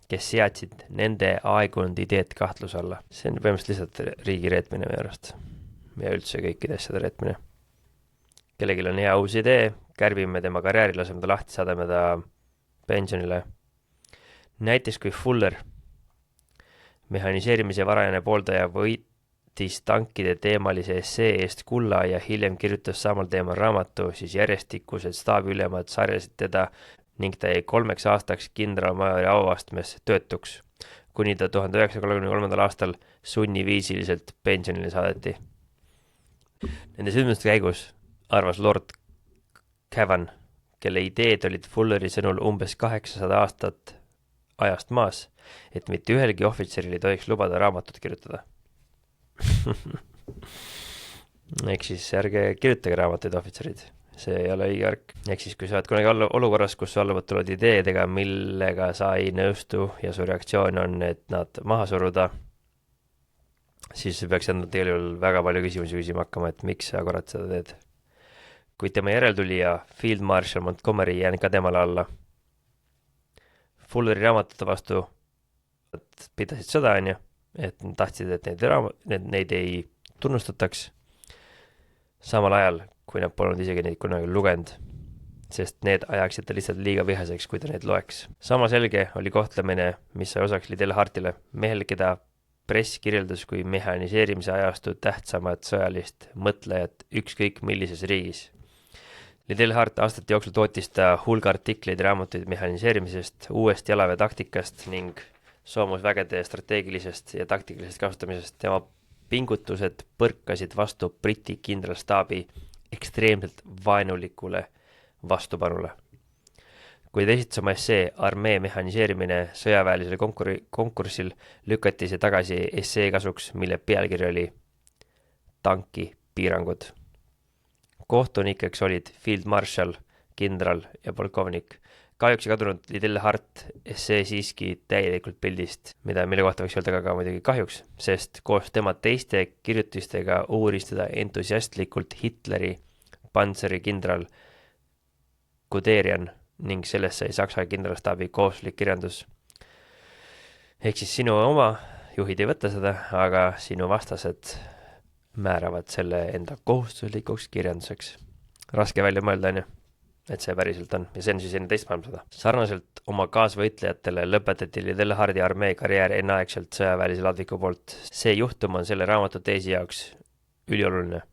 kes seadsid nende aegunud ideed kahtluse alla. See on põhimõtteliselt lihtsalt riigi reetmine meie arvast ja üldse kõikide asjade reetmine. Kellelgi on hea uus idee, kärbime tema karjääri, laseme ta lahti, saadame ta pensionile. Näiteks kui Fuller, mehhaniseerimise varajane pooldaja, võitis tankide teemalise essee eest kulla ja hiljem kirjutas samal teemal raamatu, siis järjestikused staabiülemad sarjasid teda ning ta jäi 3 aastaks kindralmajori auastmes töötuks, kuni ta 1933. aastal sunniviisiliselt pensionile saadeti. Nende sündmuste käigus arvas Lord Cavan, kelle ideed olid Fulleri sõnul umbes 800 aastat ajast maas, et mitte ühelgi ohvitseril ei tohiks lubada raamatut kirjutada. Ehk siis ärge kirjutage raamatuid ohvitserid. See ei ole õige ark. Ehk siis, kui sa oled kunagi olukorras, kus su alluvad tulevad ideedega, millega sa ei nõustu ja su reaktsioon on, et nad maha suruda, siis peaks enda tegelikult väga palju küsimusi küsima hakkama, et miks sa korrat seda teed. Kui tema järeltulija Field Marshal Montgomery jään ka temale alla. Fulleri raamatute vastu pidasid sõda, et nad tahtsid, et neid ei tunnustataks samal ajal, kui nad polnud isegi neid kunagi lugenud, sest need ajaksid ta lihtsalt liiga vihaseks, kui ta neid loeks. Sama selge oli kohtlemine, mis sai osaks Liddell Hartile, mehel, keda press kirjeldas kui mehhaniseerimise ajastu tähtsamat sõjalist mõtlejat ükskõik millises riigis. Liddell Hart aastate jooksul tootis ta hulga artikleid raamatuid mehhaniseerimisest, uuest jalaväe taktikast ning soomusvägede strateegilisest ja taktikalisest kasutamisest. Tema pingutused põrkasid vastu Briti kindralstaabi ekstreemselt vaenulikule vastupanule. Kui ta esitas oma essee armee mehhaniseerimine sõjaväelisel konkursil, lükati see tagasi essee kasuks, mille pealkiri oli tanki piirangud. Kohtunikeks olid Field Marshal, kindral ja polkovnik. Kahjuks ei kadunud Liddell Hart essee siiski täielikult pildist, mille kohta võiks öelda ka muidugi kahjuks, sest koos tema teiste kirjutistega uuris teda entusiastlikult Hitleri pantseri-kindral Guderian ning sellest sai Saksa kindralstaabi kohustuslik kirjandus. Ehk siis sinu oma juhid ei võta seda, aga sinu vastased määravad selle enda kohustuslikuks kirjanduseks. Raske välja mõelda, on ju, et see päriselt on. Ja see on siis enne teist maailmasõda. Sarnaselt oma kaasvõitlejatele lõpetati Liddell Harti armee karjäär enneaegselt sõjaväelise ladviku poolt. See juhtum on selle raamatu teesi jaoks ülioluline.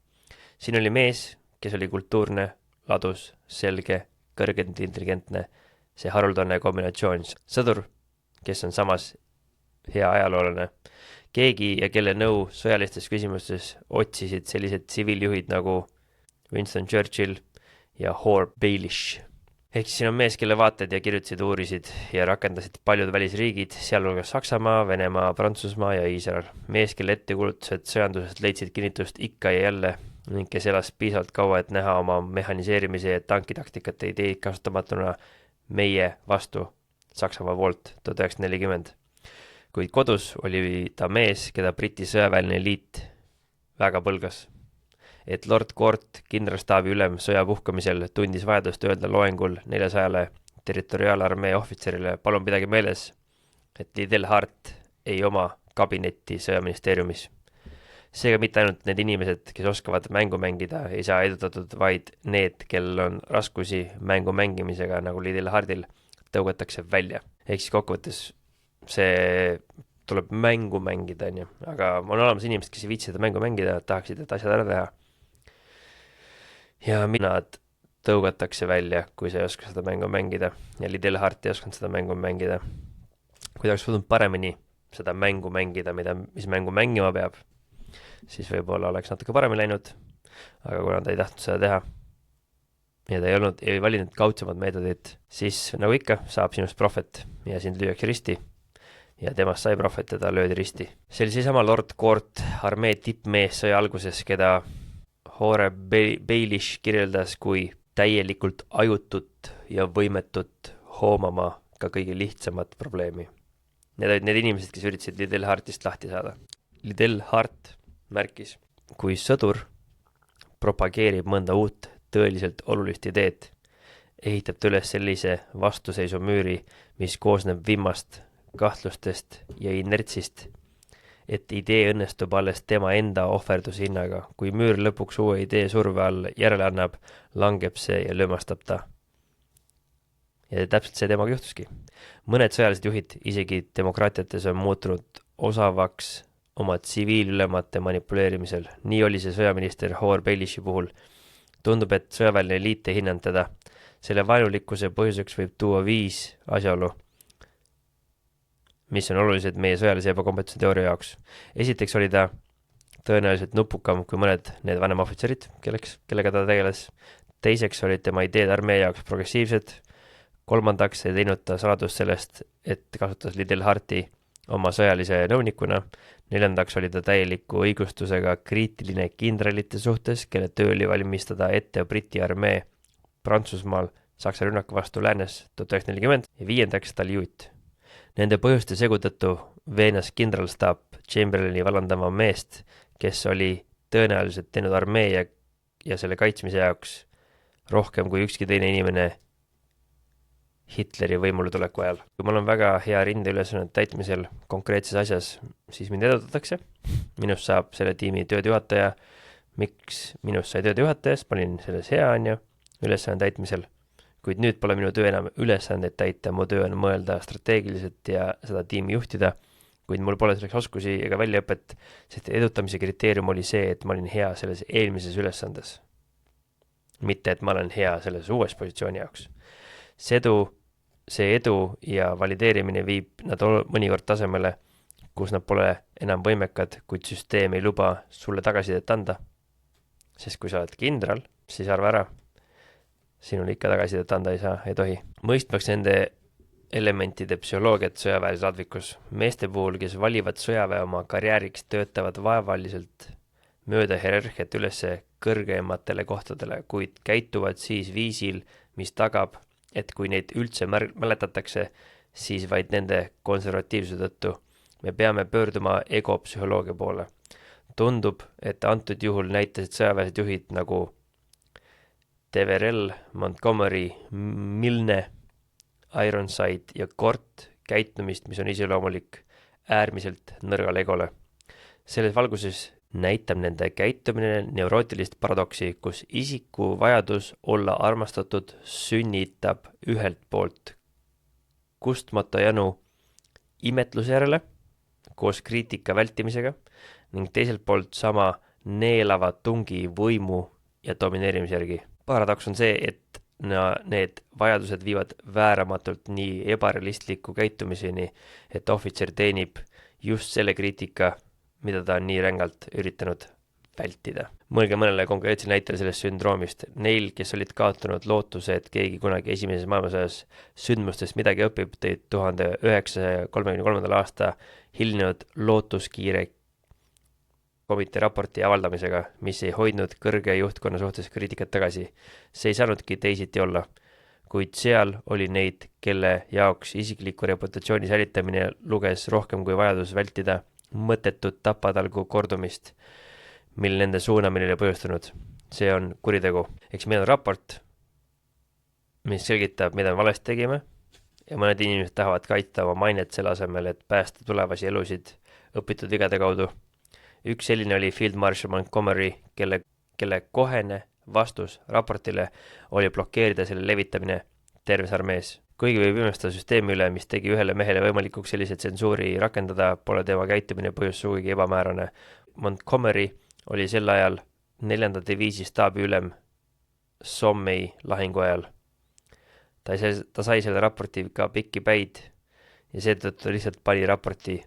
Siin oli mees, kes oli kultuurne, ladus, selge, kõrgelt intelligentne, see haruldane kombinatsioon. Sõdur, kes on samas hea ajaloolane. Keegi ja kelle nõu sõjalistes küsimustes otsisid sellised tsiviiljuhid nagu Winston Churchill ja Hore Baelish. Ehk siis siin on mees, kelle vaated ja kirjutasid, uurisid ja rakendasid paljud välisriigid, sealhulgas Saksamaa, Venemaa, Prantsusmaa ja Iisrael. Mees, kelle ettekulutused sõjandusest leidsid kinnitust ikka ja jälle ning kes elas piisavalt kaua, et näha oma mehhaniseerimise ja tankitaktikate ideid kasutamatuna meie vastu Saksamaa poolt 1940. Kuid kodus oli ta mees, keda Briti sõjaväeline liit väga põlgas. Et Lord Court, kindralstaabi ülem sõja puhkamisel, tundis vajadust öelda loengul 400 territoriaalarmee ohvitserile, palun pidage meeles, et Liddell Hart ei oma kabinetti sõjaministeeriumis. Seega mitte ainult need inimesed, kes oskavad mängu mängida, ei saa edutatud, vaid need, kel on raskusi mängu mängimisega, nagu Liddell Hartil, tõugatakse välja. Ehk siis kokkuvõttes see tuleb mängu mängida, on ju. Aga on olemas inimesed, kes ei viitsi seda mängu mängida, tahaksid, et asjad ära teha. Ja nad tõugatakse välja, kui sa ei oska seda mängu mängida. Ja Liddell Hart ei osanud seda mängu mängida. Kui ta oleks võtnud paremini seda mängu mängida, mis mängu mängima peab, siis võib-olla oleks natuke paremini läinud, aga kuna ta ei tahtnud seda teha ja ta ei valinud kaudsemad meetodid, siis nagu ikka saab sinust prohvet ja sind lüüakse risti ja temast sai prohvet ja ta löödi risti. See oli seesama Lord Court, armee tippmees sõja alguses, keda Hore Baelish kirjeldas kui täielikult ajutut ja võimetut hoomama ka kõige lihtsamat probleemi. Need olid need inimesed, kes üritasid Liddell Hartist lahti saada. Liddell Hart märkis, kui sõdur propageerib mõnda uut tõeliselt olulist ideed, ehitab ta üles sellise vastuseisumüüri, mis koosneb vimmast, kahtlustest ja inertsist, et idee õnnestub alles tema enda ohverduse hinnaga. Kui müür lõpuks uue idee surve all järele annab, langeb see ja löömastab ta. Ja täpselt see temaga juhtuski. Mõned sõjalised juhid, isegi demokraatiates, on muutunud osavaks oma tsiviilülemate manipuleerimisel. Nii oli see sõjaminister Hore Baelishi puhul. Tundub, et sõjaväeline liit ei hinnanud teda. Selle vaenulikkuse põhjuseks võib tuua 5 asjaolu, mis on olulised meie sõjalise ebakompetentsi teooria jaoks. Esiteks oli ta tõenäoliselt nupukam kui mõned need vanem ohvitserid, kellega ta tegeles. Teiseks olid tema ideed armee jaoks progressiivsed. Kolmandaks ei teinud ta saladust sellest, et kasutas Liddell Harti oma sõjalise nõunikuna. Neljandaks oli ta täieliku õigustusega kriitiline kindralite suhtes, kelle töö oli valmistada ette Briti armee Prantsusmaal Saksa rünnaku vastu läänes 1940 ja 5. ta oli juut. Nende põhjuste segu tõttu veenas kindralstaap Chamberlaini vallandama meest, kes oli tõenäoliselt teinud armee ja selle kaitsmise jaoks rohkem kui ükski teine inimene Hitleri võimule tuleku ajal. Kui mul on väga hea rindeülesannet täitmisel konkreetses asjas, siis mind edutatakse. Minust saab selle tiimi töödjuhataja. Miks minust sai töödjuhatajast? Ma olin selles hea ülesanne täitmisel. Kuid nüüd pole minu töö enam ülesandeid täita. Mu töö on mõelda strateegiliselt ja seda tiimi juhtida. Kuid mul pole selleks oskusi ega väljaõpet, sest edutamise kriteerium oli see, et ma olin hea selles eelmises ülesandes. Mitte, et ma olen hea selles uues positsiooni jaoks. See edu ja valideerimine viib nad mõnikord tasemele, kus nad pole enam võimekad, kuid süsteem ei luba sulle tagasisidet anda. Sest kui sa oled kindral, siis arva ära. Sinul ikka tagasisidet anda ei tohi. Mõistmaks nende elementide psühholoogiat sõjaväes ladvikus. Meeste puhul, kes valivad sõjaväe oma karjääriks, töötavad vaevaliselt mööda hierarhiat ülesse kõrgematele kohtadele, kuid käituvad siis viisil, mis tagab, et kui neid üldse mäletatakse, siis vaid nende konservatiivsuse tõttu. Me peame pöörduma egopsühholoogia poole. Tundub, et antud juhul näitasid sõjaväesed juhid nagu Deverell, Montgomery, Milne, Ironside ja Kort käitumist, mis on iseloomulik äärmiselt nõrgale egole. Selles valguses näitab nende käitumine neurootilist paradoksi, kus isiku vajadus olla armastatud sünnitab ühelt poolt kustmata janu imetluse järele koos kriitika vältimisega ning teiselt poolt sama neelava tungi võimu ja domineerimise järgi. Paradoks on see, et need vajadused viivad vääramatult nii ebarealistliku käitumiseni, et ohvitser teenib just selle kriitika, mida ta on nii rängalt üritanud vältida. Mõelge mõnele konkreetsele näitele sellest sündroomist. Neil, kes olid kaotanud lootuse, et keegi kunagi esimeses maailmasõjas sündmustest midagi õpib, tõid 1933. aasta hilinenud lootuskiire komitee raporti avaldamisega, mis ei hoidnud kõrge juhtkonna suhtes kriitikat tagasi. See ei saanudki teisiti olla, kuid seal oli neid, kelle jaoks isikliku reputatsiooni säilitamine luges rohkem kui vajadus vältida mõttetut tapatalgu kordumist, mil nende suunamine oli põhjustanud. See on kuritegu. Eks meil on raport, mis selgitab, mida me valesti tegime ja mõned inimesed tahavad kaita oma mainet selle asemel, et päästa tulevasi elusid õpitud vigade kaudu. Üks selline oli Field Marshal Montgomery, kelle kohene vastus raportile oli blokeerida selle levitamine terves armees. Kuigi võib imestada süsteemi üle, mis tegi ühele mehele võimalikuks sellise tsensuuri rakendada, pole tema käitumine põhjus sugugi ebamäärane. Montgomery oli sel ajal 4. diviisi staabi ülem Sommei lahingu ajal. Ta sai selle raporti ka pikki päid ja seetõttu lihtsalt pani raporti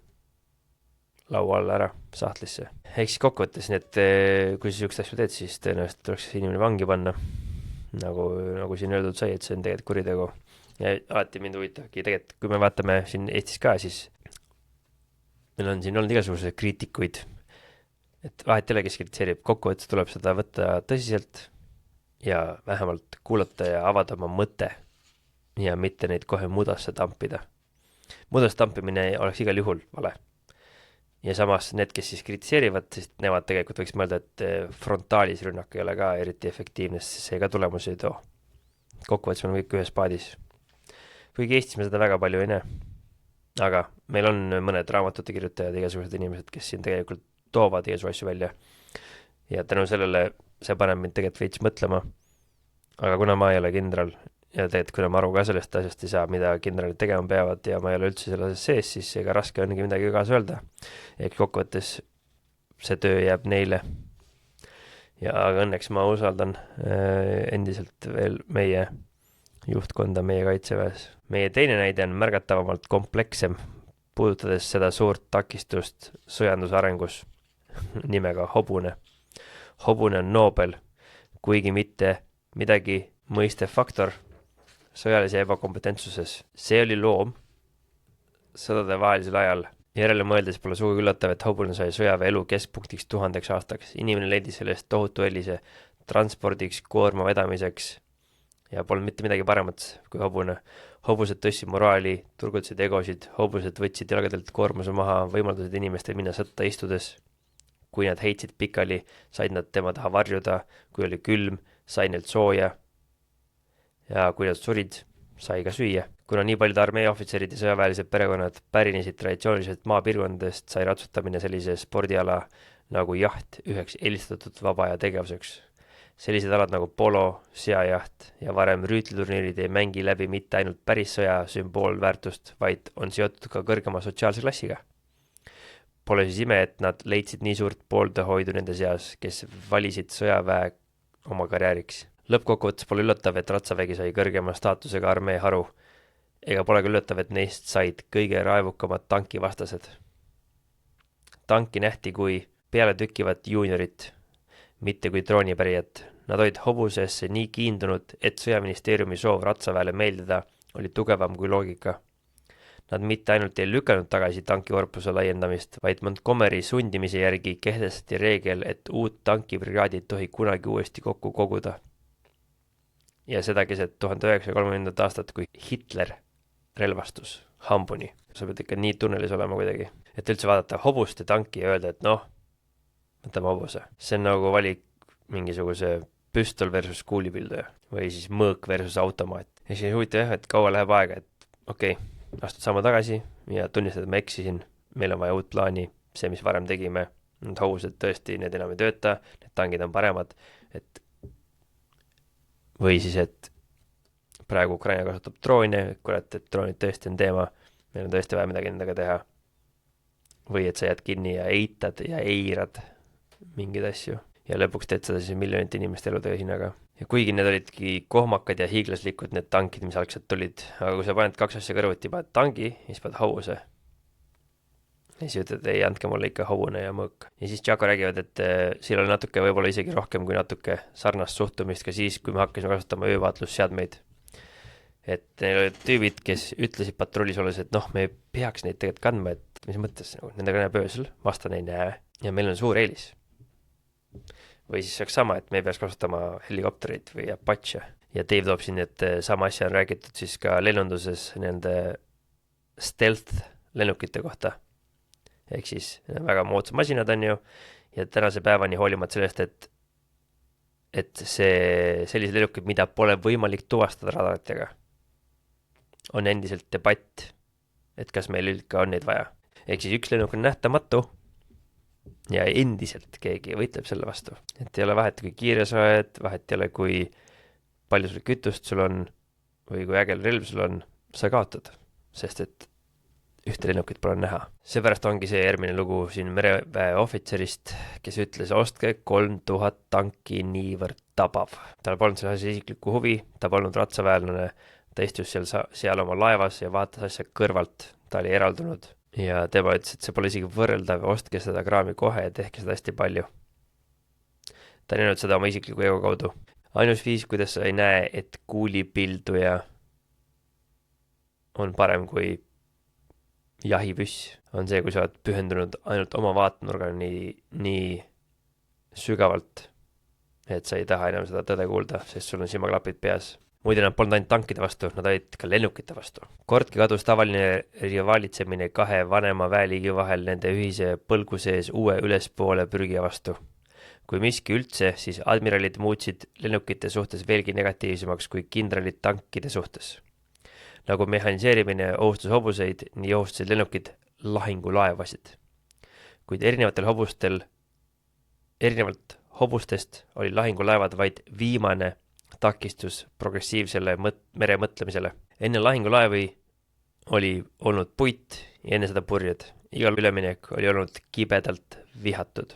laua alla ära sahtlisse. Ehk siis kokkuvõttes, nii et kui sa sihukest asju teed, siis tõenäoliselt tuleks inimene vangi panna. Nagu siin öeldud sai, et see on tegelikult kuritegu. Ja alati mind huvitavadki tegelikult, kui me vaatame siin Eestis ka, siis meil on siin olnud igasugused kriitikuid, et vahet ei ole, kes kritiseerib. Kokkuvõttes tuleb seda võtta tõsiselt ja vähemalt kuulata ja avada oma mõte ja mitte neid kohe mudasse tampida. Mudasse tampimine oleks igal juhul vale. Ja samas need, kes siis kritiseerivad, siis nemad tegelikult võiks mõelda, et frontaalis rünnak ei ole ka eriti efektiivne, sest see ka tulemusi ei too. Kokkuvõttes on kõik ühes paadis. Kuigi Eestis me seda väga palju ei näe. Aga meil on mõned raamatute kirjutajad, igasugused inimesed, kes siin tegelikult toovad igasugused asju välja. Ja tänu sellele see paneb mind tegelikult veits mõtlema. Aga kuna ma ei ole kindral ja tegelikult kuna ma aru ka sellest asjast ei saa, mida kindralid tegema peavad ja ma ei ole üldse selles sees, siis ega raske ongi midagi kaasa öelda. Ehk kokkuvõttes see töö jääb neile. Ja aga õnneks ma usaldan endiselt veel meie juhtkonda meie kaitseväes. Meie teine näide on märgatavamalt komplekssem, puudutades seda suurt takistust sõjanduse arengus nimega hobune. Hobune on Nobel, kuigi mitte midagi mõistev faktor sõjalise ebakompetentsuses. See oli loom sõdade vahelisel ajal. Järele mõeldes pole sugugi üllatav, et hobune sai sõjaväe elu keskpunktiks 1000 aastaks. Inimene leidis sellest tohutu eelise transpordiks, koorma vedamiseks ja polnud mitte midagi paremat kui hobune. Hobused tõstsid moraali, turgutasid egosid, hobused võtsid jalgadelt koormuse maha, võimaldasid inimestel minna sõtta istudes. Kui nad heitsid pikali, said nad tema taha varjuda, kui oli külm, sai neilt sooja ja kui nad surid, sai ka süüa. Kuna nii paljud armee ohvitserid ja sõjaväelised perekonnad pärinesid traditsiooniliselt maapiirkondadest, sai ratsutamine sellise spordiala nagu jaht üheks eelistatud vaba aja tegevuseks. Sellised alad nagu polo, seajaht ja varem rüütliturniirid ei mängi läbi mitte ainult päris sõja sümboolväärtust, vaid on seotud ka kõrgema sotsiaalse klassiga. Pole siis ime, et nad leidsid nii suurt pooldehoidu nende seas, kes valisid sõjaväe oma karjääriks. Lõppkokkuvõttes pole üllatav, et ratsavägi sai kõrgema staatusega armee haru, ega pole ka üllatav, et neist said kõige raevukamad tankivastased. Tanki nähti kui peale tükkivat juuniorit, mitte kui troonipärijat. Nad olid hobusesse nii kiindunud, et sõjaministeeriumi soov Ratsaväele meeldida oli tugevam kui loogika. Nad mitte ainult ei lükanud tagasi tankikorpuse laiendamist, vaid Montgomery sundimise järgi kehtestati reegel, et uut tankibrigaadi ei tohi kunagi uuesti kokku koguda. Ja seda keset 1930. aastat, kui Hitler relvastus hambuni. Sa pead ikka nii tunnelis olema kuidagi. Et üldse vaadata hobust ja tanki ja öelda, et noh, võtame hobuse. See on nagu valik mingisuguse püstol versus kuulipilduja või siis mõõk versus automaat. Ja siis huvitav jah, et kaua läheb aega, et okei, astud sammu tagasi ja tunnistad, et ma eksisin, meil on vaja uut plaani, see, mis varem tegime, need hobused tõesti, need enam ei tööta, need tangid on paremad, et või siis, et praegu Ukraina kasutab droone, kurat, et droonid tõesti on teema, meil on tõesti vaja midagi nendega teha. Või et sa jääd kinni ja eitad ja eirad mingeid asju. Ja lõpuks teed seda siis miljonite inimeste elutöö hinnaga. Ja kuigi need olidki kohmakad ja hiiglaslikud need tankid, mis algselt tulid, aga kui sa paned kaks asja kõrvuti, paned tangi ja siis paned hobuse. Ja siis ütled, ei, andke mulle ikka hobune ja mõõk. Ja siis Tšako räägivad, et siin oli natuke võib-olla isegi rohkem kui natuke sarnast suhtumist ka siis, kui me hakkasime kasutama öövaatlusseadmeid. Et neil olid tüübid, kes ütlesid patrullis olles, et noh, me ei peaks neid tegelikult kandma, et mis mõttes, nendega näeb öösel, vastane ei näe ja meil on suur eelis. Või siis oleks sama, et me ei peaks kasutama helikoptereid või Apache. Ja Dave toob siin, et sama asja on räägitud siis ka lennunduses nende stealth lennukite kohta. Ehk siis väga moodsad masinad on ju ja tänase päevani hoolimata sellest, et see sellised lennukid, mida pole võimalik tuvastada radaritega, on endiselt debatt, et kas meil üldse on neid vaja. Ehk siis üks lennuk on nähtamatu ja endiselt keegi võitleb selle vastu. Et ei ole vahet, kui kiire sa oled, vahet ei ole, kui palju sul kütust sul on või kui ägel relv sul on, sa kaotad, sest et ühte lennukit pole näha. Seepärast ongi see järgmine lugu siin mereväe ohvitserist, kes ütles, ostke 3000 tanki niivõrd tabav. Tal polnud see asja isiklikku huvi, ta polnud ratsaväelane, ta istus seal oma laevas ja vaatas asja kõrvalt, ta oli eraldunud ja tema ütles, et see pole isegi võrreldav, ostke seda kraami kohe ja tehke seda hästi palju. Ta on näinud seda oma isikliku ego kaudu. Ainus viis, kuidas sa ei näe, et kuulipilduja on parem kui jahipüss, on see, kui sa oled pühendunud ainult oma vaatenurga nii sügavalt, et sa ei taha enam seda tõde kuulda, sest sul on silmaklapid peas. Muide, nad polnud ainult tankide vastu, nad olid ka lennukite vastu. Kordki kadus tavaline rivaalitsemine kahe vanema väeliigi vahel nende ühise põlgu sees uue ülespoole pürgija vastu. Kui miski üldse, siis admiralid muutsid lennukite suhtes veelgi negatiivsemaks kui kindralid tankide suhtes. Nagu mehaniseerimine ohustus hobuseid, nii ohustasid lennukid lahingulaevasid. Kuid erinevalt hobustest oli lahingulaevad vaid viimane takistus progressiivsele mere mõtlemisele. Enne lahingulaevi oli olnud puit ja enne seda purjed. Igal üleminek oli olnud kibedalt vihatud,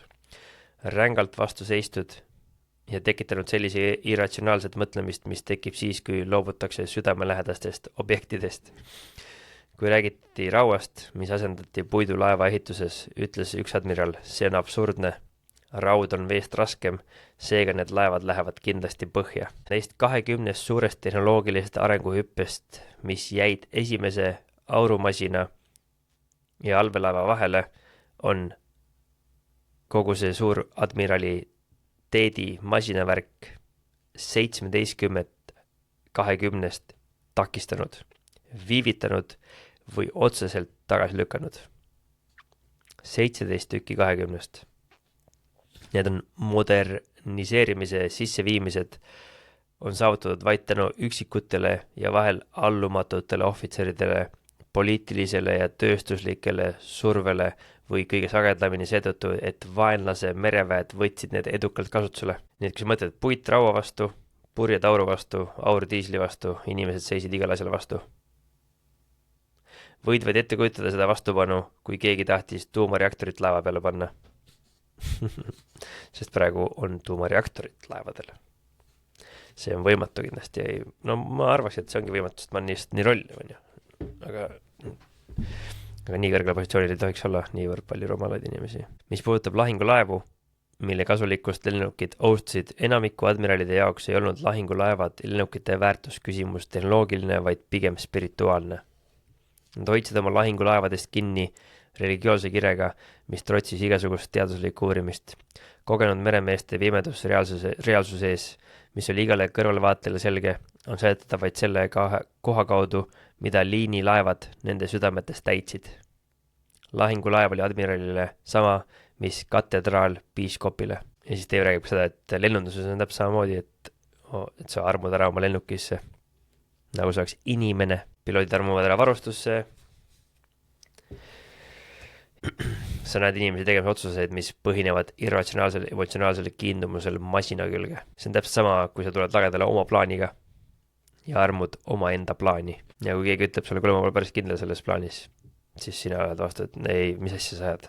rängalt vastu seistud ja tekitanud sellise irratsionaalset mõtlemist, mis tekib siis, kui loobutakse südamelähedastest objektidest. Kui räägiti rauast, mis asendati puidulaeva ehituses, ütles üks admiral, see on absurdne. Raud on veest raskem, seega need laevad lähevad kindlasti põhja. Neist 20 suurest tehnoloogilisest arenguhüppest, mis jäid esimese aurumasina ja allveelaeva vahele, on kogu see suur admiraliteedi masinavärk 17 20 takistanud, viivitanud või otseselt tagasi lükanud. 17 tükki 20. Need on moderniseerimise sisseviimised on saavutatud vaid tänu üksikutele ja vahel allumatutele ohvitseridele, poliitilisele ja tööstuslikele survele või kõige sagedamini seetõttu, et vaenlase mereväed võtsid need edukalt kasutusele. Nii et kui sa mõtled puit raua vastu, purjed auru vastu, aur diisli vastu, inimesed seisid igale asjale vastu. Võid vaid ette kujutada seda vastupanu, kui keegi tahtis tuumareaktorit laeva peale panna. Sest praegu on tuumareaktorid laevadel. See on võimatu kindlasti. No ma arvaks, et see ongi võimatu, sest ma on nii roll. Aga nii kõrgele positsioonil ei tohiks olla niivõrd palju rumalaid inimesi. Mis puudutab lahingulaevu, mille kasulikkust lennukid ohustasid. Enamiku admiralide jaoks ei olnud lahingulaevad ja lennukite väärtusküsimus tehnoloogiline, vaid pigem spirituaalne. Nad hoidsid oma lahingulaevadest kinni religioose kirega, mis trotsis igasugust teaduslikku uurimist. Kogenud meremeeste pimedus reaalsuse ees, mis oli igale kõrvalvaatele selge, on seletada vaid selle koha kaudu, mida liinilaevad nende südametes täitsid. Lahingulaev oli admiralile sama, mis katedraal piiskopile. Ja siis Dave räägib seda, et lennunduses on täpselt samamoodi, et sa armud ära oma lennukisse, nagu see oleks inimene. Piloodid armuvad ära varustusse. Sa näed inimesi tegemas otsuseid, mis põhinevad irratsionaalsel, emotsionaalsel kiindumusel masina külge. See on täpselt sama, kui sa tuled lagedale oma plaaniga ja armud oma enda plaani. Ja kui keegi ütleb sulle, kuule, ma olen päris kindel selles plaanis, siis sina oled vastu, et ei, mis asja sa ajad?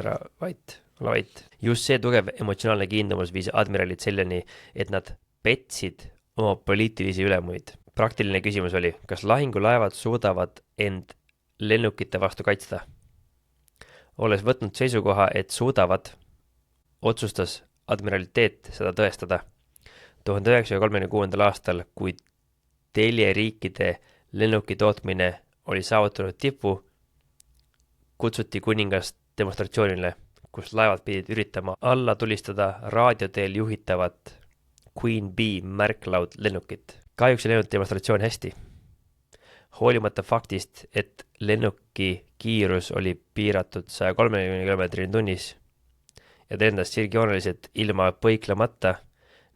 Ära vait, ole vait. Just see tugev emotsionaalne kiindumus viis admiralid selleni, et nad petsid oma poliitilisi ülemuid. Praktiline küsimus oli, kas lahingulaevad suudavad end lennukite vastu kaitsta? Olles võtnud seisukoha, et suudavad, otsustas admiraliteet seda tõestada. 1936. aastal, kui teljeriikide lennuki tootmine oli saavutanud tipu, kutsuti kuningast demonstratsioonile, kus laevad pidid üritama alla tulistada raadioteel juhitavat Queen Bee märklaud lennukit. Kahjuks ei läinud demonstratsioon hästi. Hoolimata faktist, et lennuki kiirus oli piiratud 130 km tunnis ja ta endas sirgjooneliselt ilma põiklemata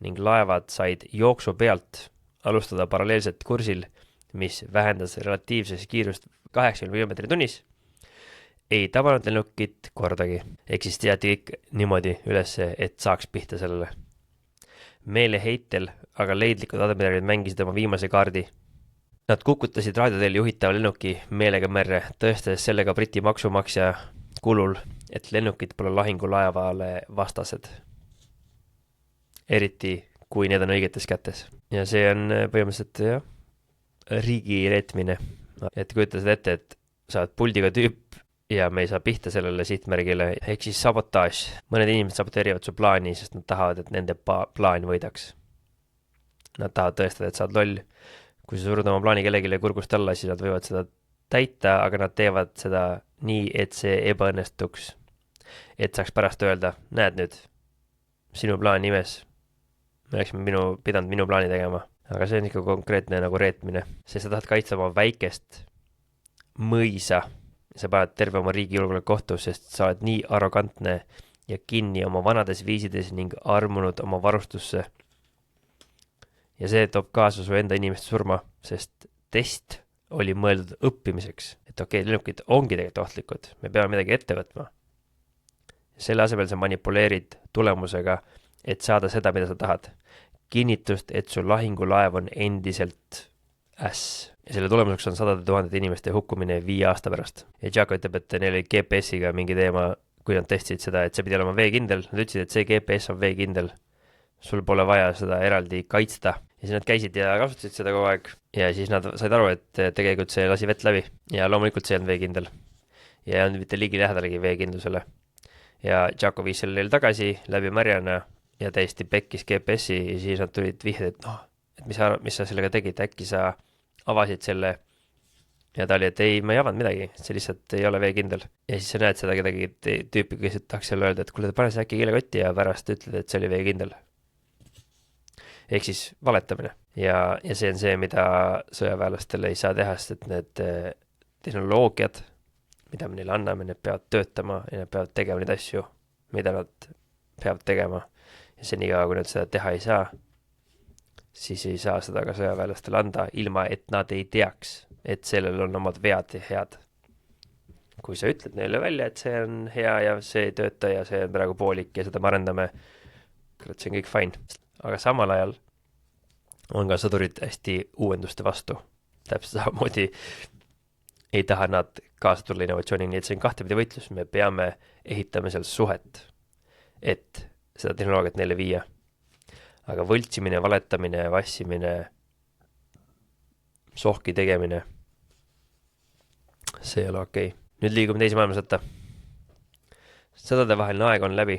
ning laevad said jooksu pealt alustada paralleelselt kursil, mis vähendas relatiivses kiirust 80 km tunnis, ei tabanud lennukit kordagi. Ehk siis teati kõik niimoodi ülesse, et saaks pihta sellele. Meeleheitel aga leidlikud admiralid mängisid oma viimase kaardi. Nad kukutasid raadioteel juhitava lennuki meelega merre, tõestades sellega Briti maksumaksja kulul, et lennukid pole lahingulaevale vastased. Eriti, kui need on õigetes kätes. Ja see on põhimõtteliselt riigi reetmine. Et kujuta seda ette, et sa oled puldiga tüüp ja me ei saa pihta sellele sihtmärgile, ehk siis sabotaaž. Mõned inimesed saboteerivad su plaani, sest nad tahavad, et nende plaan võidaks. Nad tahavad tõestada, et sa oled loll. Kui sa surud oma plaani kellegile kurgust alla, siis nad võivad seda täita, aga nad teevad seda nii, et see ebaõnnestuks. Et saaks pärast öelda, näed nüüd, sinu plaan nimes. Me oleksime pidanud minu plaani tegema. Aga see on ikka konkreetne nagu reetmine. Sest sa tahad kaitsta oma väikest mõisa. Sa paned terve oma riigi julgeoleku kohtu, sest sa oled nii arrogantne ja kinni oma vanades viisides ning armunud oma varustusse. Ja see toob kaasa su enda inimeste surma, sest test oli mõeldud õppimiseks. Et okei, lennukid ongi tegelikult ohtlikud, me peame midagi ette võtma. Selle asemel sa manipuleerid tulemusega, et saada seda, mida sa tahad. Kinnitust, et su lahingulaev on endiselt äss. Ja selle tulemuseks on 100 000 inimeste hukkumine 5 aasta pärast. Ja Jaako ütleb, et neil oli GPS-iga mingi teema, kui nad testisid seda, et see pidi olema veekindel. Nad ütlesid, et see GPS on veekindel. Sul pole vaja seda eraldi kaitsta. Ja siis nad käisid ja kasutasid seda kogu aeg. Ja siis nad said aru, et tegelikult see lasi vett läbi. Ja loomulikult see on veekindel. Ja on mitte ligi lähedalegi veekindlusele. Ja Jaako viis selle neil tagasi läbi märjana ja täiesti pekkis GPS-i ja siis nad tulid vihjed, et mis sa sellega tegid, äkki sa avasid selle. Ja ta oli, et ei, ma ei avanud midagi, see lihtsalt ei ole veekindel. Ja siis sa näed seda kedagi tüüpi, kes tahaks selle öelda, et kuule, pane see äkki keelekotti ja pärast ütled, et see oli veekindel. Ehk siis valetamine. Ja see on see, mida sõjaväelastele ei saa teha, sest et need tehnoloogiad, mida me neile anname, need peavad töötama ja need peavad tegema neid asju, mida nad peavad tegema. Ja see nii kui nad seda teha ei saa, siis ei saa seda ka sõjaväelastele anda, ilma et nad ei teaks, et sellel on omad vead ja head. Kui sa ütled neile välja, et see on hea ja see ei tööta ja see on praegu poolik ja seda me arendame, see on kõik fine. Aga samal ajal on ka sõdurid hästi uuenduste vastu. Täpselt samamoodi ei taha nad kaasa tulla innovatsiooni, nii et see on kahtepidi võitlus. Me peame ehitama seal suhet, et seda tehnoloogiat neile viia. Aga võltsimine, valetamine, vassimine, sohki tegemine, see ei ole okei. Nüüd liigume teise maailmasõtta. Sõdade vaheline aeg on läbi.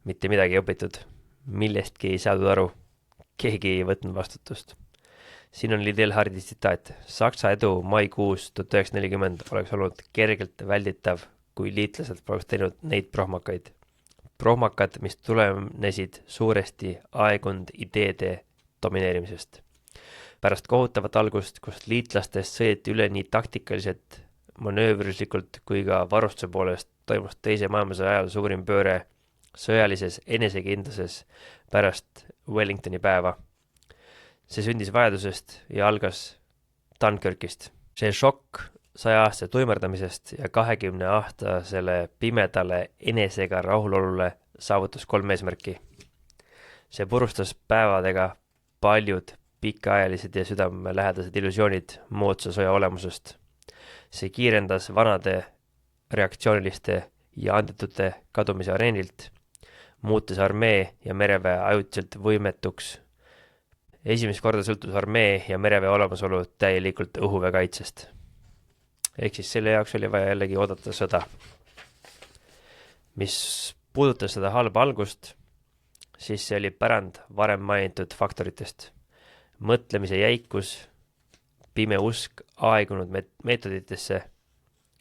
mitte midagi ei õpitud, millestki ei saadud aru, keegi ei võtnud vastutust. Siin on Liddell Hardi tsitaat. Saksa edu maikuus 1940 oleks olnud kergelt välditav, kui liitlased poleks teinud neid prohmakaid. Prohmakad, mis tulenesid suuresti aegunud ideede domineerimisest. Pärast kohutavat algust, kus liitlastest sõideti üle nii taktikaliselt, manöövrislikult kui ka varustuse poolest, toimus teise maailmasõja ajal suurim pööre sõjalises enesekindluses pärast Wellingtoni päeva. See sündis vajadusest ja algas Dunkirkist. See šokk 100-aastase tuimerdamisest ja 20-aastasele pimedale enesega rahulolule saavutas 3 eesmärki. See purustas päevadega paljud pikaajalised ja südamelähedased illusioonid moodsa sõja olemusest. See kiirendas vanade reaktsiooniliste ja andetute kadumise areenilt, muutes armee ja mereväe ajutiselt võimetuks. Esimest korda sõltus armee ja mereväe olemasolu täielikult õhuväe kaitsest. Ehk siis selle jaoks oli vaja jällegi oodata sõda. Mis puudutas seda halba algust, siis see oli pärand varem mainitud faktoritest. Mõtlemise jäikus, pime usk aegunud meetoditesse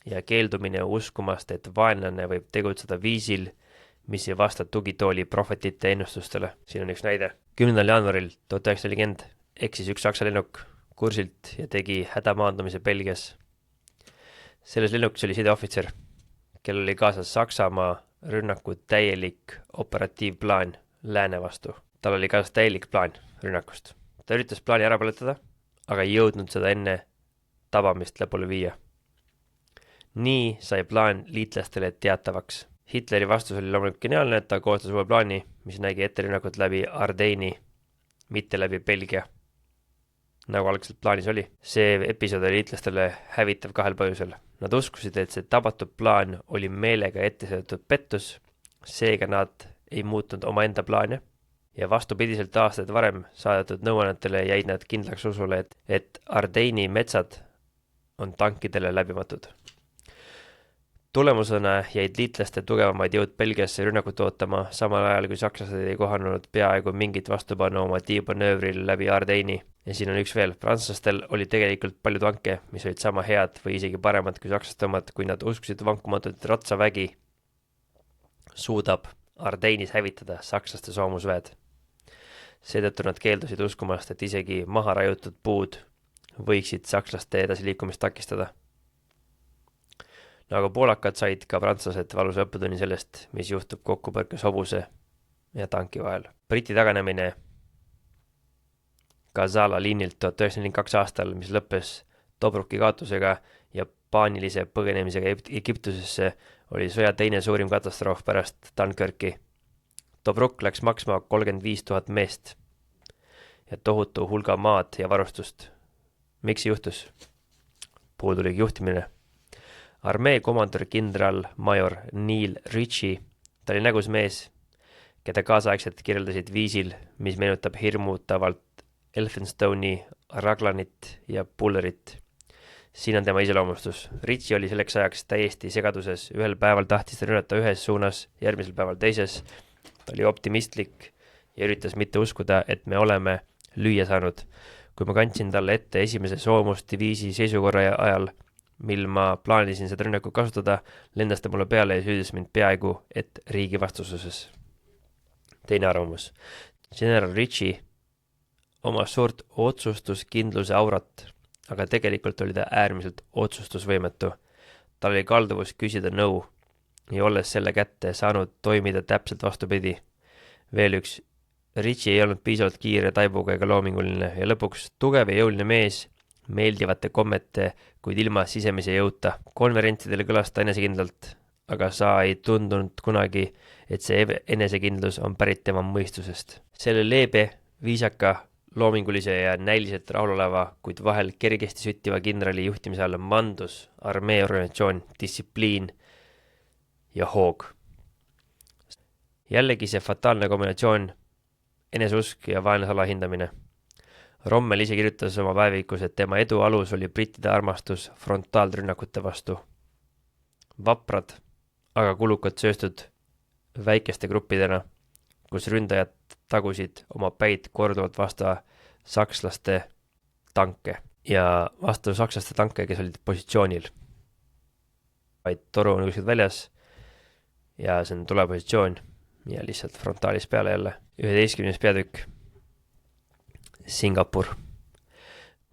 ja keeldumine uskumast, et vaenlane võib tegutseda viisil, mis ei vasta tugitooli prohvetite ennustustele. Siin on üks näide. 10. jaanuaril 1940 eksis üks Saksa lennuk kursilt ja tegi hädamaandumise Belgias. Selles lennukis oli sideohvitser, kellel oli kaasas Saksamaa rünnaku täielik operatiivplaan lääne vastu. Tal oli kaasas täielik plaan rünnakust. Ta üritas plaani ära põletada, aga ei jõudnud seda enne tabamist lõpule viia. Nii sai plaan liitlastele teatavaks. Hitleri vastus oli loomulikult geniaalne, et ta koostas uue plaani, mis nägi ette rünnakut läbi Ardeini, mitte läbi Belgia, nagu algselt plaanis oli. See episood oli liitlastele hävitav 2 põhjusel. Nad uskusid, et see tabatud plaan oli meelega ette seotud pettus, seega nad ei muutnud omaenda plaane ja vastupidiselt aastaid varem saadetud nõuannetele jäid nad kindlaks usule, et Ardeini metsad on tankidele läbimatud. Tulemusena jäid liitlaste tugevamaid jõud Belgiasse rünnakut ootama, samal ajal kui sakslased ei kohanenud peaaegu mingit vastupanu oma tiimanöövril läbi Ardeini. Ja siin on üks veel. Prantslastel oli tegelikult palju tanke, mis olid sama head või isegi paremad kui sakslaste omad, kui nad uskusid vankumatult, et ratsavägi suudab Ardeinis hävitada sakslaste soomusväed. Seetõttu nad keeldusid uskumast, et isegi maha raiutud puud võiksid sakslaste edasiliikumist takistada. Nagu poolakad said ka prantslased valusa õppetunni sellest, mis juhtub kokkupõrkes hobuse ja tanki vahel. Briti taganemine Gazala liinilt 1942 aastal, mis lõppes Tobruki kaotusega ja paanilise põgenemisega Egiptusesse, oli sõja teine suurim katastroof pärast Dunkirki. Tobruk läks maksma 35 000 meest ja tohutu hulga maad ja varustust. Miks see juhtus? Puuduligi juhtimine. Armee komandör kindralmajor Neil Ritchie, ta oli nägus mees, keda kaasaegselt kirjeldasid viisil, mis meenutab hirmutavalt Elphinstone'i, Raglanit ja Bullerit. Siin on tema iseloomustus. Ritchie oli selleks ajaks täiesti segaduses, ühel päeval tahtis ta rünnata ühes suunas, järgmisel päeval teises. Ta oli optimistlik ja üritas mitte uskuda, et me oleme lüüa saanud. Kui ma kandsin talle ette esimese soomusdiviisi seisukorra ajal, mil ma plaanisin seda rünnaku kasutada, lendas ta mulle peale ja süüdis mind peaaegu, et riigi vastususes. Teine arvamus. General Ritchie omas suurt otsustuskindluse aurat, aga tegelikult oli ta äärmiselt otsustusvõimetu. Tal oli kalduvus küsida nõu ja olles selle kätte saanud toimida täpselt vastupidi. Veel üks. Ritchie ei olnud piisavalt kiire taibuga ega loominguline ja lõpuks tugev ja jõuline mees, meeldivate kommete, kuid ilma sisemise jõuta. Konverentsidele kõlas ta enesekindlalt, aga sa ei tundunud kunagi, et see enesekindlus on pärit tema mõistusest. Selle leebe, viisaka, loomingulise ja näiliselt rahuloleva, kuid vahel kergesti süttiva kindrali juhtimise all mandus armee organisatsioon, distsipliin ja hoog. Jällegi see fataalne kombinatsioon, eneseusk ja vaenlase alahindamine. Rommel ise kirjutas oma päevikus, et tema edu alus oli brittide armastus frontaalrünnakute vastu. Vaprad, aga kulukad sööstud väikeste gruppidena kus ründajad tagusid oma päid korduvalt vastu sakslaste tanke ja vastu sakslaste tanke, kes olid positsioonil. Vaid toru on kuskilt väljas ja see on tulepositsioon ja lihtsalt frontaalis peale jälle. 11. peatükk. Singapur.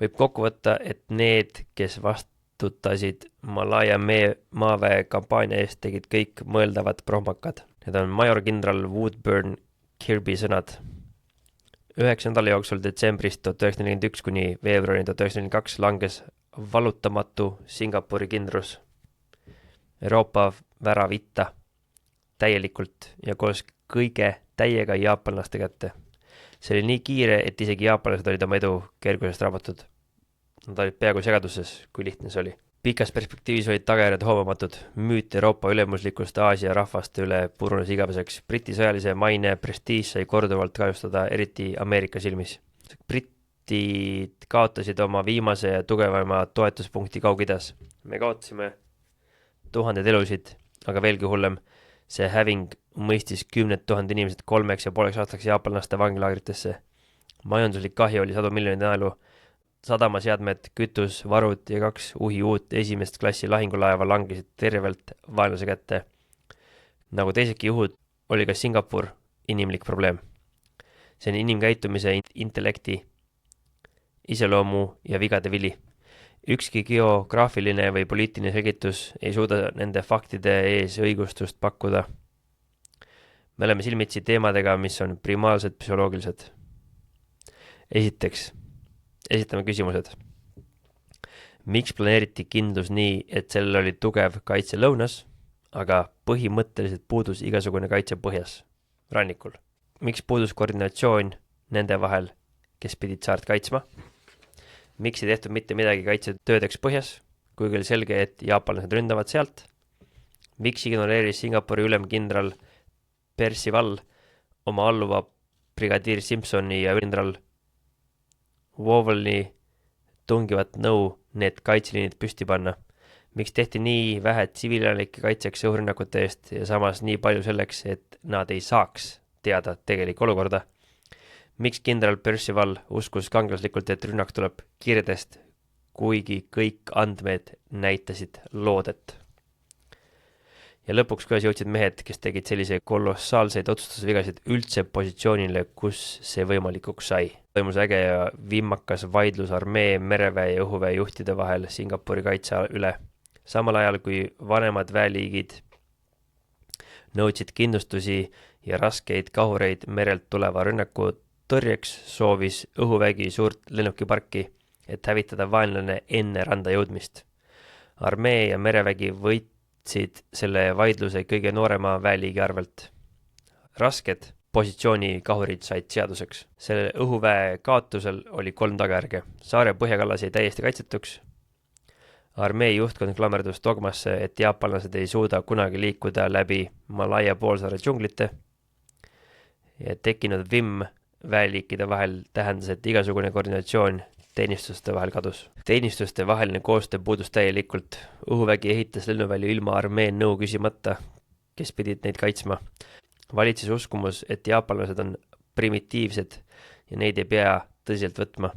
Võib kokku võtta, et need, kes vastutasid Malaia maaväe kampaania eest, tegid kõik mõeldavad prohmakad. Need on majorkindral Woodburn Kirby sõnad. 9 nädala jooksul detsembrist 1941 kuni veebruari 1942 langes valutamatu Singapuri kindrus Euroopa värav itta täielikult ja koos kõige täiega jaapanlaste kätte. See oli nii kiire, et isegi jaapanlased olid oma edu kergusest rabatud. Nad olid peaaegu segaduses, kui lihtne see oli. Pikas perspektiivis olid tagajärjed hoomamatud. Müüt Euroopa ülemuslikust Aasia rahvaste üle purunes igaveseks. Briti sõjalise maine prestiis sai korduvalt kahjustada, eriti Ameerika silmis. Britid kaotasid oma viimase ja tugevama toetuspunkti Kaug-Idas. Me kaotasime 1000 elusid, aga veelgi hullem, see häving mõistis 10 000 inimesed 3,5 aastaks jaapanlaste vanglaagritesse. Majanduslik kahju oli 100 miljonit naelu, sadamaseadmed, kütus, varud ja 2 uut esimest klassi lahingulaeva langesid tervelt vaenlase kätte. Nagu teisedki juhud, oli ka Singapur inimlik probleem. See on inimkäitumise, intellekti, iseloomu ja vigade vili. Ükski geograafiline või poliitiline selgitus ei suuda nende faktide ees õigustust pakkuda. Me oleme silmitsi teemadega, mis on primaalsed psühholoogilised. Esiteks, esitame küsimused. Miks planeeriti kindlus nii, et sellel oli tugev kaitse lõunas, aga põhimõtteliselt puudus igasugune kaitse põhjas, rannikul? Miks puudus koordinatsioon nende vahel, kes pidid saart kaitsma? Miks ei tehtud mitte midagi kaitsetöödeks põhjas, kuigi oli selge, et jaapanlased ründavad sealt? Miks ignoreeris Singapuri ülemkindral Percival oma alluva brigadiir Simpsoni ja kindral Wovlni tungivat nõu need kaitseliinid püsti panna? Miks tehti nii vähe tsiviilelanike kaitseks õhurünnakute eest ja samas nii palju selleks, et nad ei saaks teada tegelikku olukorda? Miks kindral Percival uskus kangelaslikult, et rünnak tuleb kirdest, kuigi kõik andmed näitasid loodet? Ja lõpuks, kuidas jõudsid mehed, kes tegid sellise kolossaalseid otsustusvigasid üldse positsioonile, kus see võimalikuks sai? Toimus äge ja vimmakas vaidlus armee, mereväe ja õhuväe juhtide vahel Singapuri kaitse üle. Samal ajal kui vanemad väeliigid nõudsid kindlustusi ja raskeid kahureid merelt tuleva rünnaku tõrjeks, soovis õhuvägi suurt lennukiparki, et hävitada vaenlane enne randa jõudmist. Armee ja merevägi võitsid selle vaidluse kõige noorema väeliigi arvelt. Rasked positsiooni kahurid said seaduseks. Selle õhuväe kaotusel oli 3 tagajärge. Saare põhjakallas jäi täiesti kaitsetuks. Armee juhtkond klamerdus dogmasse, et jaapanlased ei suuda kunagi liikuda läbi Malaia poolsaare džunglite ja tekkinud vimm väeliikide vahel tähendas, et igasugune koordinatsioon teenistuste vahel kadus. Teenistuste vaheline koostöö puudus täielikult. Õhuvägi ehitas lennuvälju ilma armee nõu küsimata, kes pidid neid kaitsma. Valitses uskumus, et jaapanlased on primitiivsed ja neid ei pea tõsiselt võtma.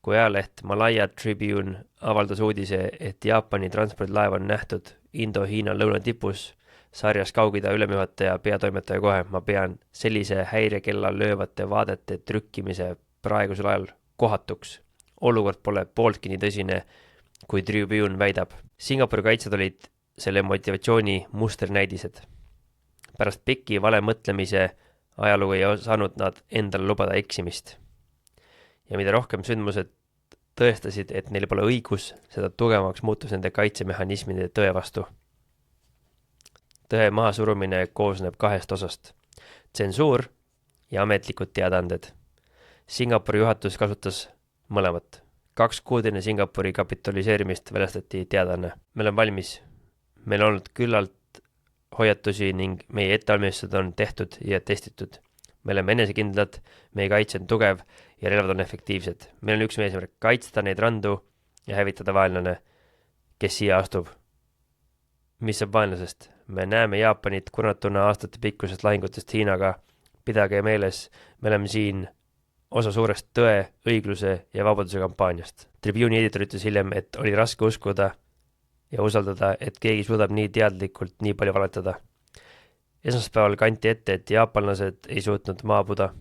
Kui ajaleht Malaia Tribune avaldas uudise, et Jaapani transpordilaev on nähtud Indo-Hiina lõunatipus, sarjas Kaug-Ida ülemjuhataja peatoimetaja kohe, ma pean sellise häirekella löövate vaadete trükkimise praegusel ajal kohatuks. Olukord pole pooltki nii tõsine, kui Tribune väidab. Singapuri kaitsjad olid selle motivatsiooni musternäidised. Pärast pikki vale mõtlemise ajalugu ei saanud nad endale lubada eksimist. Ja mida rohkem sündmused tõestasid, et neil pole õigus, seda tugevamaks muutus nende kaitsemehhanismide tõe vastu. Tõe mahasurumine koosneb 2 osast. Tsensuur ja ametlikud teadaanded. Singapuri juhatus kasutas mõlemat. 2 kuud enne Singapuri kapitaliseerimist väljastati teadaanne. Meil on valmis. Meil on olnud küllalt hoiatusi ning meie ettevalmistused on tehtud ja testitud. Me oleme enesekindlad, meie kaitse on tugev ja relvad on efektiivsed. Meil on üks eesmärk kaitsta neid randu ja hävitada vaenlane, kes siia astub. Mis saab vaenlasest? Me näeme Jaapanit kurnatuna aastate pikkusest lahingutest Hiinaga pidage meeles, me oleme siin osa suurest tõe, õigluse ja vabaduse kampaaniast. Tribune'i editor ütles hiljem, et oli raske uskuda ja usaldada, et keegi suudab nii teadlikult nii palju valetada. Esmaspäeval kanti ette, et jaapanlased ei suutnud maabuda.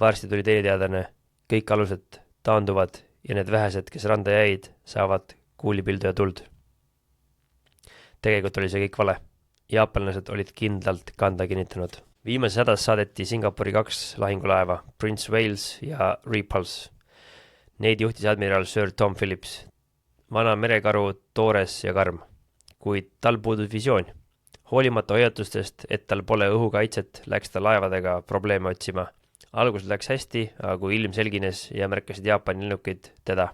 Varsti tuli teine teadlane, kõik alused taanduvad ja need vähesed, kes randa jäid, saavad kuulipildu ja tuld. Tegelikult oli see kõik vale. Jaapanlased olid kindlalt kanda kinnitanud. Viimases hädas saadeti Singapuri 2 lahingulaeva, Prince Wales ja Repulse. Neid juhtis admiral Sir Tom Phillips. Vana merekaru toores ja karm, kuid tal puudus visioon. Hoolimata hoiatustest, et tal pole õhukaitset, läks ta laevadega probleeme otsima. Alguses läks hästi, aga kui ilm selgines ja märkasid Jaapani lennukid teda.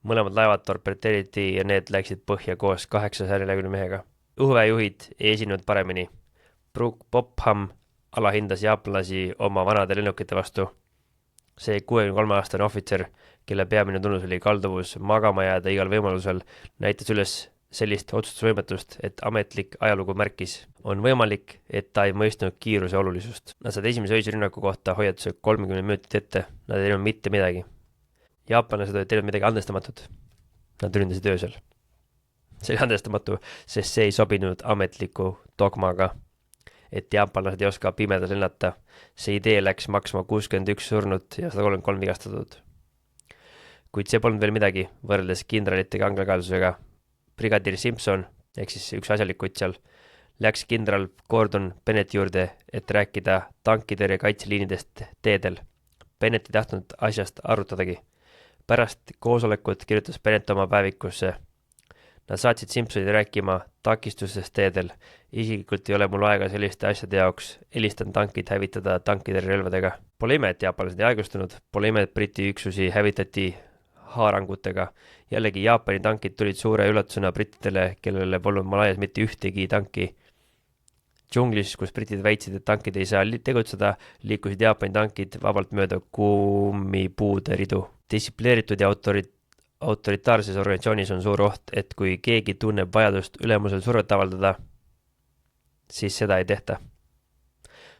Mõlemad laevad torpedeeriti ja need läksid põhja koos 840 mehega. Õhuväejuhid ei esinud paremini. Brooke Popham alahindas jaapanlasi oma vanade lennukite vastu. See 63-aastane ohvitser, kelle peamine tunnus oli kalduvus magama jääda igal võimalusel, näitas üles sellist otsustusvõimetust, et ametlik ajalugu märkis. On võimalik, et ta ei mõistnud kiiruse olulisust. Nad said esimese öisrünnaku kohta hoiatuse 30 minutit ette. Nad ei teinud mitte midagi. Jaapanlased olid teinud midagi andestamatut. Nad ründasid öösel. See oli andestamatu, sest see ei sobinud ametliku dogmaga, et jaapanlased ei oska pimedas lennata. See idee läks maksma 61 surnut ja 133 vigastatud. Kuid see polnud veel midagi, võrreldes kindralite kanglakaelsusega. Brigadier Simpson, ehk siis üks asjalik kutt seal, läks kindral Gordon Benneti juurde, et rääkida tankitõrje kaitseliinidest teedel. Bennett ei tahtnud asjast arutadagi. Pärast koosolekut kirjutas Bennett oma päevikusse. Nad saatsid Simpsonid rääkima takistustest teedel. Isiklikult ei ole mul aega selliste asjade jaoks. Helistan tankid hävitada tankitõrjerelvadega. Pole ime, et jaapanlased ei aegustunud. Pole ime, et Briti üksusi hävitati haarangutega. Jällegi Jaapani tankid tulid suure üllatusena brittidele, kellele polnud Malaias mitte ühtegi tanki. Džunglis, kus britid väitsid, et tankid ei saa tegutseda, liikusid Jaapani tankid vabalt mööda kummipuude ridu. Distsiplineeritud ja autoritaarses organisatsioonis on suur oht, et kui keegi tunneb vajadust ülemusel survet avaldada, siis seda ei tehta.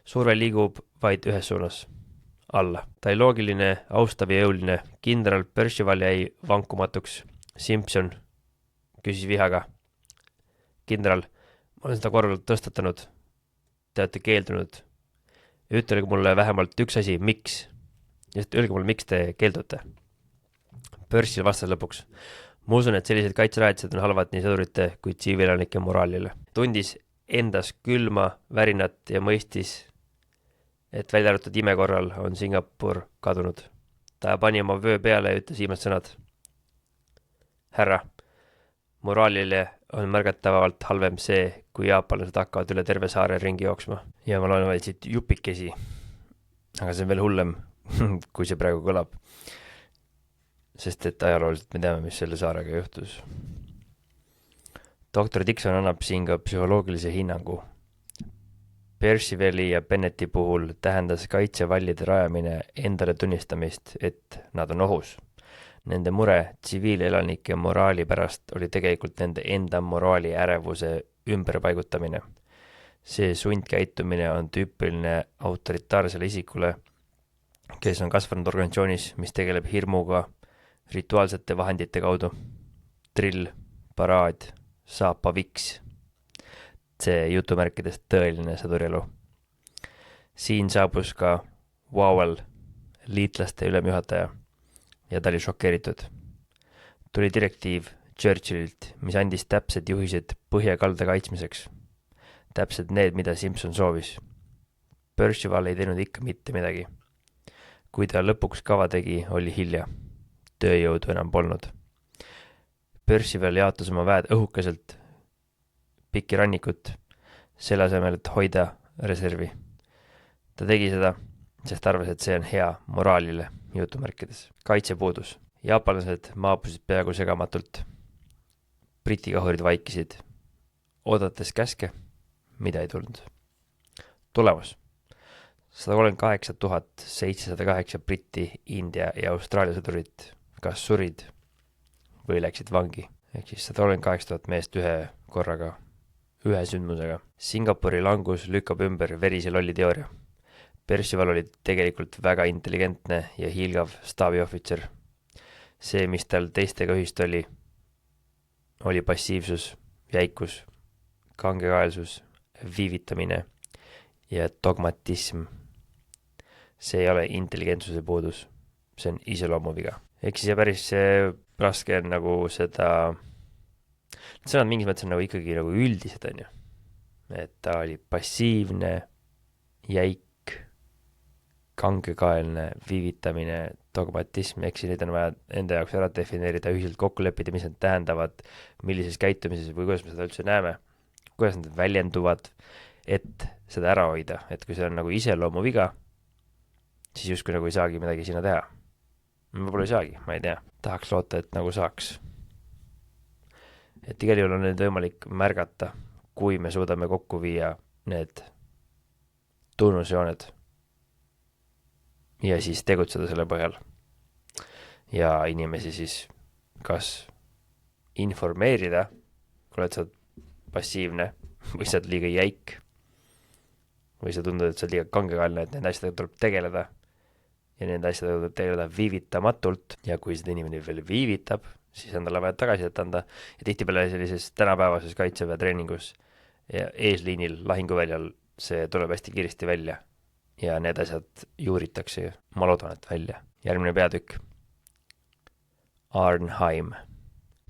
Surve liigub vaid ühes suunas. Alla. Ta oli loogiline, austav ja jõuline. Kindral Percival jäi vankumatuks. Simpson küsis vihaga. Kindral, ma olen seda korralt tõstatanud. Te olete keeldunud. Ütelge mulle vähemalt üks asi, miks? Just öelge mulle, miks te keeldute? Percival vastas lõpuks. Ma usun, et sellised kaitseraadised on halvad nii sõdurite kui tsiviilelanike moraalile. Tundis endas külma värinat ja mõistis, et välja arvatud ime korral on Singapur kadunud. Ta pani oma vöö peale ja ütles viimast sõnad. Härra, moraalile on märgatavalt halvem see, kui jaapanlased hakkavad üle terve saare ringi jooksma. Ja ma loen veel siit jupikesi, aga see on veel hullem, kui see praegu kõlab. Sest et ajalooliselt me teame, mis selle saarega juhtus. Dr. Dixon annab siin ka psühholoogilise hinnangu. Percivali ja Bennetti puhul tähendas kaitsevallide rajamine endale tunnistamist, et nad on ohus. Nende mure tsiviilelanike moraali pärast oli tegelikult nende enda moraali ärevuse ümberpaigutamine. See sundkäitumine on tüüpiline autoritaarsele isikule, kes on kasvanud organisatsioonis, mis tegeleb hirmuga rituaalsete vahendite kaudu. Drill, paraad, saapaviks. See jutumärkidest tõeline sõdurielu. Siin saabus ka Wowell, liitlaste ülemjuhataja, ja ta oli šokeeritud. Tuli direktiiv Churchillilt, mis andis täpsed juhised põhjakalda kaitsmiseks. Täpsed need, mida Simpson soovis. Percival ei teinud ikka mitte midagi. Kui ta lõpuks kava tegi, oli hilja. Tööjõudu enam polnud. Percival jaotas oma väed õhukeselt pikki rannikut, selle asemel, et hoida reservi. Ta tegi seda, sest arvas, et see on hea moraalile, jutumärkides. Kaitsepuudus. Jaapanlased maabusid peaaegu segamatult. Briti kahurid vaikisid, oodates käske, mida ei tulnud. Tulemus. 138 708 Briti, India ja Austraalia sõdurit kas surid või läksid vangi. Ehk siis 138 000 meest ühe korraga, ühe sündmusega. Singapuri langus lükkab ümber verise lolli teooria. Percival oli tegelikult väga intelligentne ja hiilgav staabiohvitser. See, mis tal teistega ühist oli passiivsus, jäikus, kangekaelsus, viivitamine ja dogmatism. See ei ole intelligentsuse puudus, see on iseloomuviga. Ehk siis päris raske on nagu seda, sõnad mingis mõttes on nagu ikkagi nagu üldised, on ju. Et ta oli passiivne, jäik, kangekaelne, viivitamine, dogmatism, ehk siis neid on vaja enda jaoks ära defineerida, ühiselt kokku leppida, mis need tähendavad, millises käitumises või kuidas me seda üldse näeme, kuidas nad väljenduvad, et seda ära hoida, et kui see on nagu iseloomuviga, siis justkui nagu ei saagi midagi sinna teha. Võib-olla ei saagi, ma ei tea. Tahaks loota, et nagu saaks. Et igal juhul on need võimalik märgata, kui me suudame kokku viia need tunnusjooned ja siis tegutseda selle põhjal. Ja inimesi siis kas informeerida, kui oled sa passiivne või sa oled liiga jäik või sa tundud, et sa oled liiga kangekaelne, et nende asjadega tuleb tegeleda ja nende asjadega tuleb tegeleda viivitamatult ja kui seda inimene veel viivitab, siis on talle vaja tagasisidet anda ja tihtipeale sellises tänapäevases kaitseväe treeningus ja eesliinil lahinguväljal see tuleb hästi kiiresti välja ja need asjad juuritakse, ma loodan, et välja. Järgmine peatükk. Arnheim.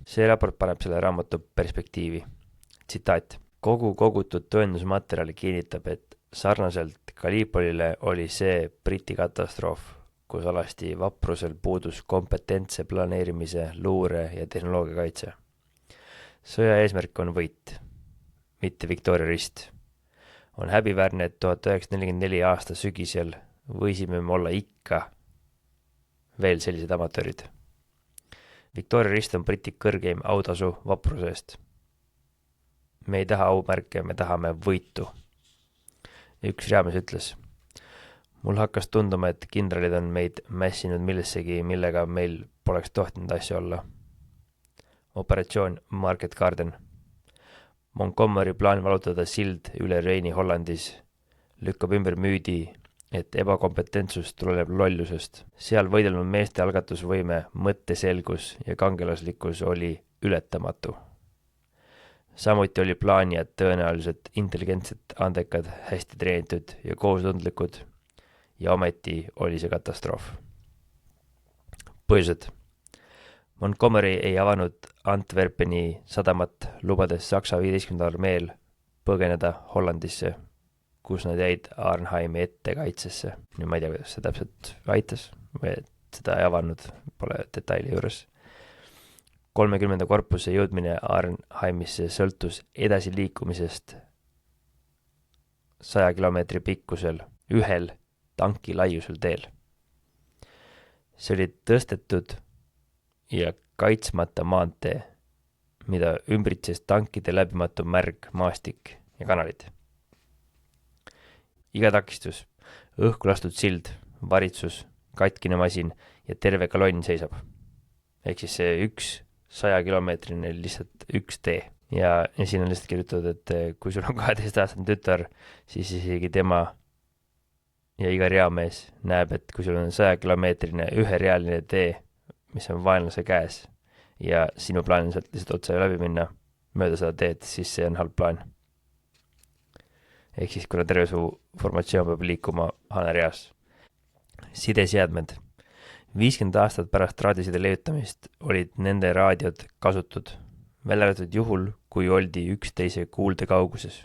See raport paneb selle raamatu perspektiivi. Tsitaat. Kogu kogutud tõendusmaterjali kinnitab, et sarnaselt Galipolile oli see Briti katastroof, kus alasti vaprusel puudus kompetentse planeerimise, luure ja tehnoloogia kaitse. Sõja eesmärk on võit, mitte Victoria rist. On häbiväärne, et 1944 aasta sügisel võisime me olla ikka veel sellised amatöörid. Victoria rist on Briti kõrgeim autasu vapruse eest. Me ei taha aumärke, me tahame võitu. Üks reamees ütles, mul hakkas tunduma, et kindralid on meid mässinud millessegi, millega meil poleks tohtinud asja olla. Operatsioon Market Garden. Montgomery plaan valutada sild üle Reini Hollandis lükkab ümber müüdi, et ebakompetentsus tuleneb lollusest. Seal võidelnud meeste algatusvõime, mõtteselgus ja kangelaslikkus oli ületamatu. Samuti oli plaanijad tõenäoliselt intelligentsed, andekad, hästi treenitud ja koostundlikud ja ometi oli see katastroof. Põhjused. Montgomery ei avanud Antwerpeni sadamat, lubades Saksa 15. armeel põgeneda Hollandisse, kus nad jäid Arnheimi ettekaitsesse. Ma ei tea, kuidas see täpselt aitas, või et seda ei avanud, pole detaili juures. 30. korpuse jõudmine Arnheimisse sõltus edasiliikumisest 100 kilomeetri pikkusel ühel tanki laiusel teel. See oli tõstetud ja kaitsmata maantee, mida ümbritses tankide läbimatu märg, maastik ja kanalid. Iga takistus, õhku lastud sild, varitsus, katkine masin ja terve kolonn seisab. Ehk siis see 100-kilomeetrine lihtsalt üks tee. Ja siin on lihtsalt kirjutatud, et kui sul on 12-aastane tütar, siis isegi tema ja iga reamees näeb, et kui sul on 100-kilomeetrine üherealine tee, mis on vaenlase käes ja sinu plaan on sealt lihtsalt otsa läbi minna mööda seda teed, siis see on halb plaan. Ehk siis kuna terve su formatsioon peab liikuma hanereas. Sideseadmed. 50 aastat pärast raadioside leiutamist olid nende raadiod kasutud, välja arvatud juhul, kui oldi üksteise kuulde kauguses.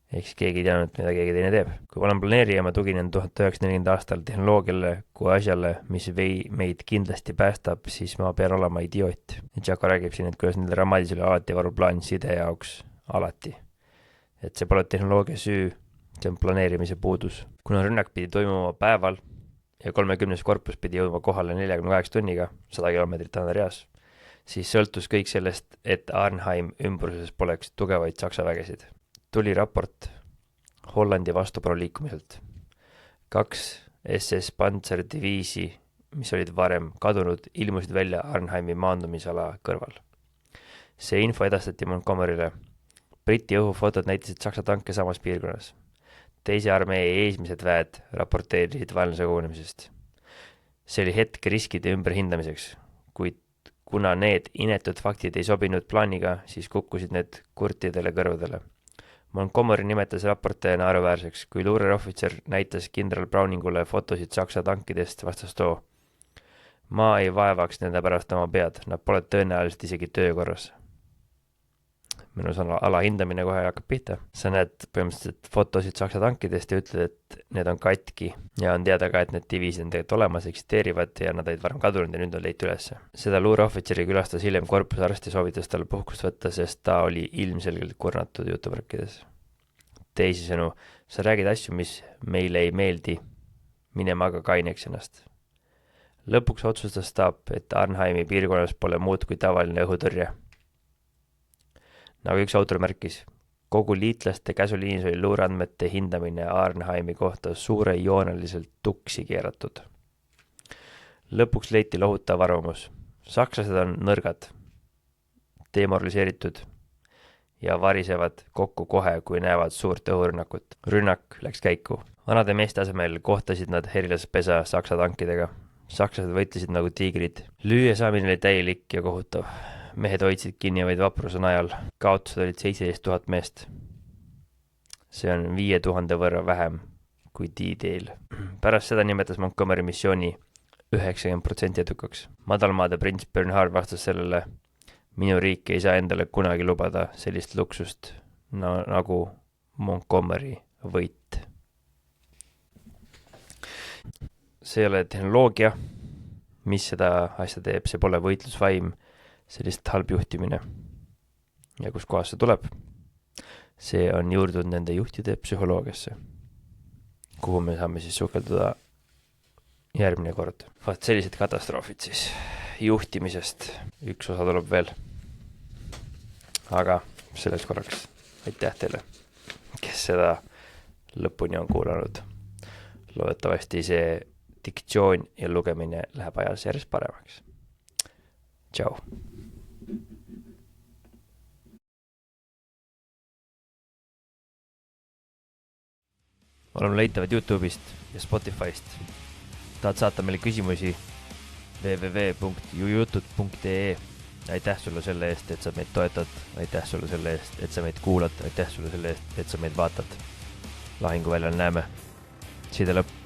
Ehk siis keegi ei teadnud, mida keegi teine teeb. Kui olen planeerija, ma tuginen 1940 aastal tehnoloogiale kui asjale, mis meid kindlasti päästab, siis ma pean olema idioot. Jaco räägib siin, et kuidas nendel ramadisel alati varu plaan side jaoks alati. Et see pole tehnoloogia süü, see on planeerimise puudus. Kuna rünnak pidi toimuma päeval ja 30. korpus pidi jõudma kohale 48 tunniga, 100 kilomeetrit hanereas, siis sõltus kõik sellest, et Arnheim ümbruses poleks tugevaid saksa vägesid. Tuli raport Hollandi vastupanuliikumiselt. 2 SS Panzerdiviisi, mis olid varem kadunud, ilmusid välja Arnheimi maandumisala kõrval. See info edastati Montgomery'le. Briti õhufotod näitasid saksa tanke samas piirkonnas. teise armee esimesed väed raporteerisid vaenlase kogunemisest. See oli hetk riskide ümberhindamiseks, kuid kuna need inetud faktid ei sobinud plaaniga, siis kukkusid need kurtidele kõrvadele. Montgomery nimetas raporte naeruväärseks, kui luureohvitser näitas kindral Browningule fotosid Saksa tankidest vastas too. Ma ei vaevaks nende pärast oma pead, nad pole tõenäoliselt isegi töökorras. Minu alahindamine kohe hakkab pihta. Sa näed põhimõtteliselt fotosid Saksa tankidest ja ütled, et need on katki ja on teada ka, et need diviisid on tegelikult olemas, eksisteerivad ja nad olid varem kadunud ja nüüd on leitud üles. Seda luureohvitseri külastas hiljem korpusarsti soovitas tal puhkust võtta, sest ta oli ilmselgelt kurnatud jutuvärkides. Teisisõnu, sa räägid asju, mis meile ei meeldi, minema aga kaineks ennast. Lõpuks otsustas Stab, et Arnheimi piirkonnas pole muud kui tavaline õhutõrje. Nagu üks autor märkis, kogu liitlaste käsuliinis oli luureandmete hindamine Arnheimi kohta suurejooneliselt tuksi keeratud. Lõpuks leiti lohutav arvamus. Sakslased on nõrgad, demoraliseeritud ja varisevad kokku kohe, kui näevad suurt õhurünnakut. Rünnak läks käiku. Vanade meeste asemel kohtasid nad herilaspesa Saksa tankidega. Sakslased võitlesid nagu tiigrid. Lüüa saamine oli täielik ja kohutav. Mehed hoidsid kinni vaid vapruse najal. Kaotused olid 17 000 meest. See on 5000 võrra vähem kui D-Day'l. Pärast seda nimetas Montgomery missiooni 90% edukaks. Madalmaade prints Bernhard vastas sellele, minu riik ei saa endale kunagi lubada sellist luksust nagu Montgomery võit. See ei ole tehnoloogia, mis seda asja teeb, see pole võitlusvaim, sellist halb juhtimine. Ja kus kohas see tuleb? See on juurdunud nende juhtide psühholoogiasse, kuhu me saame siis sukelduda järgmine kord. Vaat sellised katastroofid siis juhtimisest. Üks osa tuleb veel. Aga selleks korraks aitäh teile, kes seda lõpuni on kuulanud. Loodetavasti see diktsioon ja lugemine läheb ajas järjest paremaks. Tšau! Oleme leitavad YouTube'ist ja Spotify'st. Tahad saata meile küsimusi www.youtube.ee. Aitäh sulle selle eest, et sa meid toetad. Aitäh sulle selle eest, et sa meid kuulad. Aitäh sulle selle eest, et sa meid vaatad. Lahinguväljal näeme. Side lõpp.